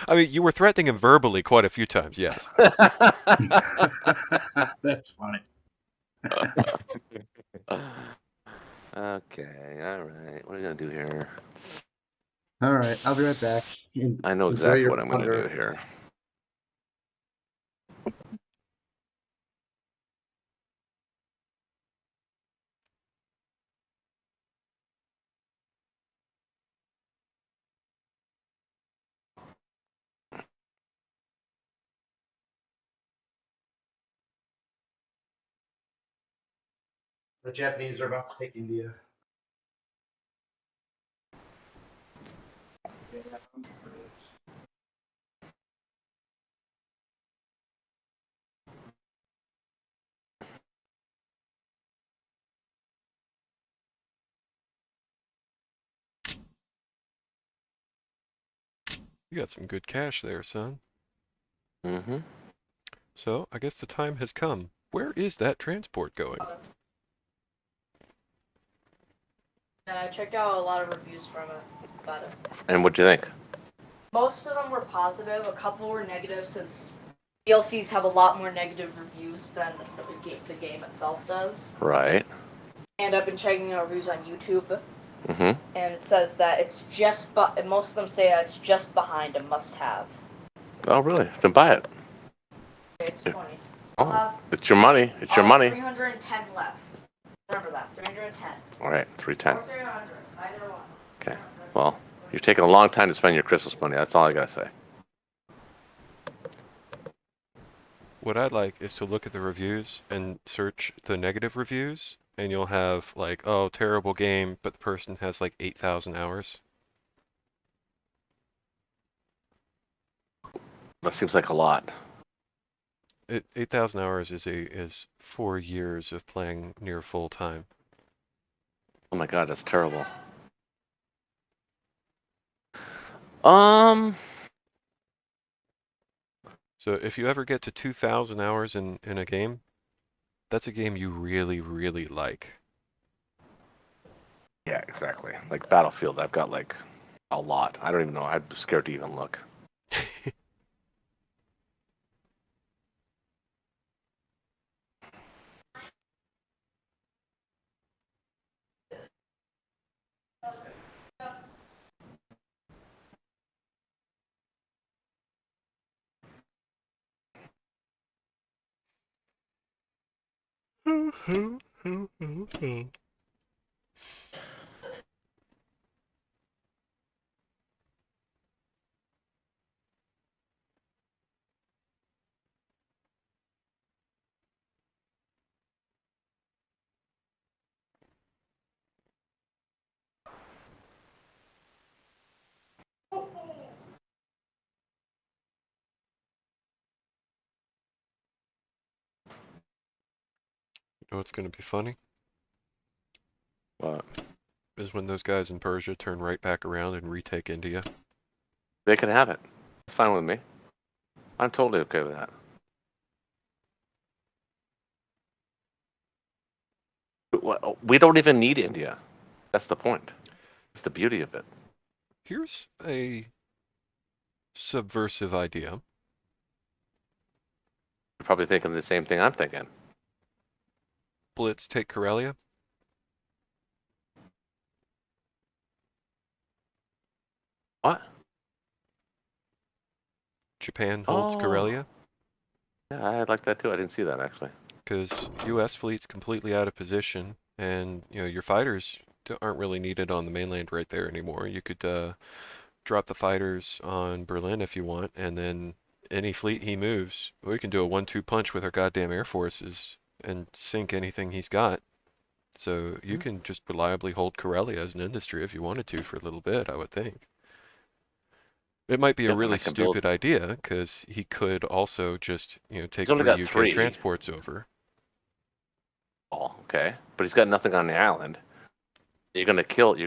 I mean, you were threatening him verbally quite a few times, yes. That's funny. Okay, all right. What are we gonna do here? All right, I'll be right back. I know Enjoy exactly your what I'm gonna plunder. do here. The Japanese are about to take India. You got some good cash there, son. Mm-hmm. So, I guess the time has come. Where is that transport going? And I checked out a lot of reviews from it about it. And what'd you think? Most of them were positive. A couple were negative since DLCs have a lot more negative reviews than the game itself does. Right. And I've been checking out reviews on YouTube, Mm-hmm. and it says that it's just, but most of them say it's just behind a must-have. Oh, really? Then buy it. It's 20. Oh, it's your money. It's your money. 310 left. Remember that, 310. All right, 310. Or 300, either one. Okay. Well, you've taken a long time to spend your Christmas money. That's all I gotta say. What I'd like is to look at the reviews and search the negative reviews, and you'll have like, oh, terrible game, but the person has like 8,000 hours. That seems like a lot. 8,000 hours is 4 years of playing near full time. Oh my god, that's terrible. Um, So if you ever get to 2,000 hours in a game, that's a game you really, really like. yeah, exactly. Like Battlefield, I've got like a lot. I don't even know. I'm scared to even look. You know what's going to be funny? But Is when those guys in Persia turn right back around and retake India. they can have it. It's fine with me. I'm totally okay with that. We don't even need India. That's the point. It's the beauty of it. Here's a subversive idea. You're probably thinking the same thing I'm thinking. Blitz take Karelia. What? Japan holds Oh, Karelia. yeah, I like that too. I didn't see that actually. Because U.S. fleet's completely out of position, and your fighters aren't really needed on the mainland right there anymore. You could drop the fighters on Berlin if you want, and then any fleet he moves, we can do a 1-2 punch with our goddamn air forces and sink anything he's got. So you can just reliably hold Karelia as an industry if you wanted to for a little bit, I would think. It might be a Yep, and really I can build. stupid idea, because he could also just, take He's only 3 got UK 3. transports over. Oh, okay. But he's got nothing on the island. You're gonna kill the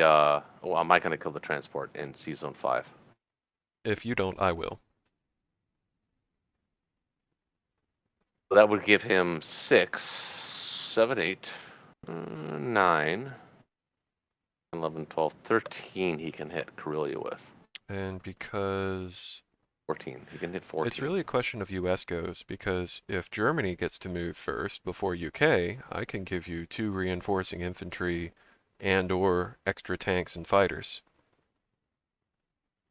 well, am I gonna kill the transport in Sea Zone 5? If you don't, I will. So that would give him 6, 7, 8, 9, 11, 12, 13 he can hit Karelia with. And because 14. He can hit 14. it's really a question of US goes, because if Germany gets to move first before UK, I can give you 2 reinforcing infantry and or extra tanks and fighters.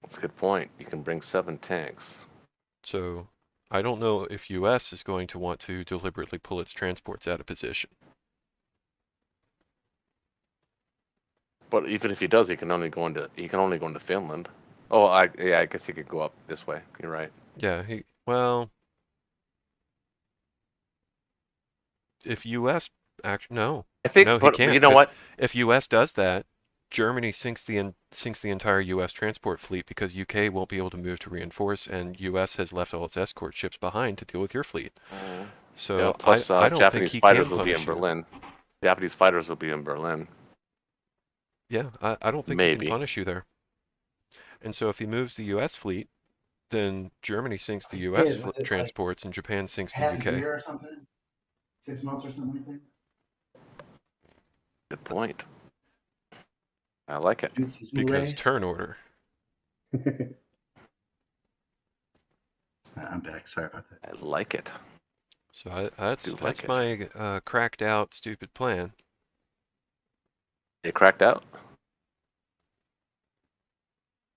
That's a good point. You can bring 7 tanks. So I don't know if US is going to want to deliberately pull its transports out of position. But even if he does, he can only go into Finland. Oh, yeah, I guess he could go up this way. You're right. Yeah, if US no. I think, No, he but can't, you know because what? if US does that, Germany sinks the entire US transport fleet, because UK won't be able to move to reinforce, and US has left all its escort ships behind to deal with your fleet. Yeah. So Plus, I don't think Japanese he fighters can will be punish in you. Berlin. Japanese fighters will be in Berlin. Yeah, I don't think he can Maybe. punish you there. And so if he moves the US fleet, then Germany sinks the US was it transports, and Japan sinks the half a UK. year or something? 6 months or something like Good point. I like it. that? Because turn order. I'm back. Sorry about that. I like it. So that's Do like it. my cracked out stupid plan. They cracked out.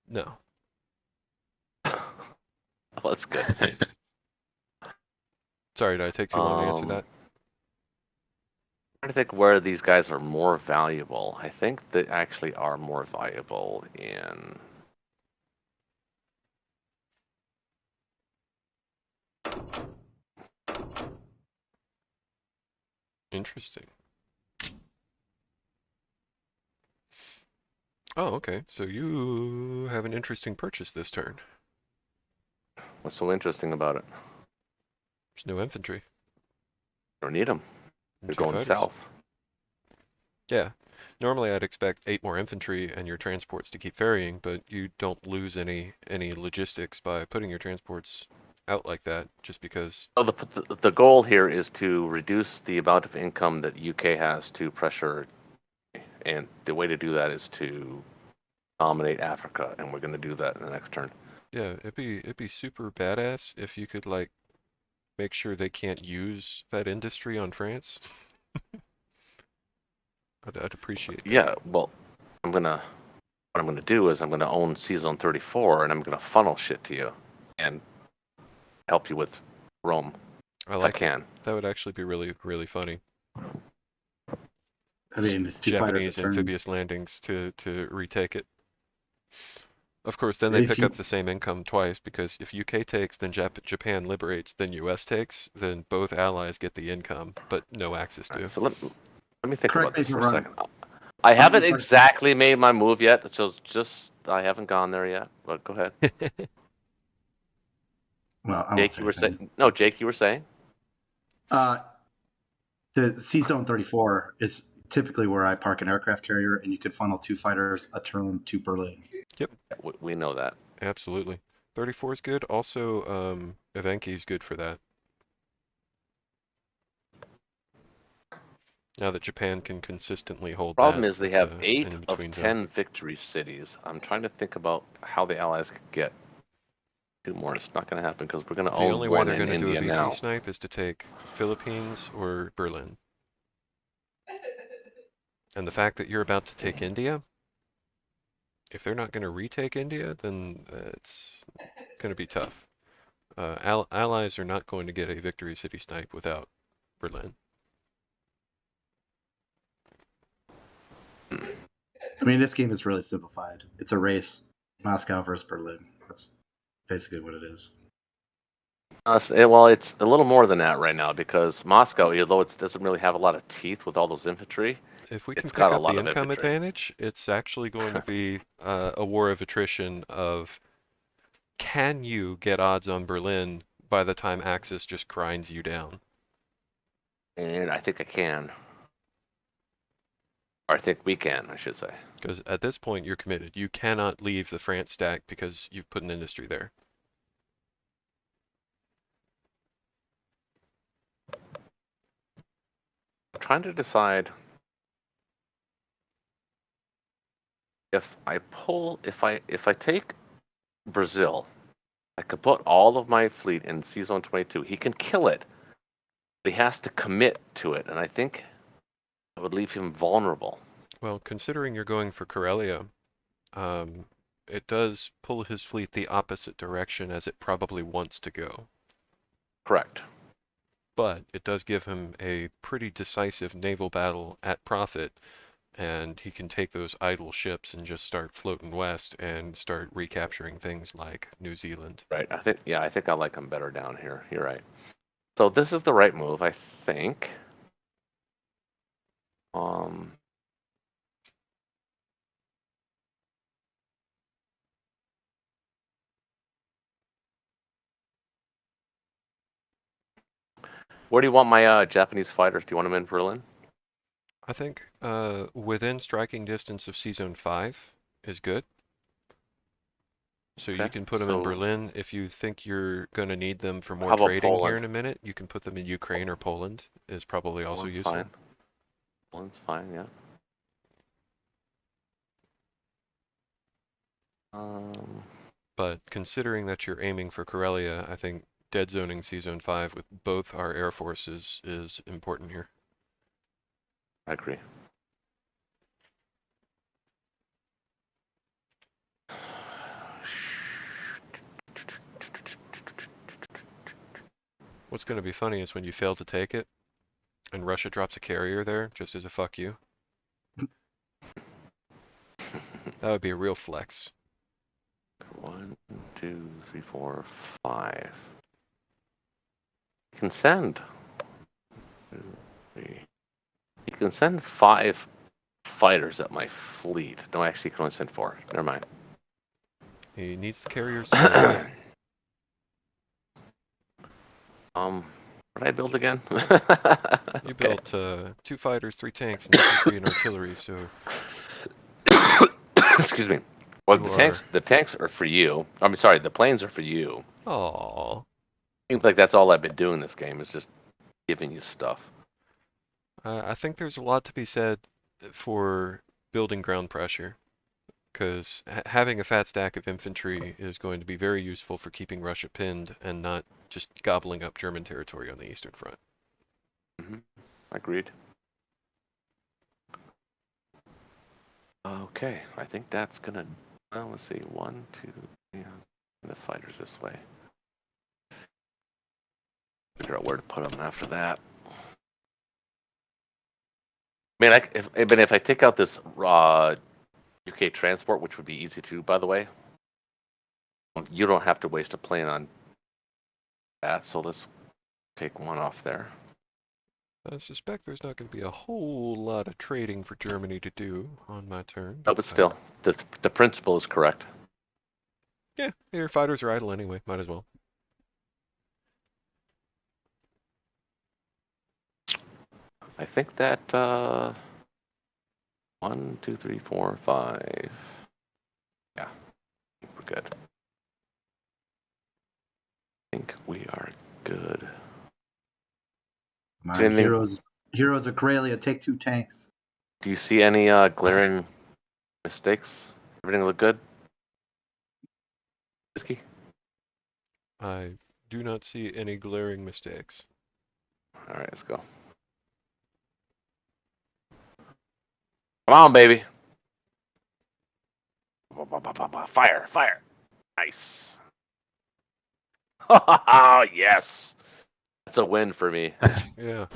No. Well, that's good. Sorry, did I take too long to answer that? Trying to think where these guys are more valuable. I think they actually are more valuable in. Interesting. Oh, okay. So you have an interesting purchase this turn. What's so interesting about it? There's no infantry. Don't need them. And They're 2 going fighters. south. Yeah. Normally I'd expect 8 more infantry and your transports to keep ferrying, but you don't lose any logistics by putting your transports out like that just because. So the goal here is to reduce the amount of income that UK has to pressure, and the way to do that is to dominate Africa, and we're going to do that in the next turn. Yeah, it'd be super badass if you could like make sure they can't use that industry on France. I'd appreciate that. Yeah, well, what I'm gonna do is I'm gonna own Season 34, and I'm gonna funnel shit to you, and help you with Rome I if like I can. That would actually be really funny. I mean, it's 2 fighters a Japanese turn. amphibious landings to retake it. Of course, then they If pick you- up the same income twice because if UK takes, then Japan liberates, then US takes, then both allies get the income, but no Axis do. Alright, so let me think Correct about me this if for I'm a wrong. second. I haven't sorry. exactly made my move yet, so I haven't gone there yet. But go ahead, Well, I won't Jake. say You were anything. saying no, Jake. You were saying The C Zone 34 is typically where I park an aircraft carrier, and you could funnel 2 fighters a turn to Berlin. we know that. Absolutely. 34 is good. Also, Evenki is good for that. Now that Japan can consistently hold Problem that, is they it's have a 8 of in-between zone. 10 victory cities. I'm trying to think about how the Allies could get 2 more. It's not going to happen because we're going to The own only way one they're in going to do a India VC now. snipe is to take Philippines or Berlin. And the fact that you're about to take India, if they're not going to retake India, then it's going to be tough. Allies are not going to get a victory city snipe without Berlin. I mean, this game is really simplified. It's a race, Moscow versus Berlin. That's basically what it is. Well, it's a little more than that right now because Moscow, although it doesn't really have a lot of teeth with all those infantry, If we can it's pick got a up the lot of income infantry. advantage, it's actually going to be a war of attrition of can you get odds on Berlin by the time Axis just grinds you down? And I think I can. Or I think we can, I should say. Because at this point, you're committed. You cannot leave the France stack because you've put an industry there. I'm trying to decide if I take Brazil, I could put all of my fleet in Season 22. He can kill it, but he has to commit to it, and I think that would leave him vulnerable. Well, considering you're going for Karelia, it does pull his fleet the opposite direction as it probably wants to go. Correct. But it does give him a pretty decisive naval battle at Profit, and he can take those idle ships and just start floating west and start recapturing things like New Zealand. Right. I think I like him better down here. You're right. So this is the right move, I think. Where do you want my Japanese fighters? Do you want them in Berlin? I think within striking distance of Season 5 is good. So you Okay, can put them in Berlin. If you think you're going to need them for more how about trading here Poland? in a minute, you can put them in Ukraine or Poland is probably also Poland's useful. fine. Poland's fine, yeah. But considering that you're aiming for Karelia, I think dead zoning Season 5 with both our air forces is important here. I agree. What's going to be funny is when you fail to take it, and Russia drops a carrier there, just as a fuck you. That would be a real flex. 1, 2, 3, 4, 5. You can send. 2, 3. You can send 5 fighters at my fleet. No, actually, you can only send 4. Never mind. He needs the carriers to build. What did I build again? You Okay. built 2 fighters, 3 tanks, an infantry, and artillery, so Excuse me. Well, You the tanks are for you. I mean, sorry, the planes are for you. Aww. Seems like that's all I've been doing this game is just giving you stuff. I think there's a lot to be said for building ground pressure, because having a fat stack of infantry is going to be very useful for keeping Russia pinned and not just gobbling up German territory on the Eastern Front. Agreed. Okay, I think that's gonna. Well, let's see. 1, 2, 3. The fighters this way. Figure out where to put them after that. I mean, if I take out this UK transport, which would be easy to do, by the way, you don't have to waste a plane on that. So let's take one off there. I suspect there's not going to be a whole lot of trading for Germany to do on my turn. Oh, but still, the principle is correct. Yeah, your fighters are idle anyway. Might as well. I think that 1, 2, 3, 4, 5. Yeah, I think we're good. I think we are good. Come on, Anything- heroes of Karelia, take 2 tanks. Do you see any glaring mistakes? Everything look good? Frisky? I do not see any glaring mistakes. All right, let's go. Come on, baby. Fire, fire. Nice. Oh, yes. That's a win for me. Yeah,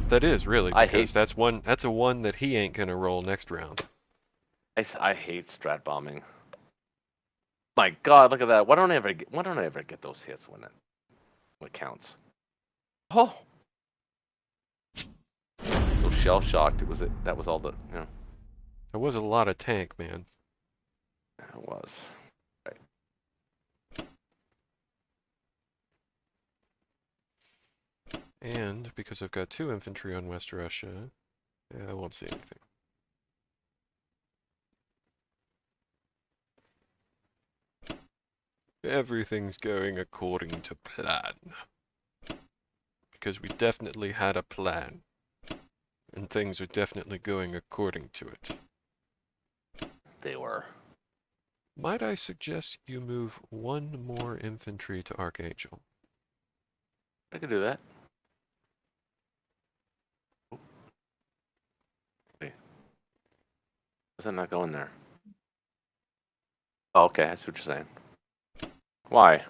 that is really, I because hate- that's a one that he ain't gonna roll next round. I hate strat bombing. My God, look at that. Why don't I ever get those hits when it counts? Oh. So shell shocked. That was all the, you know, There was a lot of tank, man. it was. And because I've got 2 infantry on West Russia, yeah, I won't see anything. Everything's going according to plan. Because we definitely had a plan. And things are definitely going according to it. They were. Might I suggest you move 1 more infantry to Archangel? I could do that. Wait. Does that not go in there? Oh, okay, I see what you're saying. Why?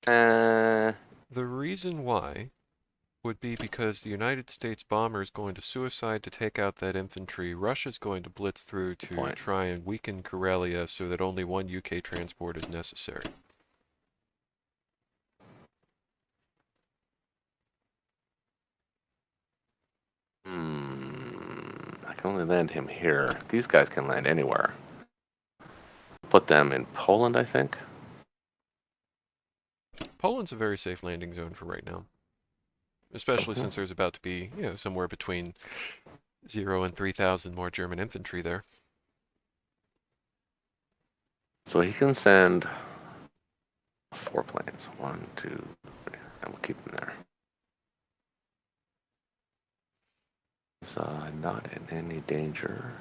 The reason why would be because the United States bomber is going to suicide to take out that infantry. Russia's going to blitz through to point. try and weaken Karelia so that only 1 UK transport is necessary. I can only land him here. These guys can land anywhere. Put them in Poland, I think. Poland's a very safe landing zone for right now. Especially since there's about to be, somewhere between 0 and 3,000 more German infantry there. So he can send 4 planes. 1, 2, 3. And we'll keep them there. He's not in any danger.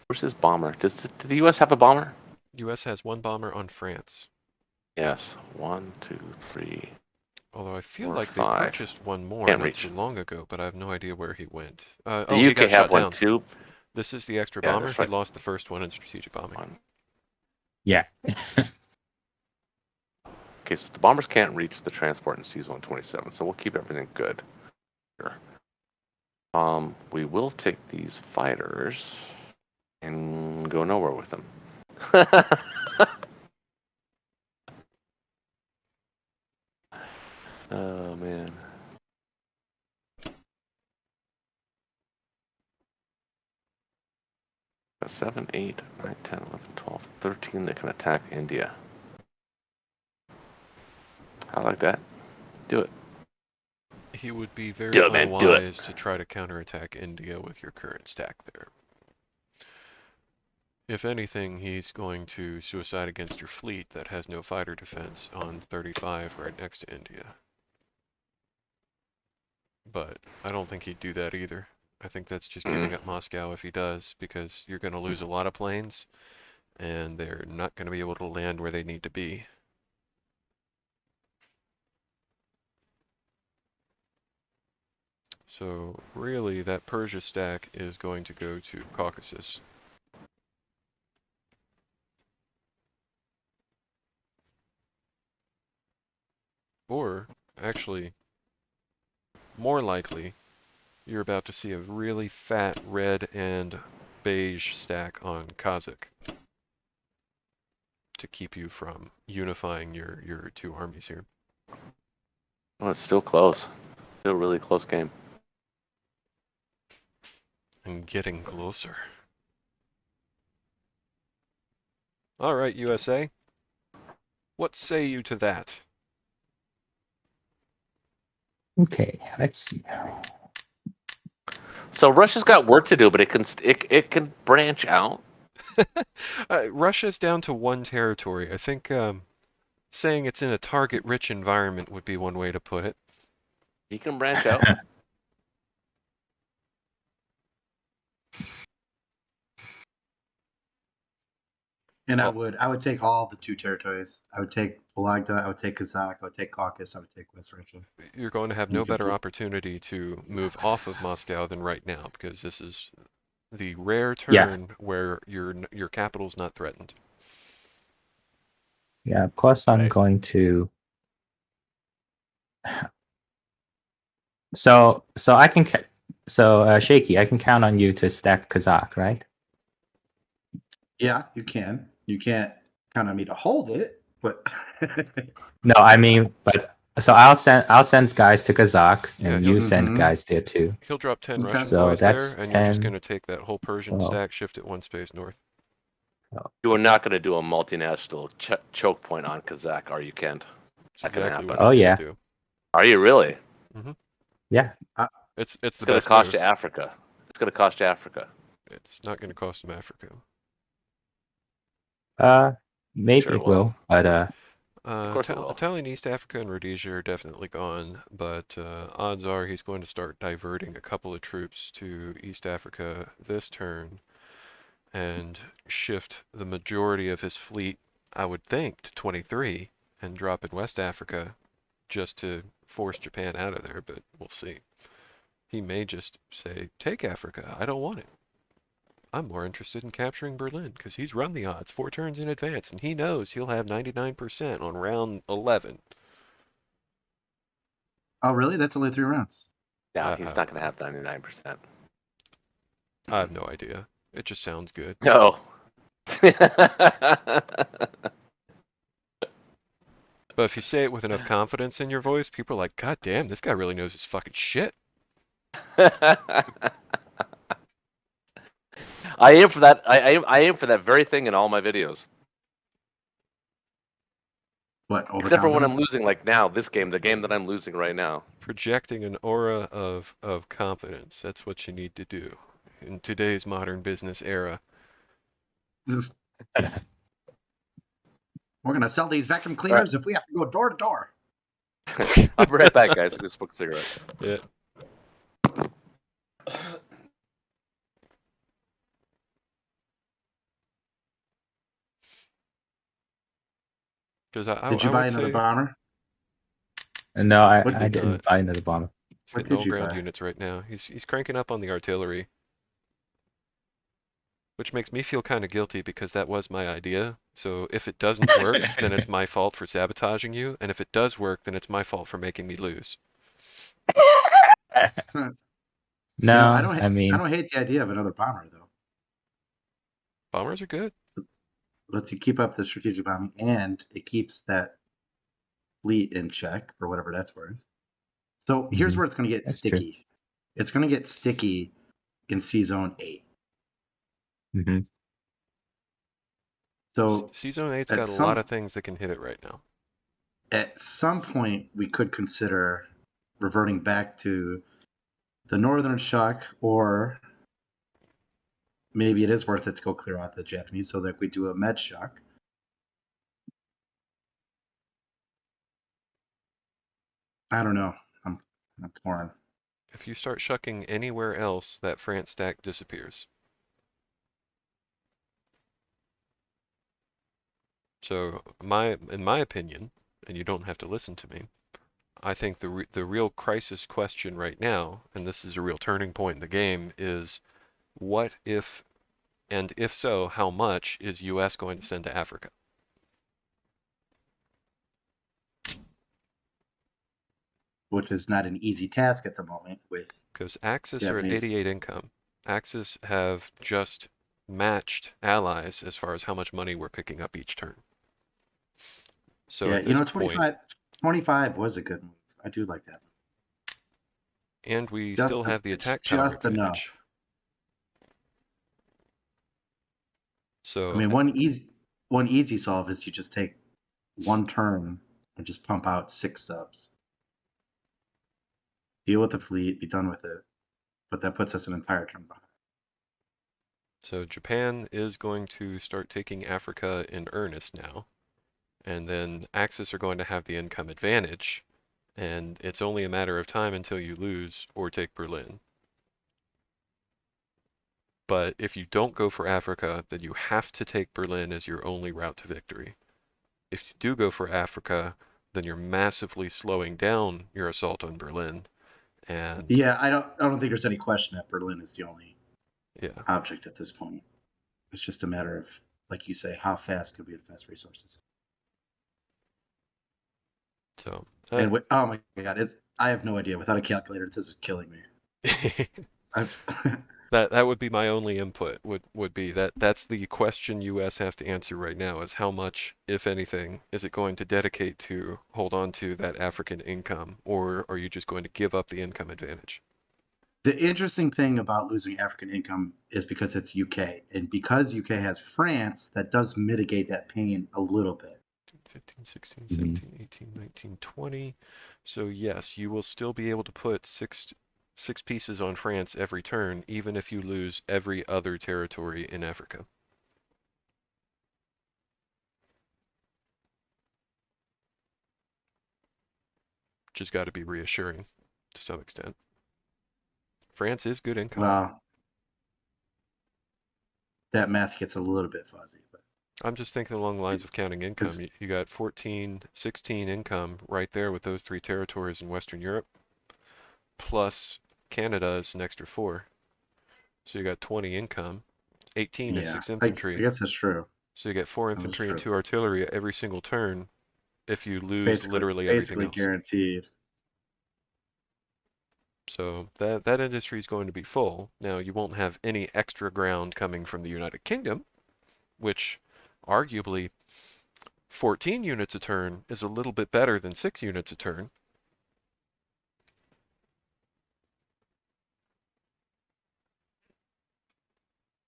Where's his bomber? Did the U.S. have a bomber? US has 1 bomber on France. Yes. 1, 2, 3. Although I feel 4, like they 5. purchased 1 more Can't not reach. too long ago, but I have no idea where he went. The he UK got have shot one down. too. This is the extra Yeah, bomber. that's He right. lost the first one in strategic bombing. One. Yeah. Okay, so the bombers can't reach the transport in Season 127, so we'll keep everything good. Here. We will take these fighters and go nowhere with them. Oh man. Got 7, 8, 9, 10, 11, 12, 13 that can attack India. I like that. Do it. He would be very Do it, man, do it. unwise to try to counterattack India with your current stack there. If anything, he's going to suicide against your fleet that has no fighter defense on 35 right next to India. But I don't think he'd do that either. I think that's just giving up Moscow if he does, because you're going to lose a lot of planes, and they're not going to be able to land where they need to be. So really, that Persia stack is going to go to Caucasus. Or, actually, more likely, you're about to see a really fat red and beige stack on Kazakh to keep you from unifying your two armies here. Well, it's still close. Still a really close game. And getting closer. All right, USA. What say you to that? Okay, let's see. So Russia's got work to do, but it can branch out. Russia's down to one territory. I think saying it's in a target-rich environment would be one way to put it. He can branch out. And Oh. I would take all the 2 territories. I would take Vologda, I would take Kazakh, I would take Caucasus, I would take West Russia. You're going to have You no can better keep- opportunity to move off of Moscow than right now, because this is the rare Yeah. turn where your capital's not threatened. Yeah, of course I'm Right. going to. So I can. Shakey, I can count on you to stack Kazakh, right? Yeah, you can. You can't count on me to hold it, but No, I mean, but so I'll send guys to Kazakh, Yeah, and he'll- you send Mhm. guys there too. He'll drop 10 Okay. Russian So boys that's there, and you're just 10, going to take that whole Persian 12. stack, shift it one space north. You are not going to do a multinational choke point on Kazakh, are you, Kent? It's Not gonna exactly what happen. he's Oh, going yeah. to do. Are you really? Yeah. It's It's the going to best cost move. you Africa. It's going to cost you Africa. It's not going to cost him Africa. Maybe Sure it will. will, but course it will. Italian East Africa and Rhodesia are definitely gone, but odds are he's going to start diverting a couple of troops to East Africa this turn and shift the majority of his fleet, I would think, to 23 and drop in West Africa just to force Japan out of there, but we'll see. He may just say, take Africa, I don't want it. I'm more interested in capturing Berlin, because he's run the odds 4 turns in advance, and he knows he'll have 99% on round 11. oh really? That's only 3 rounds. No, he's not going to have 99%. I have no idea. It just sounds good. No. But if you say it with enough confidence in your voice, people are like, God damn, this guy really knows his fucking shit. I aim for that. I aim for that very thing in all my videos. What? Except for when I'm Overconfidence? losing, like now, this game, the game that I'm losing right now. Projecting an aura of confidence. That's what you need to do in today's modern business era. We're gonna sell these vacuum cleaners if we have to go door to door. I'll be right back, guys. I'm gonna smoke a cigarette. Yeah. Because Did you I buy would another say bomber? no, What I did- didn't buy another bomber. he's What getting did all you ground buy? units right now. He's cranking up on the artillery. Which makes me feel kind of guilty because that was my idea. So if it doesn't work, then it's my fault for sabotaging you, and if it does work, then it's my fault for making me lose. No, I don't. I mean, I don't hate the idea of another bomber though. Bombers are good. Lets you keep up the strategic bombing, and it keeps that fleet in check for whatever that's worth. So here's Mhm. where it's going to get That's true. sticky. It's going to get sticky in C Zone 8. hmm So C-Zone 8's at got a lot some of things that can hit it right now. at some point we could consider reverting back to the Northern Shock, or maybe it is worth it to go clear out the Japanese so that we do a med shock. I don't know. I'm torn. If you start shucking anywhere else, that France stack disappears. So, in my opinion, and you don't have to listen to me, I think the real crisis question right now, and this is a real turning point in the game, is what if, and if so, how much is U.S. going to send to Africa? Which is not an easy task at the moment with Because Axis are at Japanese. 88 income. Axis have just matched allies as far as how much money we're picking up each turn. So Yeah, at this point, 25 was a good move. I do like that. and we Just, still have the it's attack power just enough. advantage. So I mean, one easy solve is you just take one turn and just pump out 6 subs. Deal with the fleet, be done with it. But that puts us an entire turn behind. So Japan is going to start taking Africa in earnest now. And then Axis are going to have the income advantage. And it's only a matter of time until you lose or take Berlin. But if you don't go for Africa, then you have to take Berlin as your only route to victory. If you do go for Africa, then you're massively slowing down your assault on Berlin. And Yeah, I don't think there's any question that Berlin is the only yeah, object at this point. It's just a matter of, like you say, how fast could we invest resources? so And oh my god, I have no idea. Without a calculator, this is killing me. that would be my only input. Would be that's the question U.S. has to answer right now: is how much, if anything, is it going to dedicate to hold on to that African income, or are you just going to give up the income advantage? The interesting thing about losing African income is because it's UK, and because UK has France, that does mitigate that pain a little bit. 15, 16, Mhm. 17, 18, 19, 20. So yes, you will still be able to put six pieces on France every turn, even if you lose every other territory in Africa. Which has got to be reassuring to some extent. France is good income. Well, that math gets a little bit fuzzy, but I'm just thinking along the lines of counting income. You got 14, 16 income right there with those 3 territories in Western Europe, plus Canada is an extra 4. So you got 20 income. 18 is yeah, 6 I infantry. guess that's true. So you get 4 That is infantry and true. 2 artillery every single turn if you lose literally everything Basically else. guaranteed. So that industry is going to be full. Now you won't have any extra ground coming from the United Kingdom, which arguably 14 units a turn is a little bit better than 6 units a turn.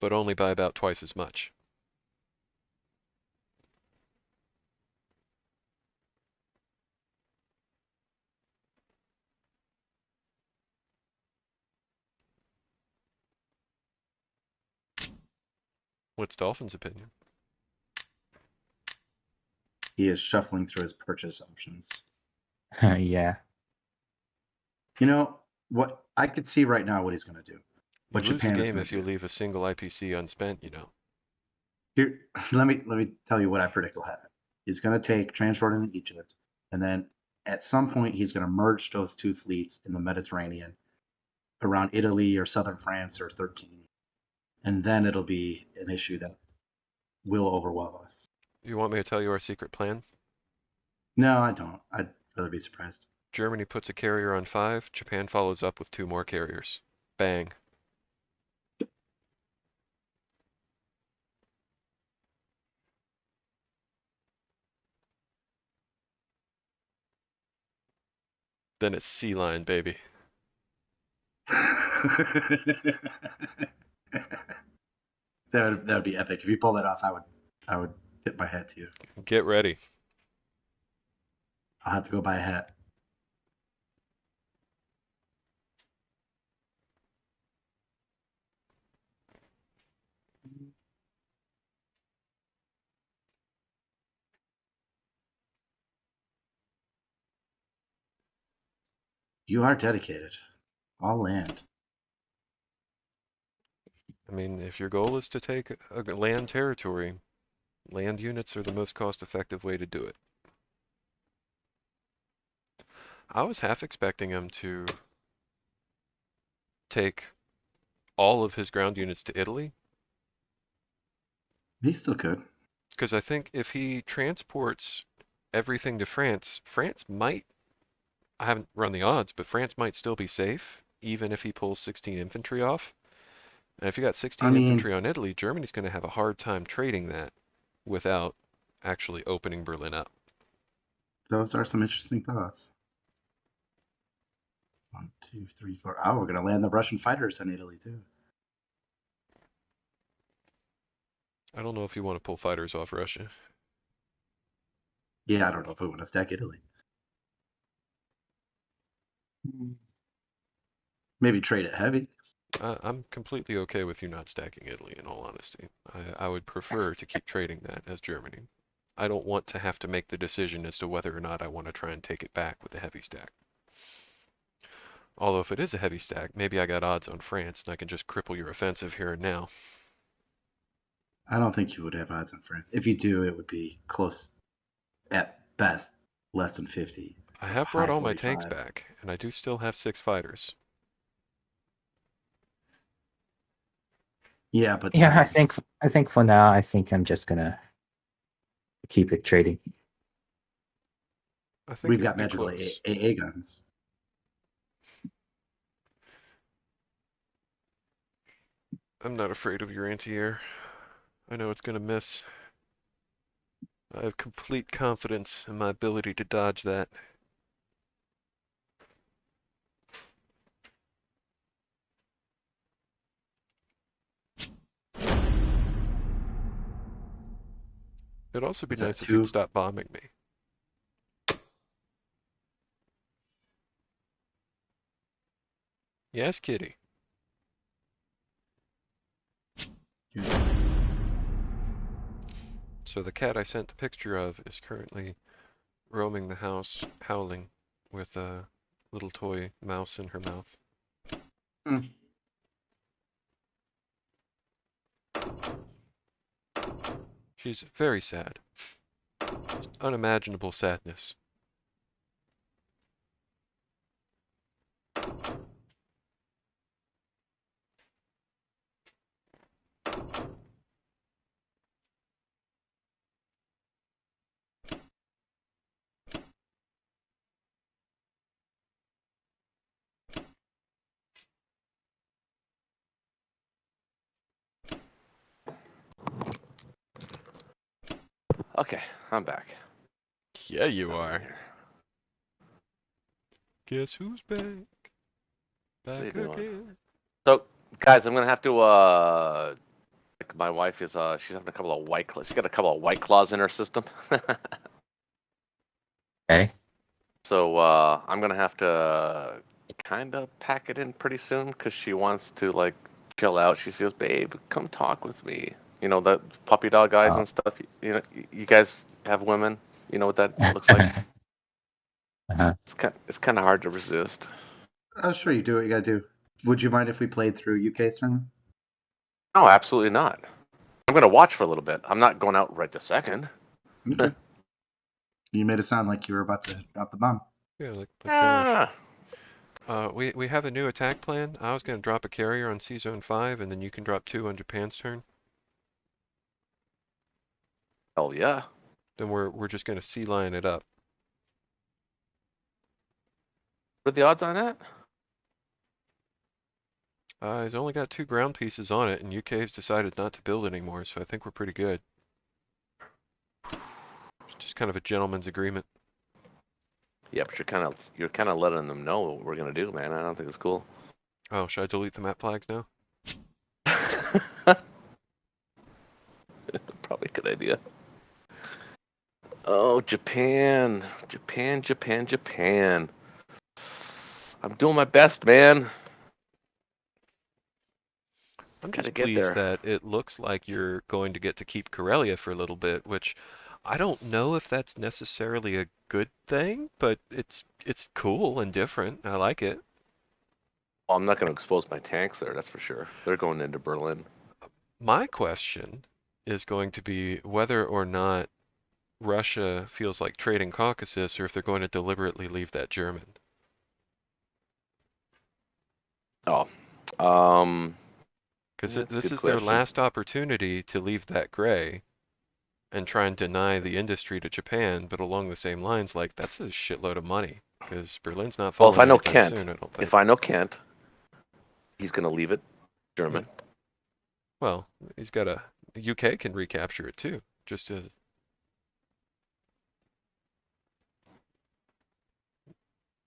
But only by about twice as much. What's Dolphin's opinion? He is shuffling through his purchase options. Yeah. You know what? I could see right now what he's going to do. You What lose the Japan is game going if to you do. leave a single IPC unspent, you know. Here, let me tell you what I predict will happen. He's going to take Transjordan and Egypt, and then at some point he's going to merge those 2 fleets in the Mediterranean around Italy or southern France or 13, and then it'll be an issue that will overwhelm us. You want me to tell you our secret plan? No, I don't. I'd rather be surprised. Germany puts a carrier on 5. Japan follows up with 2 more carriers. Bang. Then it's sea line, baby. That would be epic. If you pull that off, I would tip my hat to you. Get ready. I'll have to go buy a hat. You are dedicated. All land. I mean, if your goal is to take a land territory, land units are the most cost-effective way to do it. I was half expecting him to take all of his ground units to Italy, He still could. because I think if he transports everything to France, France might, I haven't run the odds, but France might still be safe, even if he pulls 16 infantry off. And if you got 16 infantry on Italy, Germany's going to have a hard time trading that without actually opening Berlin up. Those are some interesting thoughts. 1, 2, 3, 4. Oh, we're going to land the Russian fighters in Italy, too. I don't know if you want to pull fighters off Russia. Yeah, I don't know if we want to stack Italy. Maybe trade it heavy. I'm completely okay with you not stacking Italy, in all honesty. I would prefer to keep trading that as Germany. I don't want to have to make the decision as to whether or not I want to try and take it back with a heavy stack. Although if it is a heavy stack, maybe I got odds on France and I can just cripple your offensive here and now. I don't think you would have odds on France. If you do, it would be close, at best, less than 50. I have brought High all my tanks 45. back, and I do still have 6 fighters. Yeah, but Yeah, I think for now, I think I'm just gonna keep it trading. I think we've it got would be magical close. AA guns. I'm not afraid of your anti-air. I know it's going to miss. I have complete confidence in my ability to dodge that. It'd also be Is that nice if you'd 2? stop bombing me. Yes, kitty. So the cat I sent the picture of is currently roaming the house, howling, with a little toy mouse in her mouth. Hmm. She's very sad. Just unimaginable sadness. Okay, I'm back. Yeah, you I'm are. here. Guess who's back? What are you Back doing? again. So, guys, I'm gonna have to. Like my wife is. She's having a couple of white. She's got a couple of white claws in her system. Okay. So I'm gonna have to kind of pack it in pretty soon because she wants to like chill out. She says, "Babe, come talk with me." You know, the puppy dog eyes Oh. and stuff. You know, you guys have women. You know what that looks like. Uh-huh. It's kind of hard to resist. Oh, sure, you do what you gotta do. Would you mind if we played through UK's turn? No, absolutely not. I'm gonna watch for a little bit. I'm not going out right this second. Okay. You made it sound like you were about to drop the bomb. Yeah, like Ah, We have a new attack plan. I was gonna drop a carrier on C Zone 5, and then you can drop 2 on Japan's turn. Hell yeah. Then we're just gonna sea line it up. What are the odds on that? He's only got 2 ground pieces on it, and UK's decided not to build anymore, so I think we're pretty good. It's just kind of a gentleman's agreement. Yeah, but you're kind of letting them know what we're gonna do, man. I don't think it's cool. Oh, should I delete the map flags now? Probably a good idea. Oh, Japan. Japan, Japan, Japan. I'm doing my best, man. I'm Gotta just get pleased there. that it looks like you're going to get to keep Karelia for a little bit, which I don't know if that's necessarily a good thing, but it's cool and different. I like it. Well, I'm not gonna expose my tanks there, that's for sure. They're going into Berlin. My question is going to be whether or not Russia feels like trading Caucasus or if they're going to deliberately leave that German. Oh, Because that's a this good is their question. last opportunity to leave that gray and try and deny the industry to Japan, but along the same lines, like, that's a shitload of money. Because Berlin's not Well, if I falling know anytime Kent, soon, I don't think. if I know Kent, he's gonna leave it German. Well, he's got a UK can recapture it too. Just as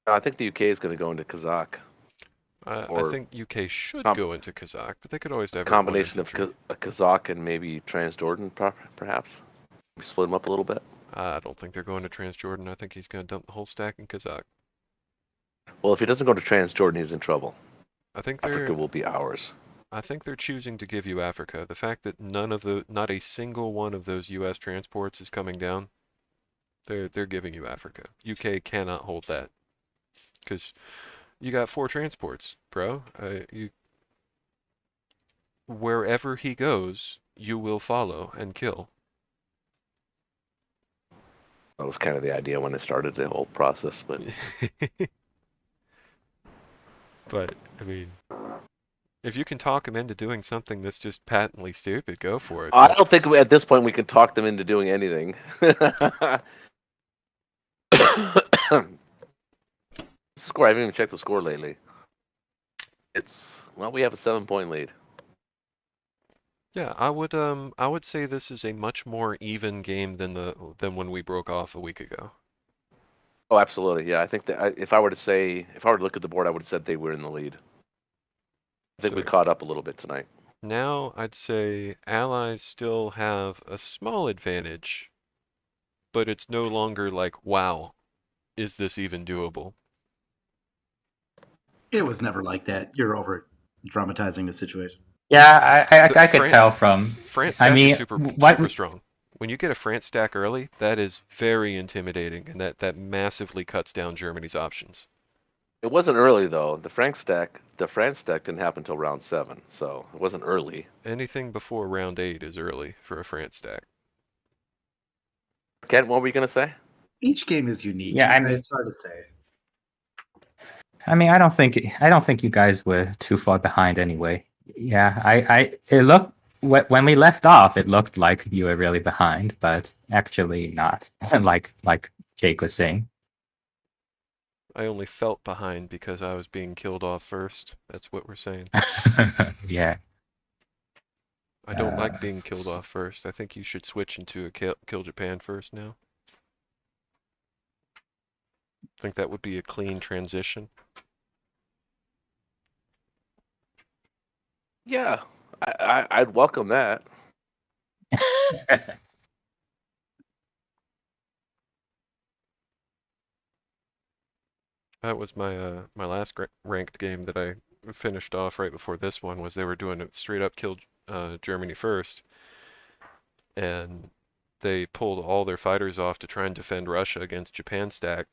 I think the UK is gonna go into Kazakh. I Or think UK should com- go into Kazakh, but they could always divert one combination of infantry. a Kazakh and maybe Transjordan, perhaps. We split them up a little bit. I don't think they're going to Transjordan. I think he's going to dump the whole stack in Kazakh. Well, if he doesn't go to Transjordan, he's in trouble. I think Africa will be ours. I think they're choosing to give you Africa. The fact that not a single one of those U.S. transports is coming down, they're giving you Africa. UK cannot hold that because you got 4 transports, bro. Wherever he goes, you will follow and kill. That was kind of the idea when I started the whole process, but But I mean, if you can talk him into doing something that's just patently stupid, go for it. I But don't think at this point we can talk them into doing anything. Score. I haven't even checked the score lately. Well, we have a 7-point lead. yeah, I would say this is a much more even game than when we broke off a week ago. Oh, absolutely. Yeah, I think that if I were to look at the board, I would have said they were in the lead. I think we So caught up a little bit tonight. now I'd say allies still have a small advantage, but it's no longer like, wow, is this even doable? It was never like that. You're over dramatizing the situation. Yeah, I could France tell from. France I stack mean, is super what? strong. When you get a France stack early, that is very intimidating, and that massively cuts down Germany's options. It wasn't early though. The France stack didn't happen until round 7, so it wasn't early. Anything before round 8 is early for a France stack. Kent, what were you gonna say? Each game is unique. Yeah, I mean, It's hard to say. I don't think you guys were too far behind anyway. Yeah, it looked when we left off, it looked like you were really behind, but actually not. like Jake was saying. I only felt behind because I was being killed off first. That's what we're saying. Yeah. I don't like being Uh, killed off first. I think you should switch into a kill Japan first now. I think that would be a clean transition. Yeah, I'd welcome that. That was my last ranked game that I finished off right before this one. Was they were doing a straight up kill Germany first, and they pulled all their fighters off to try and defend Russia against Japan stack,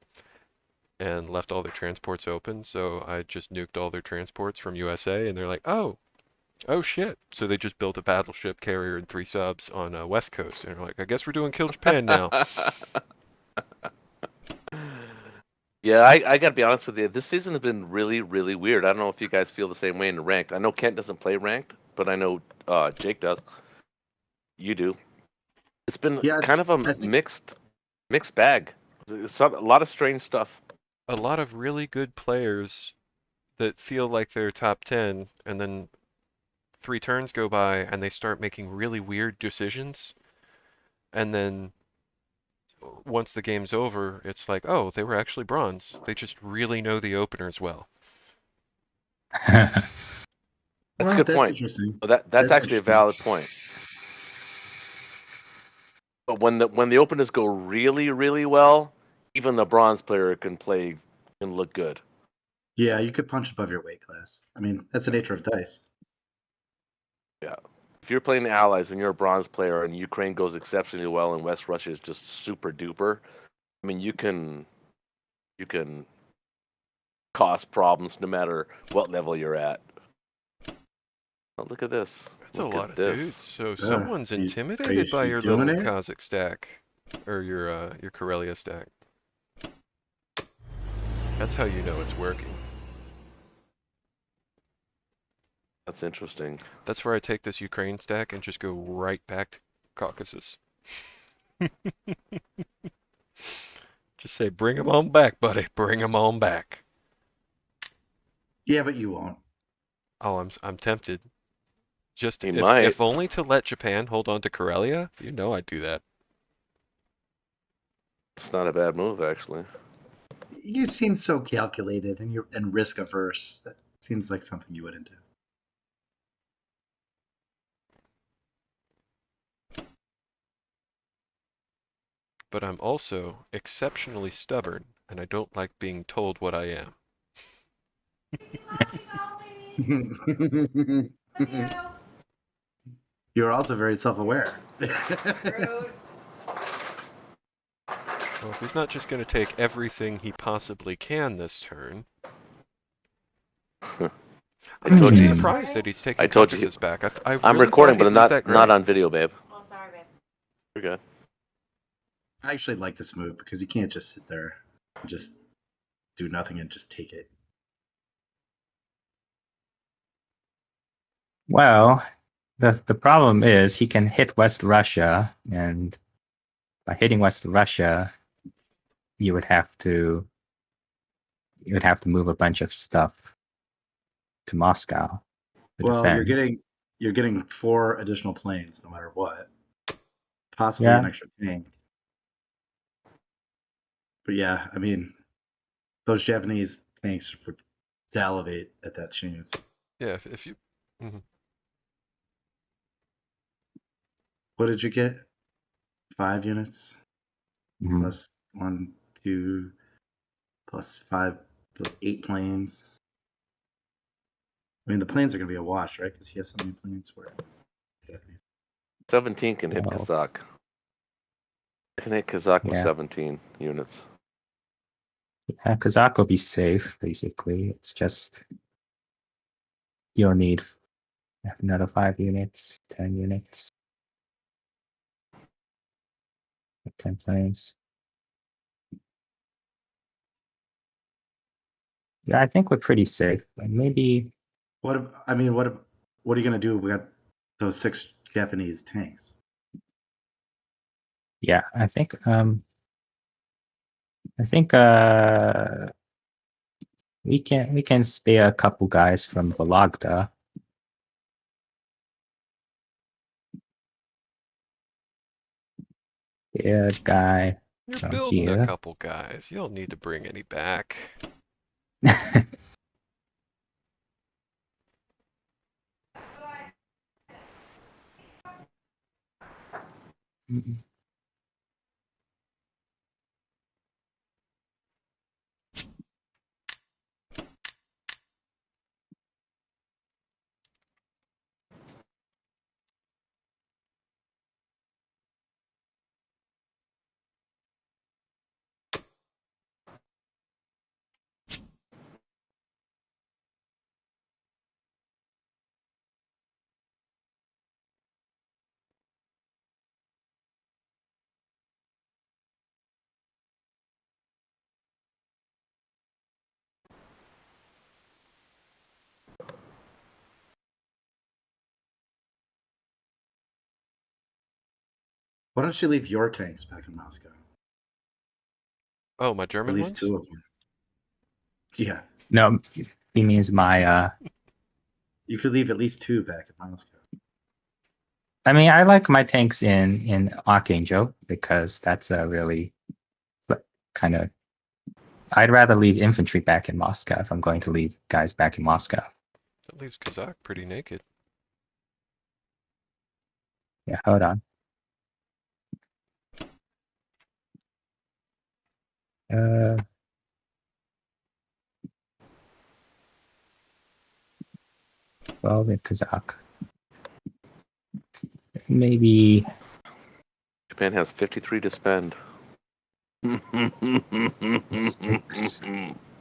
and left all their transports open. So I just nuked all their transports from USA, and they're like, oh shit. So they just built a battleship carrier and 3 subs on West Coast, and they're like, I guess we're doing kill Japan now. Yeah, I gotta be honest with you. This season has been really, really weird. I don't know if you guys feel the same way in ranked. I know Kent doesn't play ranked, but I know Jake does. You do. It's been Yeah, kind of a I think mixed bag. A lot of strange stuff. A lot of really good players that feel like they're top 10, and then 3 turns go by and they start making really weird decisions. And then once the game's over, it's like, oh, they were actually bronze. They just really know the openers well. That's a well, good that's point. interesting. That's That's actually a interesting. valid point. But when the openers go really, really well, even the bronze player can look good. Yeah, you could punch above your weight class. I mean, that's the nature of dice. Yeah. If you're playing the Allies and you're a bronze player and Ukraine goes exceptionally well and West Russia is just super duper, I mean you can cause problems no matter what level you're at. Oh, look at this. That's a Look lot at of dudes. this. So someone's Are you intimidated by your doing little it? Kazakh stack, or your Karelia stack. That's how you know it's working. That's interesting. That's where I take this Ukraine stack and just go right back to Caucasus. Just say, bring 'em on back, buddy. Bring 'em on back. Yeah, but you won't. Oh, I'm tempted. Just He if might. if only to let Japan hold on to Karelia. You know I'd do that. It's not a bad move actually. You seem so calculated and risk averse. That seems like something you wouldn't do. But I'm also exceptionally stubborn, and I don't like being told what I am. You're also very self-aware. Rude. Well, if he's not just going to take everything he possibly can this turn, I I'm told really you. surprised that he's taking I told you. Caucasus back. I I'm really recording, thought but he'd I'm move that not gray. on video, babe. Oh, sorry, babe. You're good. I actually like this move because you can't just sit there and just do nothing and just take it. Well, the problem is he can hit West Russia, and by hitting West Russia, you would have to move a bunch of stuff to Moscow to Well, defend. you're getting 4 additional planes no matter what. Possibly an Yeah, extra tank. But yeah, I mean, those Japanese tanks would salivate at that chance. Yeah, if you. Mhm. What did you get? 5 units mhm. plus 1, 2, plus 5, plus 8 planes. I mean, the planes are going to be a wash, right? Because he has so many planes for Japanese. 17 can hit Well, Kazakh. I can hit Kazakh with yeah. 17 units. Kazakh will be safe, basically. It's just you'll need another 5 units, 10 units, 10 planes. Yeah, I think we're pretty safe. And maybe, What? I mean, what are you going to do? We got those 6 Japanese tanks. yeah, I think we can spare a couple guys from Vologda. Spare a guy You're from building a here. couple guys. You don't need to bring any back. Mm, Why don't you leave your tanks back in Moscow? Oh, my At German least ones? 2 of them. Yeah, No, he means my. you could leave at least 2 back in Moscow. I mean, I like my tanks in Archangel because that's a really kind of. I'd rather leave infantry back in Moscow if I'm going to leave guys back in Moscow. That leaves Kazakh pretty naked. Yeah, hold on. Well, the Kazakh. Maybe Japan has 53 to spend. 6,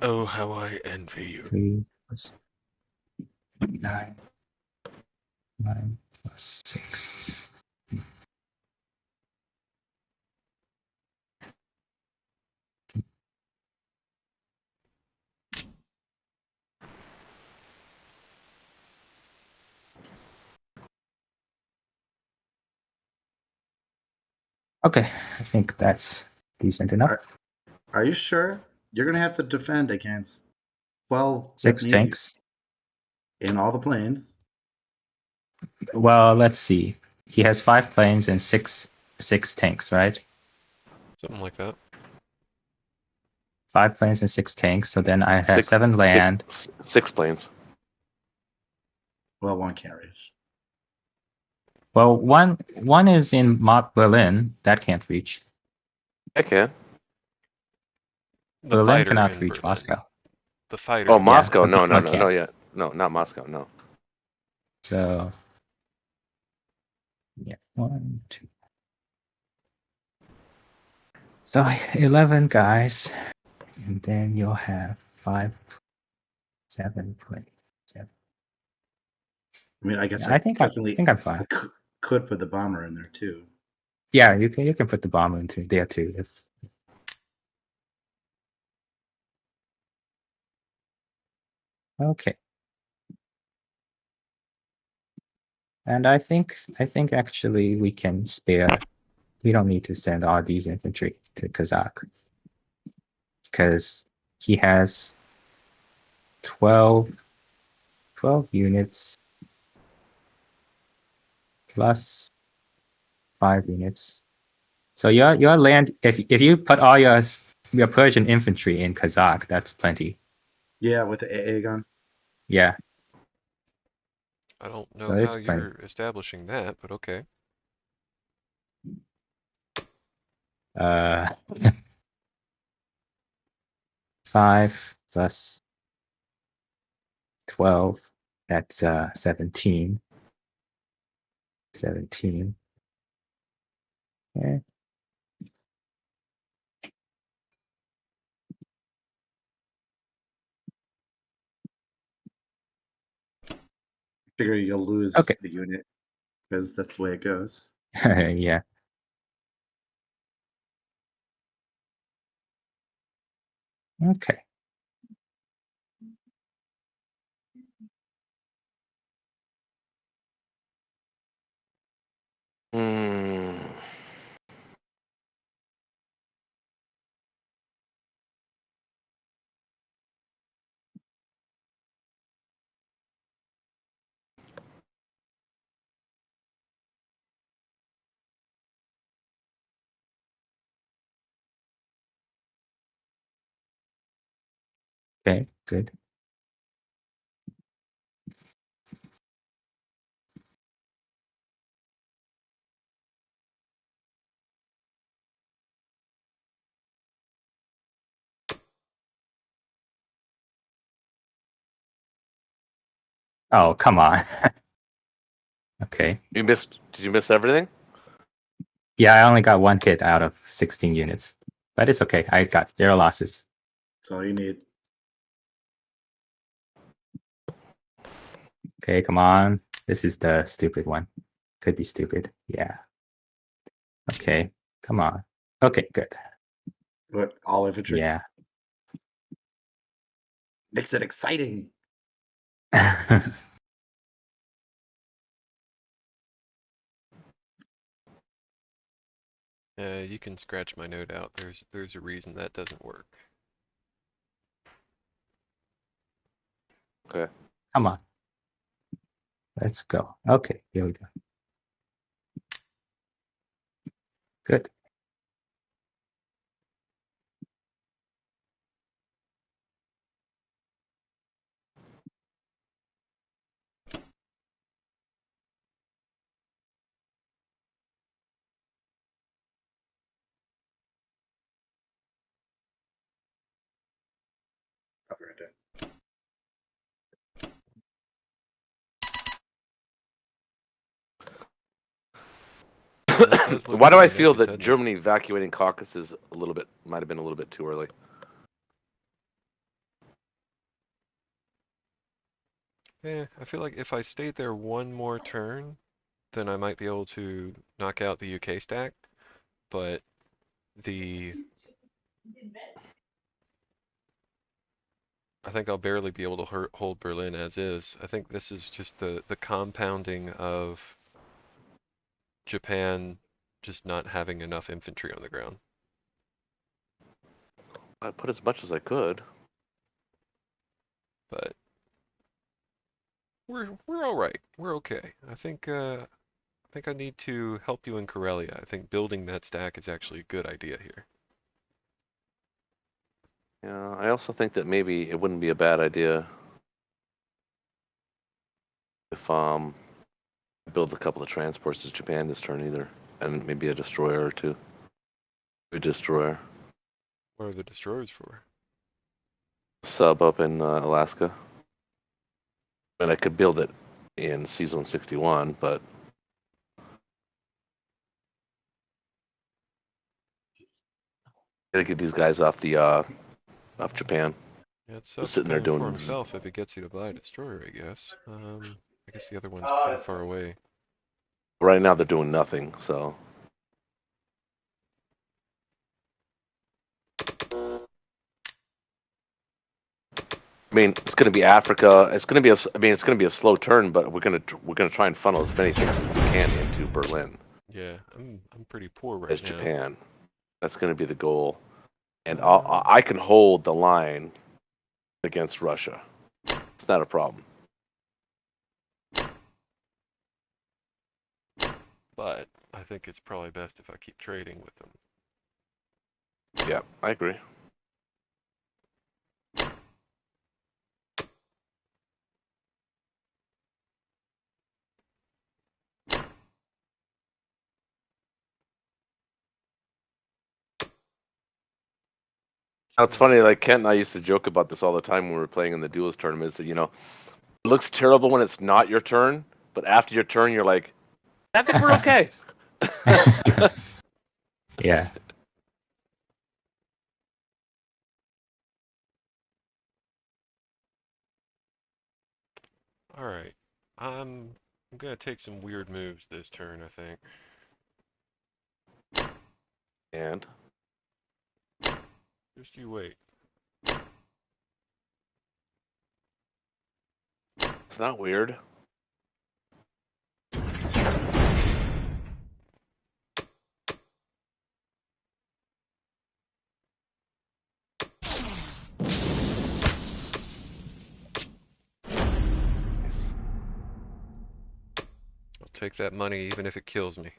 Oh, how I envy you. 3 plus 9. 9 plus 6. Okay, I think that's decent enough. Are you sure? You're going to have to defend against 12 6 Japanese tanks. in all the planes. Well, let's see. He has 5 planes and six tanks, right? Something like that. 5 planes and 6 tanks. So then I have Six- 7 land. Six planes. Well, 1 carriage. Well, one is in Berlin. That can't reach. I can. The Berlin fighter cannot in reach Berlin. Moscow. The fighter. Oh, in Moscow. but No, this one no, can't. yet. No, not Moscow. No. So yeah, 1, 2. So 11 guys, and then you'll have 5, 7 planes. 7. I mean, I guess Yeah, I think I'm fine. could put the bomber in there too. Yeah, you can put the bomber into there too. If okay. And I think actually we can spare. We don't need to send all these infantry to Kazakh because he has 12 units plus 5 units. So your land, if you put all your Persian infantry in Kazakh, that's plenty. Yeah, with the AA gun. Yeah, I don't so know it's how plenty. you're establishing that, but okay. 5 plus 12, that's 17. 17. Yeah. Figure you'll lose Okay. the unit because that's the way it goes. Yeah. Okay. Hmm. Okay, good. Oh, come on. Okay. Did you miss everything? Yeah, I only got 1 hit out of 16 units. But it's okay. I got 0 losses. That's all you need. Okay, come on. This is the stupid one. Could be stupid. Yeah. Okay, come on. Okay, good. But all infantry Yeah. makes it exciting. You can scratch my note out. There's a reason that doesn't work. Okay. Come on. Let's go. Okay, here we go. Good. I'll be right there. Yeah, that does look Why do pretty I feel naked, that doesn't it? Germany evacuating Caucasus is might have been a little bit too early? I feel like if I stayed there one more turn, then I might be able to knock out the UK stack. But I think I'll barely be able to hold Berlin as is. I think this is just the compounding of Japan just not having enough infantry on the ground. I put as much as I could. But we're all right. We're okay. I think I need to help you in Karelia. I think building that stack is actually a good idea here. Yeah, I also think that maybe it wouldn't be a bad idea if build a couple of transports to Japan this turn either, and maybe a destroyer or two. A destroyer. What are the destroyers for? Sub up in Alaska. And I could build it in Season 61, but gotta get these guys off Japan. Yeah, it's Just sitting there self-paying for doing himself if he gets you to buy a destroyer, I guess. I guess the other one's pretty far away. right now they're doing nothing, so I mean, it's going to be Africa. It's going to be it's going to be a slow turn, but we're going to try and funnel as many things as we can into Berlin Yeah, I'm pretty poor right as now. Japan. That's going to be the goal, and Um, I can hold the line against Russia. It's not a problem. But I think it's probably best if I keep trading with them. Yeah, I agree. Now, it's funny, like Kent and I used to joke about this all the time when we were playing in the duelist tournaments. That it looks terrible when it's not your turn, but after your turn, you're like, I think we're okay. Yeah. All right, I'm gonna take some weird moves this turn, I think. And Just you wait. it's not weird. I'll take that money even if it kills me.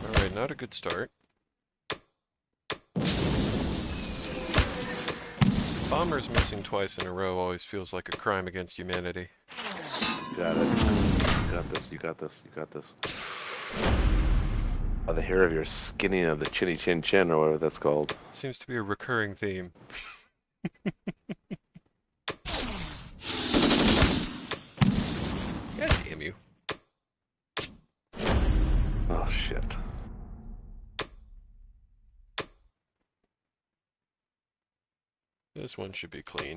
All right, not a good start. Bombers missing twice in a row always feels like a crime against humanity. Got it. You got this. You got this. You got this. Oh, the hair of your skinny of the chinny chin chin or whatever that's called. Seems to be a recurring theme. God damn you. Oh shit. This one should be clean.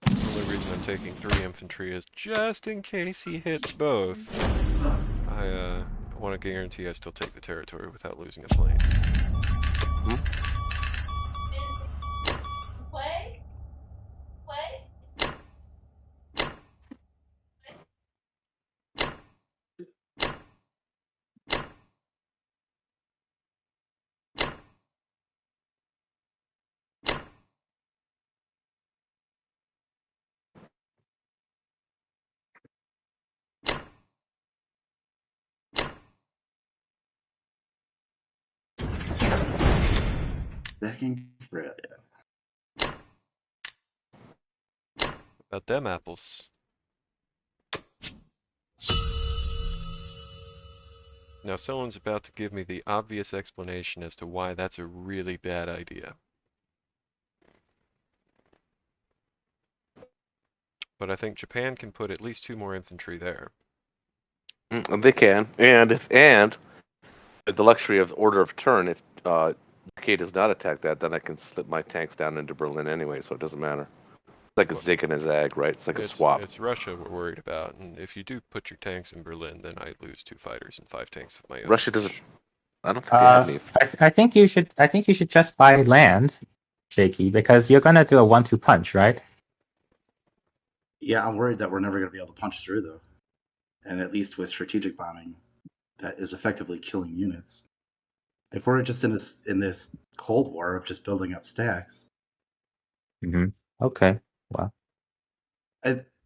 The only reason I'm taking 3 infantry is just in case he hits both. I want to guarantee I still take the territory without losing a plane. Play? Stacking Karelia. About them apples. Now someone's about to give me the obvious explanation as to why that's a really bad idea. But I think Japan can put at least 2 more infantry there. They can, and the luxury of order of turn. If UK does not attack that, then I can slip my tanks down into Berlin anyway, so it doesn't matter. It's like a zig and a zag, right? It's like a swap. It's Russia we're worried about, and if you do put your tanks in Berlin, then I lose 2 fighters and 5 tanks of my own. Russia doesn't. I don't think they have any. I think you should. I think you should just buy land, Shaky, because you're gonna do a 1-2 punch, right? Yeah, I'm worried that we're never going to be able to punch through, though. And at least with strategic bombing, that is effectively killing units. If we're just in this Cold War of just building up stacks, Mm-hmm. Okay. Well.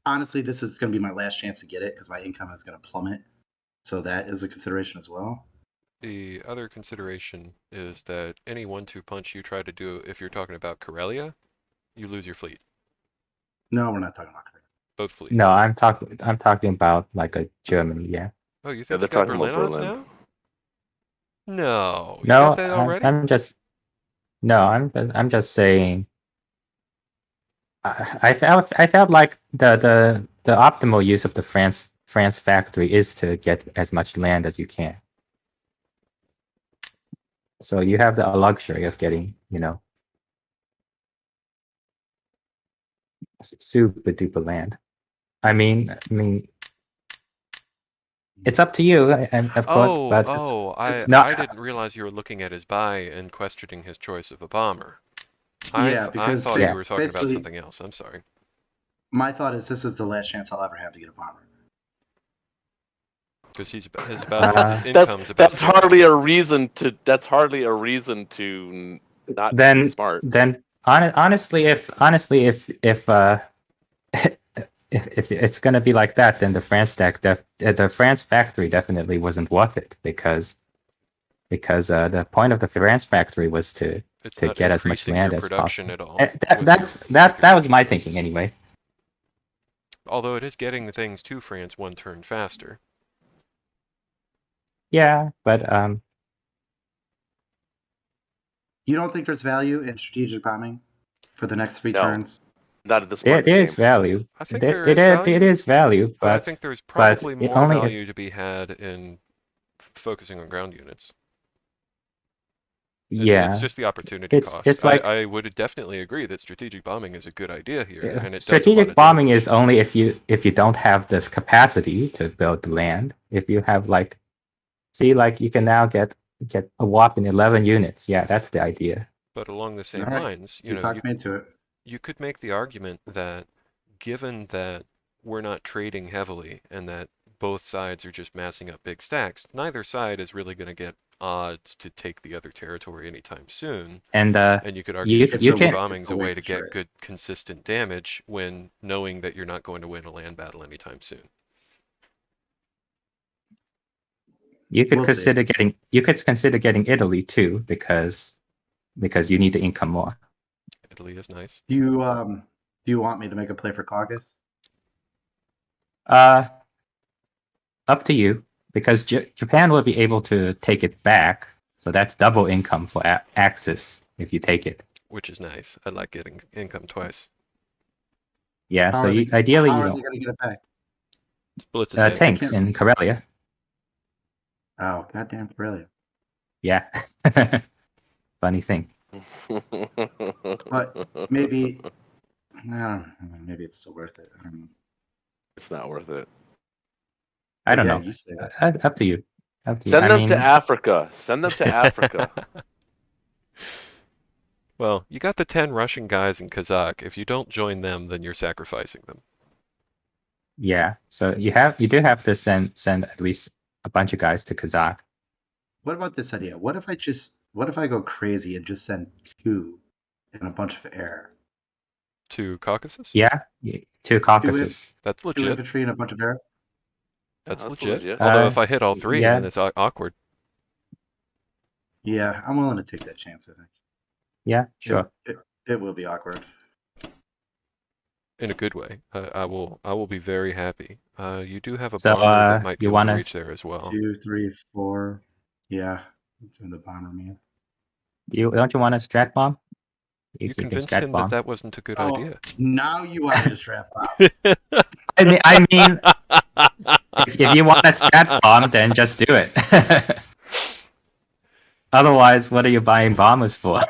honestly, this is going to be my last chance to get it because my income is going to plummet. So that is a consideration as well. The other consideration is that any 1-2 punch you try to do, if you're talking about Karelia, you lose your fleet. No, we're not talking about Korea. Both fleets. No, I'm talking about like a Germany, yeah. Oh, you Yeah, think they're you got talking about Berlin on us Berlin. now? No. You No, got that already? I'm just saying. I felt like the optimal use of the France factory is to get as much land as you can. So you have the luxury of getting, super duper land. I mean, it's up to you, and of course, but it's not. I didn't realize you were looking at his buy and questioning his choice of a bomber. Yeah, I because thought you were talking about basically- something else. I'm sorry. My thought is this is the last chance I'll ever have to get a bomber. Because his income's about That's to go hardly down. a reason to. That's hardly a reason to not Then be smart. honestly, if if it's gonna be like that, then the France factory definitely wasn't worth it because the point of the France factory was to It's not get as much increasing land your as production possible. at all. That was my thinking anyway. Although it is getting the things to France 1 turn faster. Yeah, but You don't think there's value in strategic bombing for the next 3 No. turns? Not at this point there in the is game. value. I think there is value. It is value, But I but think there's but probably it more only- value to be had in focusing on ground units. It's just the opportunity cost. It's like I would definitely agree that strategic bombing is a good idea here, and it does a lot strategic of bombing damage. is only if you don't have the capacity to build the land. If you have you can now get a whopping 11 units. Yeah, that's the idea. But along the same All right. lines, You talked me into it. you could make the argument that given that we're not trading heavily and that both sides are just massing up big stacks, neither side is really going to get odds to take the other territory anytime soon. And And you could argue you strategic can bombing's a way to get trade. good, consistent damage when knowing that you're not going to win a land battle anytime soon. you could Will consider getting Italy too because you need the income more. Italy is nice. Do you want me to make a play for Caucasus? Up to you, because Japan will be able to take it back, so that's double income for Axis if you take it. Which is nice. I like getting income twice. Yeah, How so are they- ideally how you are don't. they going to get it back? Blitz a tank. Tanks in Karelia. Oh, goddamn Karelia. Yeah. Funny thing. But maybe, I don't know, maybe it's still worth it. I don't know. It's not worth it. I don't Yeah, know. you say that. Up to you. Send them to Africa. Send them to Africa. Well, you got the 10 Russian guys in Kazakh. If you don't join them, then you're sacrificing them. Yeah. So you do have to send at least a bunch of guys to Kazakh. What about this idea? What if I go crazy and just send 2 and a bunch of air? To Caucasus? Yeah, to Caucasus. That's 2 legit. infantry and a bunch of air? That's That's legit. legit. Although if I hit all 3, yeah. then it's awkward. Yeah, I'm willing to take that chance, I think. Yeah, sure. It will be awkward. In a good way. I will be very happy. You do have a So, bomber that might be you able to wanna reach there as well. 2, 3, 4. Yeah, doing the bomber man. don't you want a strat bomb? You You can convinced strat him that bomb. that wasn't a good Oh, idea. now you want me to strap out. I mean, if you want a strat bomb, then just do it. Otherwise, what are you buying bombers for?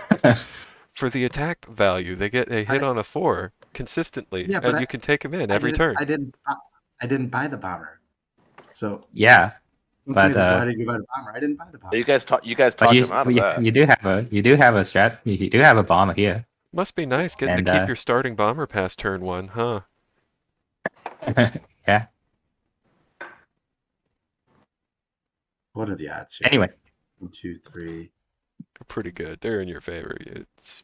For the attack value, they get a hit I- on a 4 consistently, Yeah, but and you can take him in I every didn't. turn. I didn't buy the bomber. So Yeah, don't tell me but this. Why did you buy the bomber? I didn't buy the bomber. You guys talked but him out of that. you do have a strat. You do have a bomber here, Must be nice getting and to keep your starting bomber past turn 1, huh? yeah. What are the odds here? Anyway, 1, 2, 3. They're pretty good. They're in your favor.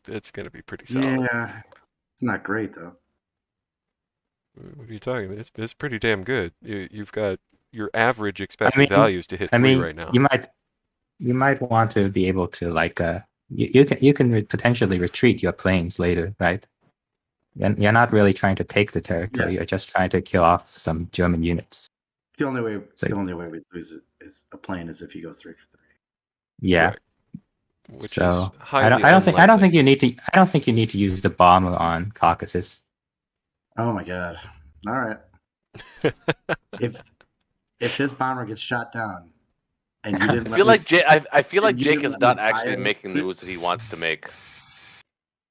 It's going to be pretty solid. Yeah, it's not great though. What are you talking about? It's pretty damn good. You've got your average I expected mean, values to hit 3 right now. you might want to be able to like you can potentially retreat your planes later, right? You're not really trying to take the territory. Yeah. You're just trying to kill off some German units. The only way So- we lose it is a plane is if he goes 3 for 3. Yeah. Correct. Which So is highly I don't unlikely. think you need to use the bomber on Caucasus. Oh my god! All right. If his bomber gets shot down, and you didn't I let feel me, like I feel like you Jake didn't is let me not buy actually it. making the moves that he wants to make.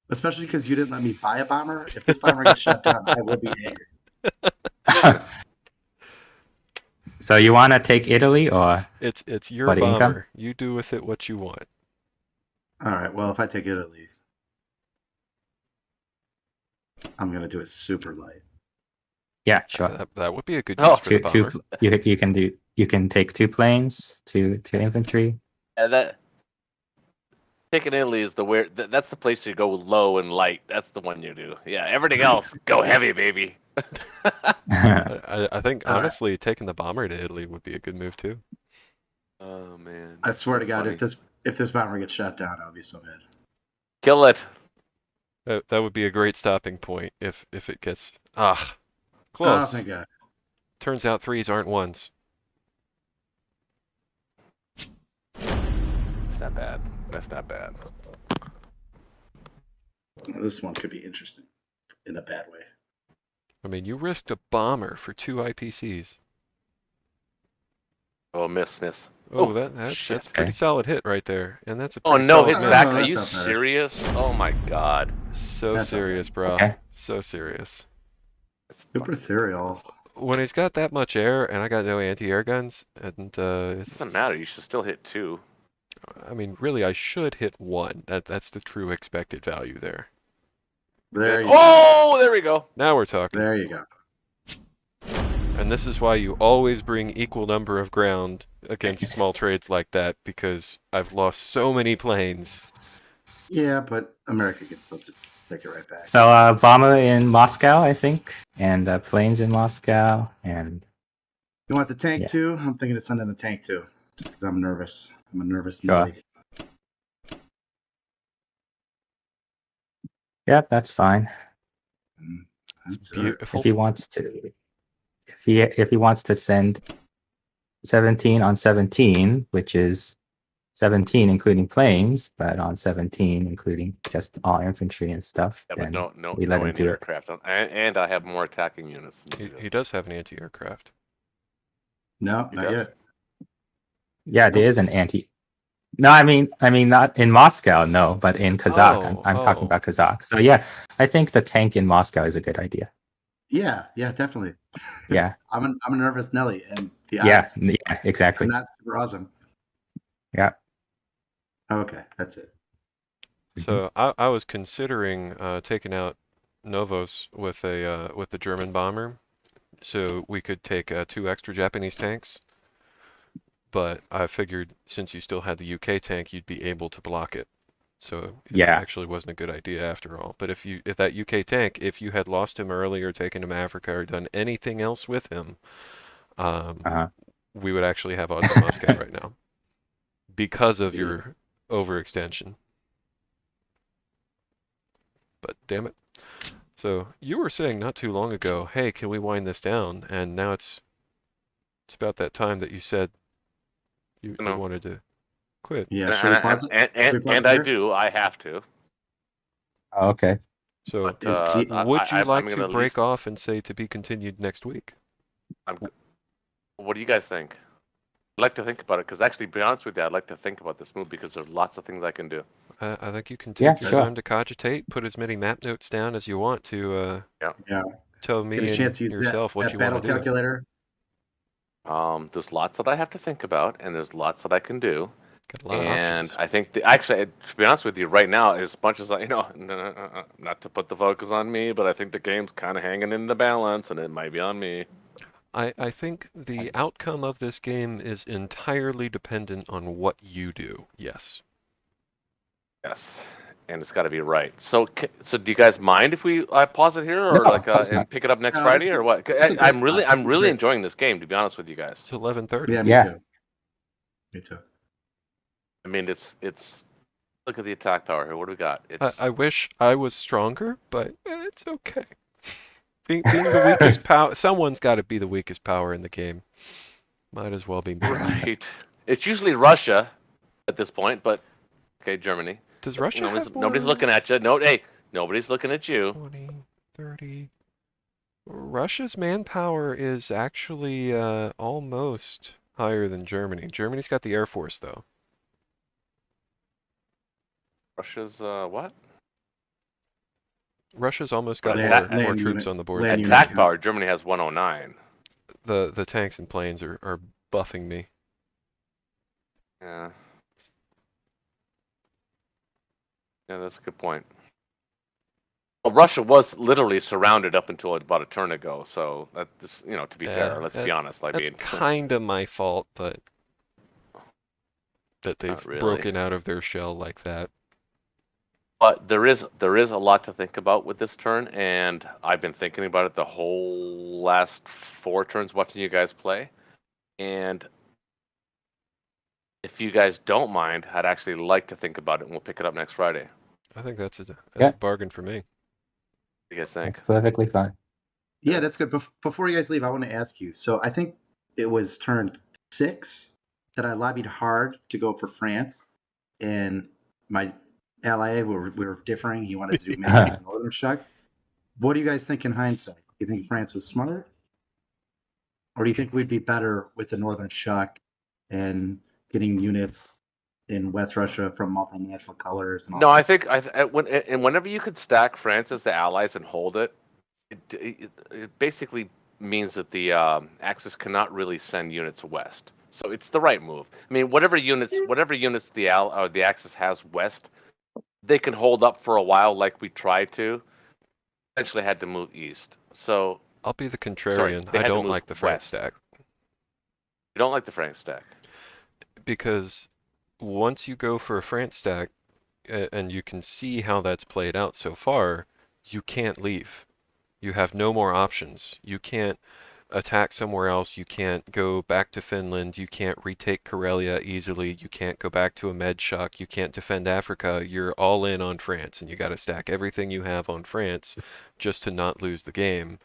especially because you didn't let me buy a bomber, if this bomber gets shot down, I will be angry. So you want to take Italy or It's your What, income? bomber. You do with it what you want. All right. Well, if I take Italy, I'm gonna do it super light. yeah, sure. That would be a good Oh. use for the bomber. You can take 2 planes, two infantry. And that picking Italy is that's the place you go low and light. That's the one you do. Yeah, everything else go heavy, baby. I think All right. honestly taking the bomber to Italy would be a good move too. Oh man. I swear to God, Funny. if this bomber gets shot down, I'll be so mad. Kill it. That would be a great stopping point if it gets Oh, close. thank God. Turns out 3s aren't 1s. It's not bad. That's not bad. This one could be interesting in a bad way. I mean, you risked a bomber for 2 IPCs. Oh, miss. Oh, Oh, that's shit. a pretty solid hit right there, and that's a Oh pretty no, solid hits miss. back. Oh, Are that you felt better. serious? Oh my god. So That's not serious, bad. bro. Okay. So serious. That's Super ethereal. When he's got that much air, and I got no anti-air guns, and It doesn't matter. You should still hit 2. I mean, really, I should hit 1. That's the true expected value there. There you go. Oh, there we go. Now we're talking. There you go. And this is why you always bring equal number of ground against small trades like that, because I've lost so many planes. Yeah, but America can still just take it right back. So bomber in Moscow, I think, and planes in Moscow, and You want the tank Yeah. too? I'm thinking of sending the tank too, just because I'm nervous. I'm a nervous Sure. Nelly. yeah, that's fine. That's it. Beautiful. If he wants to, if he wants to send 17 on 17, which is 17 including planes, but on 17 including just all infantry and stuff, Yeah, but then no we let him do it. anti-aircraft. And I have more attacking units. Than you do. He does have an anti-aircraft. No, He not does? yet. Yeah, there is an anti. No, I mean not in Moscow, no, but in Kazakh. I'm talking Oh. about Kazakh. So yeah, I think the tank in Moscow is a good idea. Yeah, definitely. Yeah. I'm a nervous Nelly, and the Yeah, odds yeah, exactly. are not super awesome. Yeah. Okay, that's it. So I was considering taking out Novos with the German bomber, so we could take 2 extra Japanese tanks. But I figured since you still had the UK tank, you'd be able to block it. So it Yeah. actually wasn't a good idea after all. But if that UK tank, if you had lost him early or taken him to Africa or done anything else with him, we would actually have odds on Moscow right now because of your overextension. but damn it. So you were saying not too long ago, hey, can we wind this down? And now it's about that time that you said you You know, wanted to quit. Yeah, should we pause it? Should we pause and it I here? do. I have to. Oh, okay. So But Is the- would you I'm like gonna to at break least. off and say to be continued next week? What do you guys think? I'd like to think about it because actually, to be honest with you, I'd like to think about this move because there's lots of things I can do. I think you can Yeah, take your sure. time to cogitate, put as many map notes down as you want to Yeah. tell Get me a and chance to use yourself what that you want battle to do. calculator. There's lots that I have to think about, and there's lots that I can do. Got a lot of And options. I think actually, to be honest with you, right now, as much as not to put the focus on me, but I think the game's kind of hanging in the balance, and it might be on me. I think the outcome of this game is entirely dependent on what you do. Yes. Yes, and it's got to be right. So, so do you guys mind if we pause it here, or No, like of course and not. pick it up next No, Friday, or what? it's a great I'm really, spot. I'm It's a really great enjoying this game, to be honest with you guys. It's 11:30. Yeah, me Yeah. too. Me too. I mean, it's. Look at the attack power here. What do we got? It's I wish I was stronger, but it's okay. Being the weakest power, someone's got to be the weakest power in the game. Might as well be me. right. It's usually Russia at this point, but okay, Germany. Does But, Russia have nobody's more? looking at you. No, hey, nobody's looking at you. 20, 30. Russia's manpower is actually almost higher than Germany. Germany's got the Air Force, though. Russia's what? Russia's almost But got attack- more land troops unit- on the board land than unit Attack Germany. count. power. Germany has 109. The tanks and planes are buffing me. Yeah. Yeah, that's a good point. Well, Russia was literally surrounded up until about a turn ago. So that this, to be fair, let's be honest. I That's mean, kind of my fault, but that they've Not really. broken out of their shell like that. but there is a lot to think about with this turn, and I've been thinking about it the whole last 4 turns watching you guys play. And if you guys don't mind, I'd actually like to think about it, and we'll pick it up next Friday. I think that's Yeah. a bargain for me. What do you guys think? That's perfectly fine. Yeah, that's good. Before you guys leave, I want to ask you. So I think it was turn 6 that I lobbied hard to go for France, and my ally we were differing. He wanted to do maybe the Northern Shuck. What do you guys think in hindsight? Do you think France was smarter, or do you think we'd be better with the Northern Shuck and getting units in West Russia from multinational colors? And all No, I that think whenever you could stack France as the allies and hold it, it basically means that the Axis cannot really send units west. So it's the right move. I mean, whatever units the Axis has west, they can hold up for a while, like we tried to. Eventually, had to move east. So I'll be the contrarian. they I had to don't move like the France west. stack you don't like the France stack. because once you go for a France stack, and you can see how that's played out so far, you can't leave. You have no more options. You can't attack somewhere else. You can't go back to Finland. You can't retake Karelia easily. You can't go back to a med shock. You can't defend Africa. You're all in on France, and you got to stack everything you have on France just to not lose the game.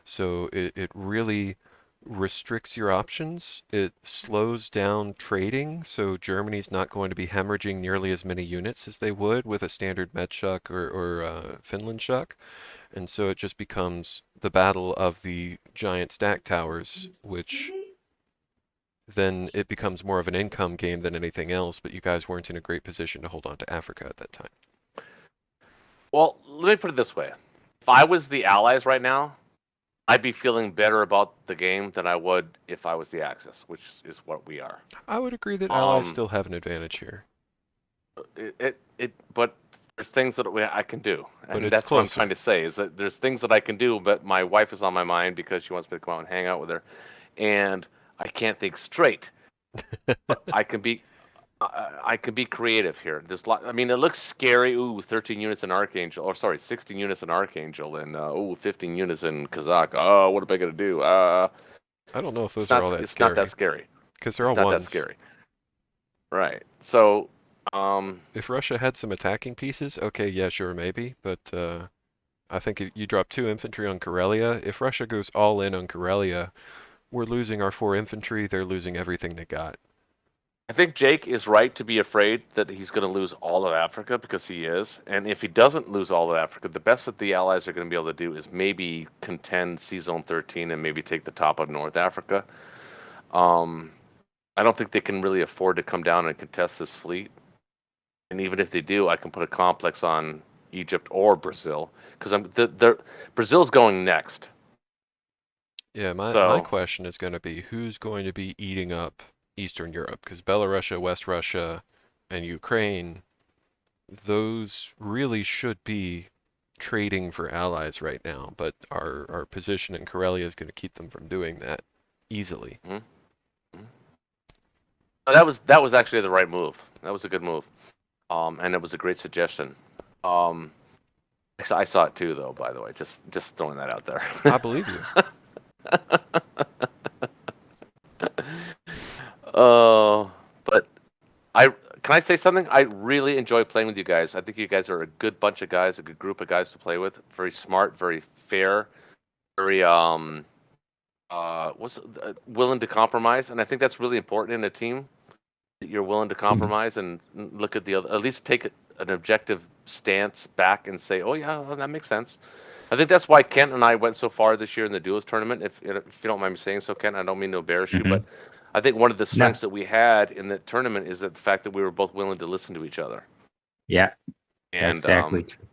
So it really restricts your options. It slows down trading, so Germany's not going to be hemorrhaging nearly as many units as they would with a standard med shock or Finland shock. And so it just becomes the battle of the giant stack towers, which then it becomes more of an income game than anything else, but you guys weren't in a great position to hold on to Africa at that time. Well, let me put it this way: if I was the Allies right now, I'd be feeling better about the game than I would if I was the Axis, which is what we are. I would agree that allies Um, still have an advantage here. But there's things that I can do, But and it's that's what I'm closer. trying to say is that there's things that I can do, but my wife is on my mind because she wants me to come out and hang out with her, and I can't think straight. But I can be creative here. There's I mean, it looks scary. Ooh, 13 units in Archangel, or sorry, 16 units in Archangel, and 15 units in Kazakh. Oh, what am I gonna do? I don't know if those are all that It's not that scary scary. because they're It's all not ones. that scary. Right. So If Russia had some attacking pieces, okay, yeah, sure, maybe. But I think if you drop 2 infantry on Karelia. If Russia goes all in on Karelia, we're losing our 4 infantry. They're losing everything they got. I think Jake is right to be afraid that he's going to lose all of Africa, because he is. And if he doesn't lose all of Africa, the best that the Allies are going to be able to do is maybe contend C-Zone 13 and maybe take the top of North Africa. I don't think they can really afford to come down and contest this fleet. And even if they do, I can put a complex on Egypt or Brazil, because Brazil's going next. Yeah, my So question is going to be who's going to be eating up Eastern Europe? Because Belarus, West Russia, and Ukraine, those really should be trading for allies right now, but our position in Karelia is going to keep them from doing that easily. that was actually the right move. That was a good move, and it was a great suggestion. I saw it too, though. By the way, just throwing that out there. I believe you. But can I say something? I really enjoy playing with you guys. I think you guys are a good bunch of guys, a good group of guys to play with. Very smart, very fair, very willing to compromise, and I think that's really important in a team. That you're willing to compromise and look at the other, at least take an objective stance back and say, "Oh yeah, well, that makes sense." I think that's why Kent and I went so far this year in the duels tournament. If you don't mind me saying so, Kent, I don't mean to embarrass you, but I think one of the strengths that we had in the tournament is that the fact that we were both willing to listen to each other. Yeah, And exactly true.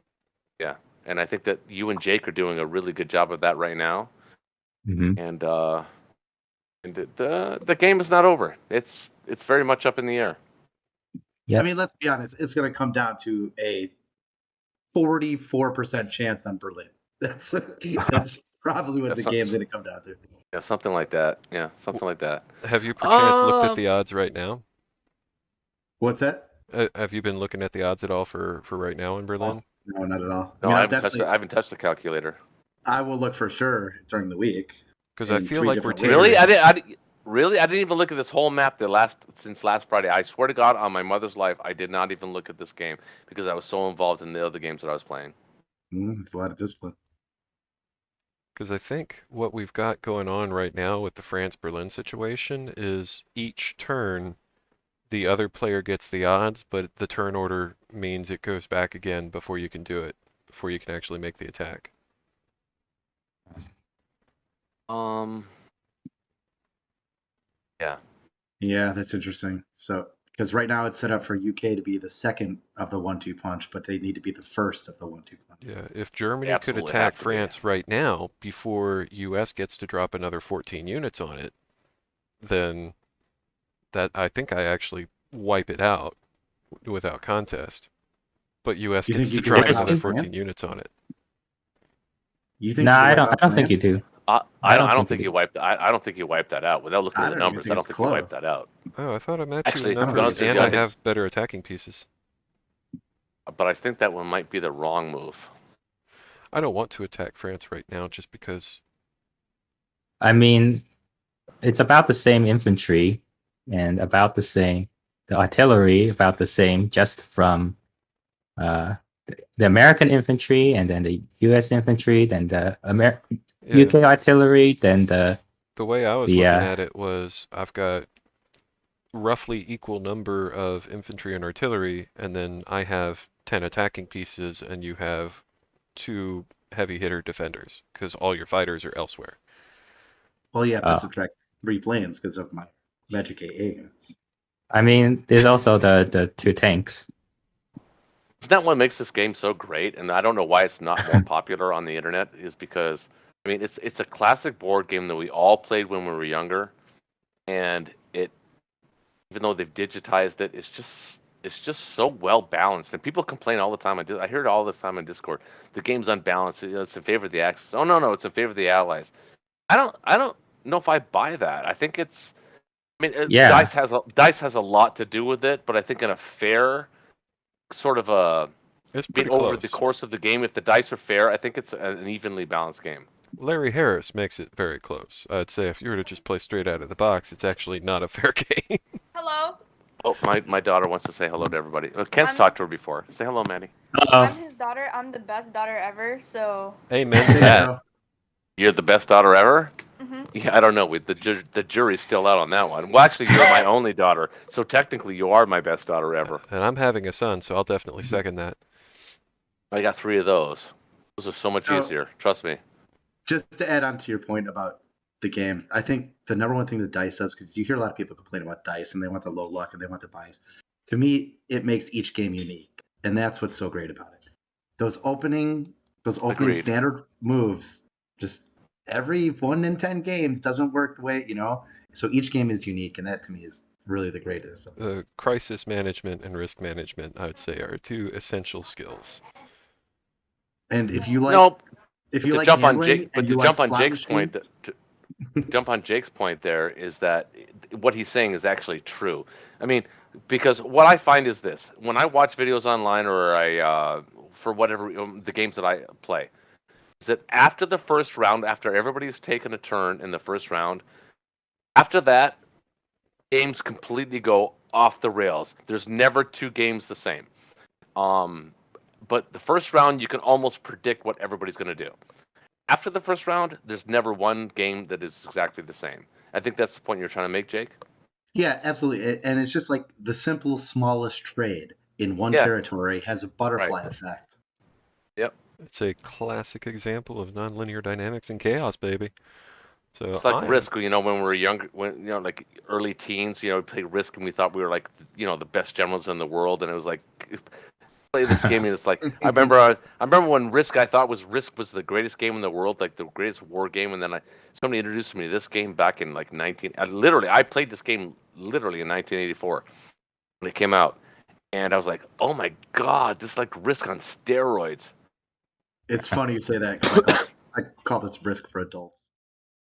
yeah, and I think that you and Jake are doing a really good job of that right now. And the game is not over. It's very much up in the air. Yep. I mean, let's be honest. It's going to come down to a 44% chance on Berlin. That's probably what the game's going to come down to. Yeah, something like that. Yeah, something like that. Have you perchance looked at the odds right now? What's that? Have you been looking at the odds at all for right now in Berlin? No, not at all. No, I haven't touched the calculator. I will look for sure during the week. Because I feel like we're Really? I didn't even look at this whole map since last Friday. I swear to God, on my mother's life, I did not even look at this game because I was so involved in the other games that I was playing. It's a lot of discipline. Because I think what we've got going on right now with the France-Berlin situation is each turn the other player gets the odds, but the turn order means it goes back again before you can do it, before you can actually make the attack. Yeah. Yeah, that's interesting. So, because right now it's set up for UK to be the second of the 1-2 punch, but they need to be the first of the 1-2 punch. Yeah, if Germany could attack France right now before US gets to drop another 14 units on it, then that I think I actually wipe it out without contest. But US gets to drop another 14 units on it. You think? No, I don't think you do. I don't think you wiped. I don't think you wiped that out. Without looking at the numbers, I don't think you wiped that out. Oh, I thought I matched you in numbers, and I have better attacking pieces. But I think that one might be the wrong move. I don't want to attack France right now, just because. I mean, it's about the same infantry, and about the same. The artillery about the same, just from the American infantry, and then the U.S. infantry, then the UK artillery, then the. The way I was looking at it was, I've got roughly equal number of infantry and artillery, and then I have 10 attacking pieces, and you have 2 heavy hitter defenders, because all your fighters are elsewhere. Well, you have to subtract 3 planes because of my Magic AA units. I mean, there's also the 2 tanks. Isn't that what makes this game so great? And I don't know why it's not more popular on the internet, is because, I mean, it's a classic board game that we all played when we were younger, and even though they've digitized it, it's just so well balanced. And people complain all the time. I hear it all the time on Discord. The game's unbalanced. It's in favor of the Axis. Oh no, it's in favor of the Allies. I don't know if I buy that. I think it's. I mean, dice has a lot to do with it, but I think in a fair sort of over the course of the game, if the dice are fair, I think it's an evenly balanced game. Larry Harris makes it very close. I'd say if you were to just play straight out of the box, it's actually not a fair game. Hello. Oh, my daughter wants to say hello to everybody. Ken's I'm- talked to her before. Say hello, Manny. I'm his daughter. I'm the best daughter ever. So. Amen to There you that. go. You're the best daughter ever? Mhm. Yeah, I don't know. The jury's still out on that one. Well, actually, you're my only daughter, so technically you are my best daughter ever. And I'm having a son, so I'll definitely second that. I got 3 of those. Those are so much So- easier. Trust me. Just to add on to your point about the game, I think the number one thing that dice does, because you hear a lot of people complain about dice and they want the low luck and they want the bias. To me, it makes each game unique, and that's what's so great about it. Those opening Agreed. standard moves, just every 1 in 10 games doesn't work the way So each game is unique, and that to me is really the greatest. Crisis management and risk management, I would say, are 2 essential skills. And if you like, No, if but you to like jump on gambling Jake, and but you to like jump on slot Jake's point, machines, to jump on Jake's point there is that what he's saying is actually true. I mean, because what I find is this: when I watch videos online or for whatever the games that I play, is that after the first round, after everybody's taken a turn in the first round, after that, games completely go off the rails. There's never 2 games the same. But the first round, you can almost predict what everybody's going to do. After the first round, there's never one game that is exactly the same. I think that's the point you're trying to make, Jake. yeah, absolutely. And it's just like the simple, smallest trade in one Yeah. territory has a butterfly Right. effect. Yep. It's a classic example of nonlinear dynamics and chaos, baby. So It's like I'm Risk, when we were younger, when like early teens, we played Risk and we thought we were like, the best generals in the world, and it was like, play this game and it's like, I remember when Risk I thought Risk was the greatest game in the world, like the greatest war game, and then somebody introduced me to this game back in like I played this game literally in 1984 when it came out, and I was like, oh my god, this is like Risk on steroids. It's funny you say that because I call this Risk for adults.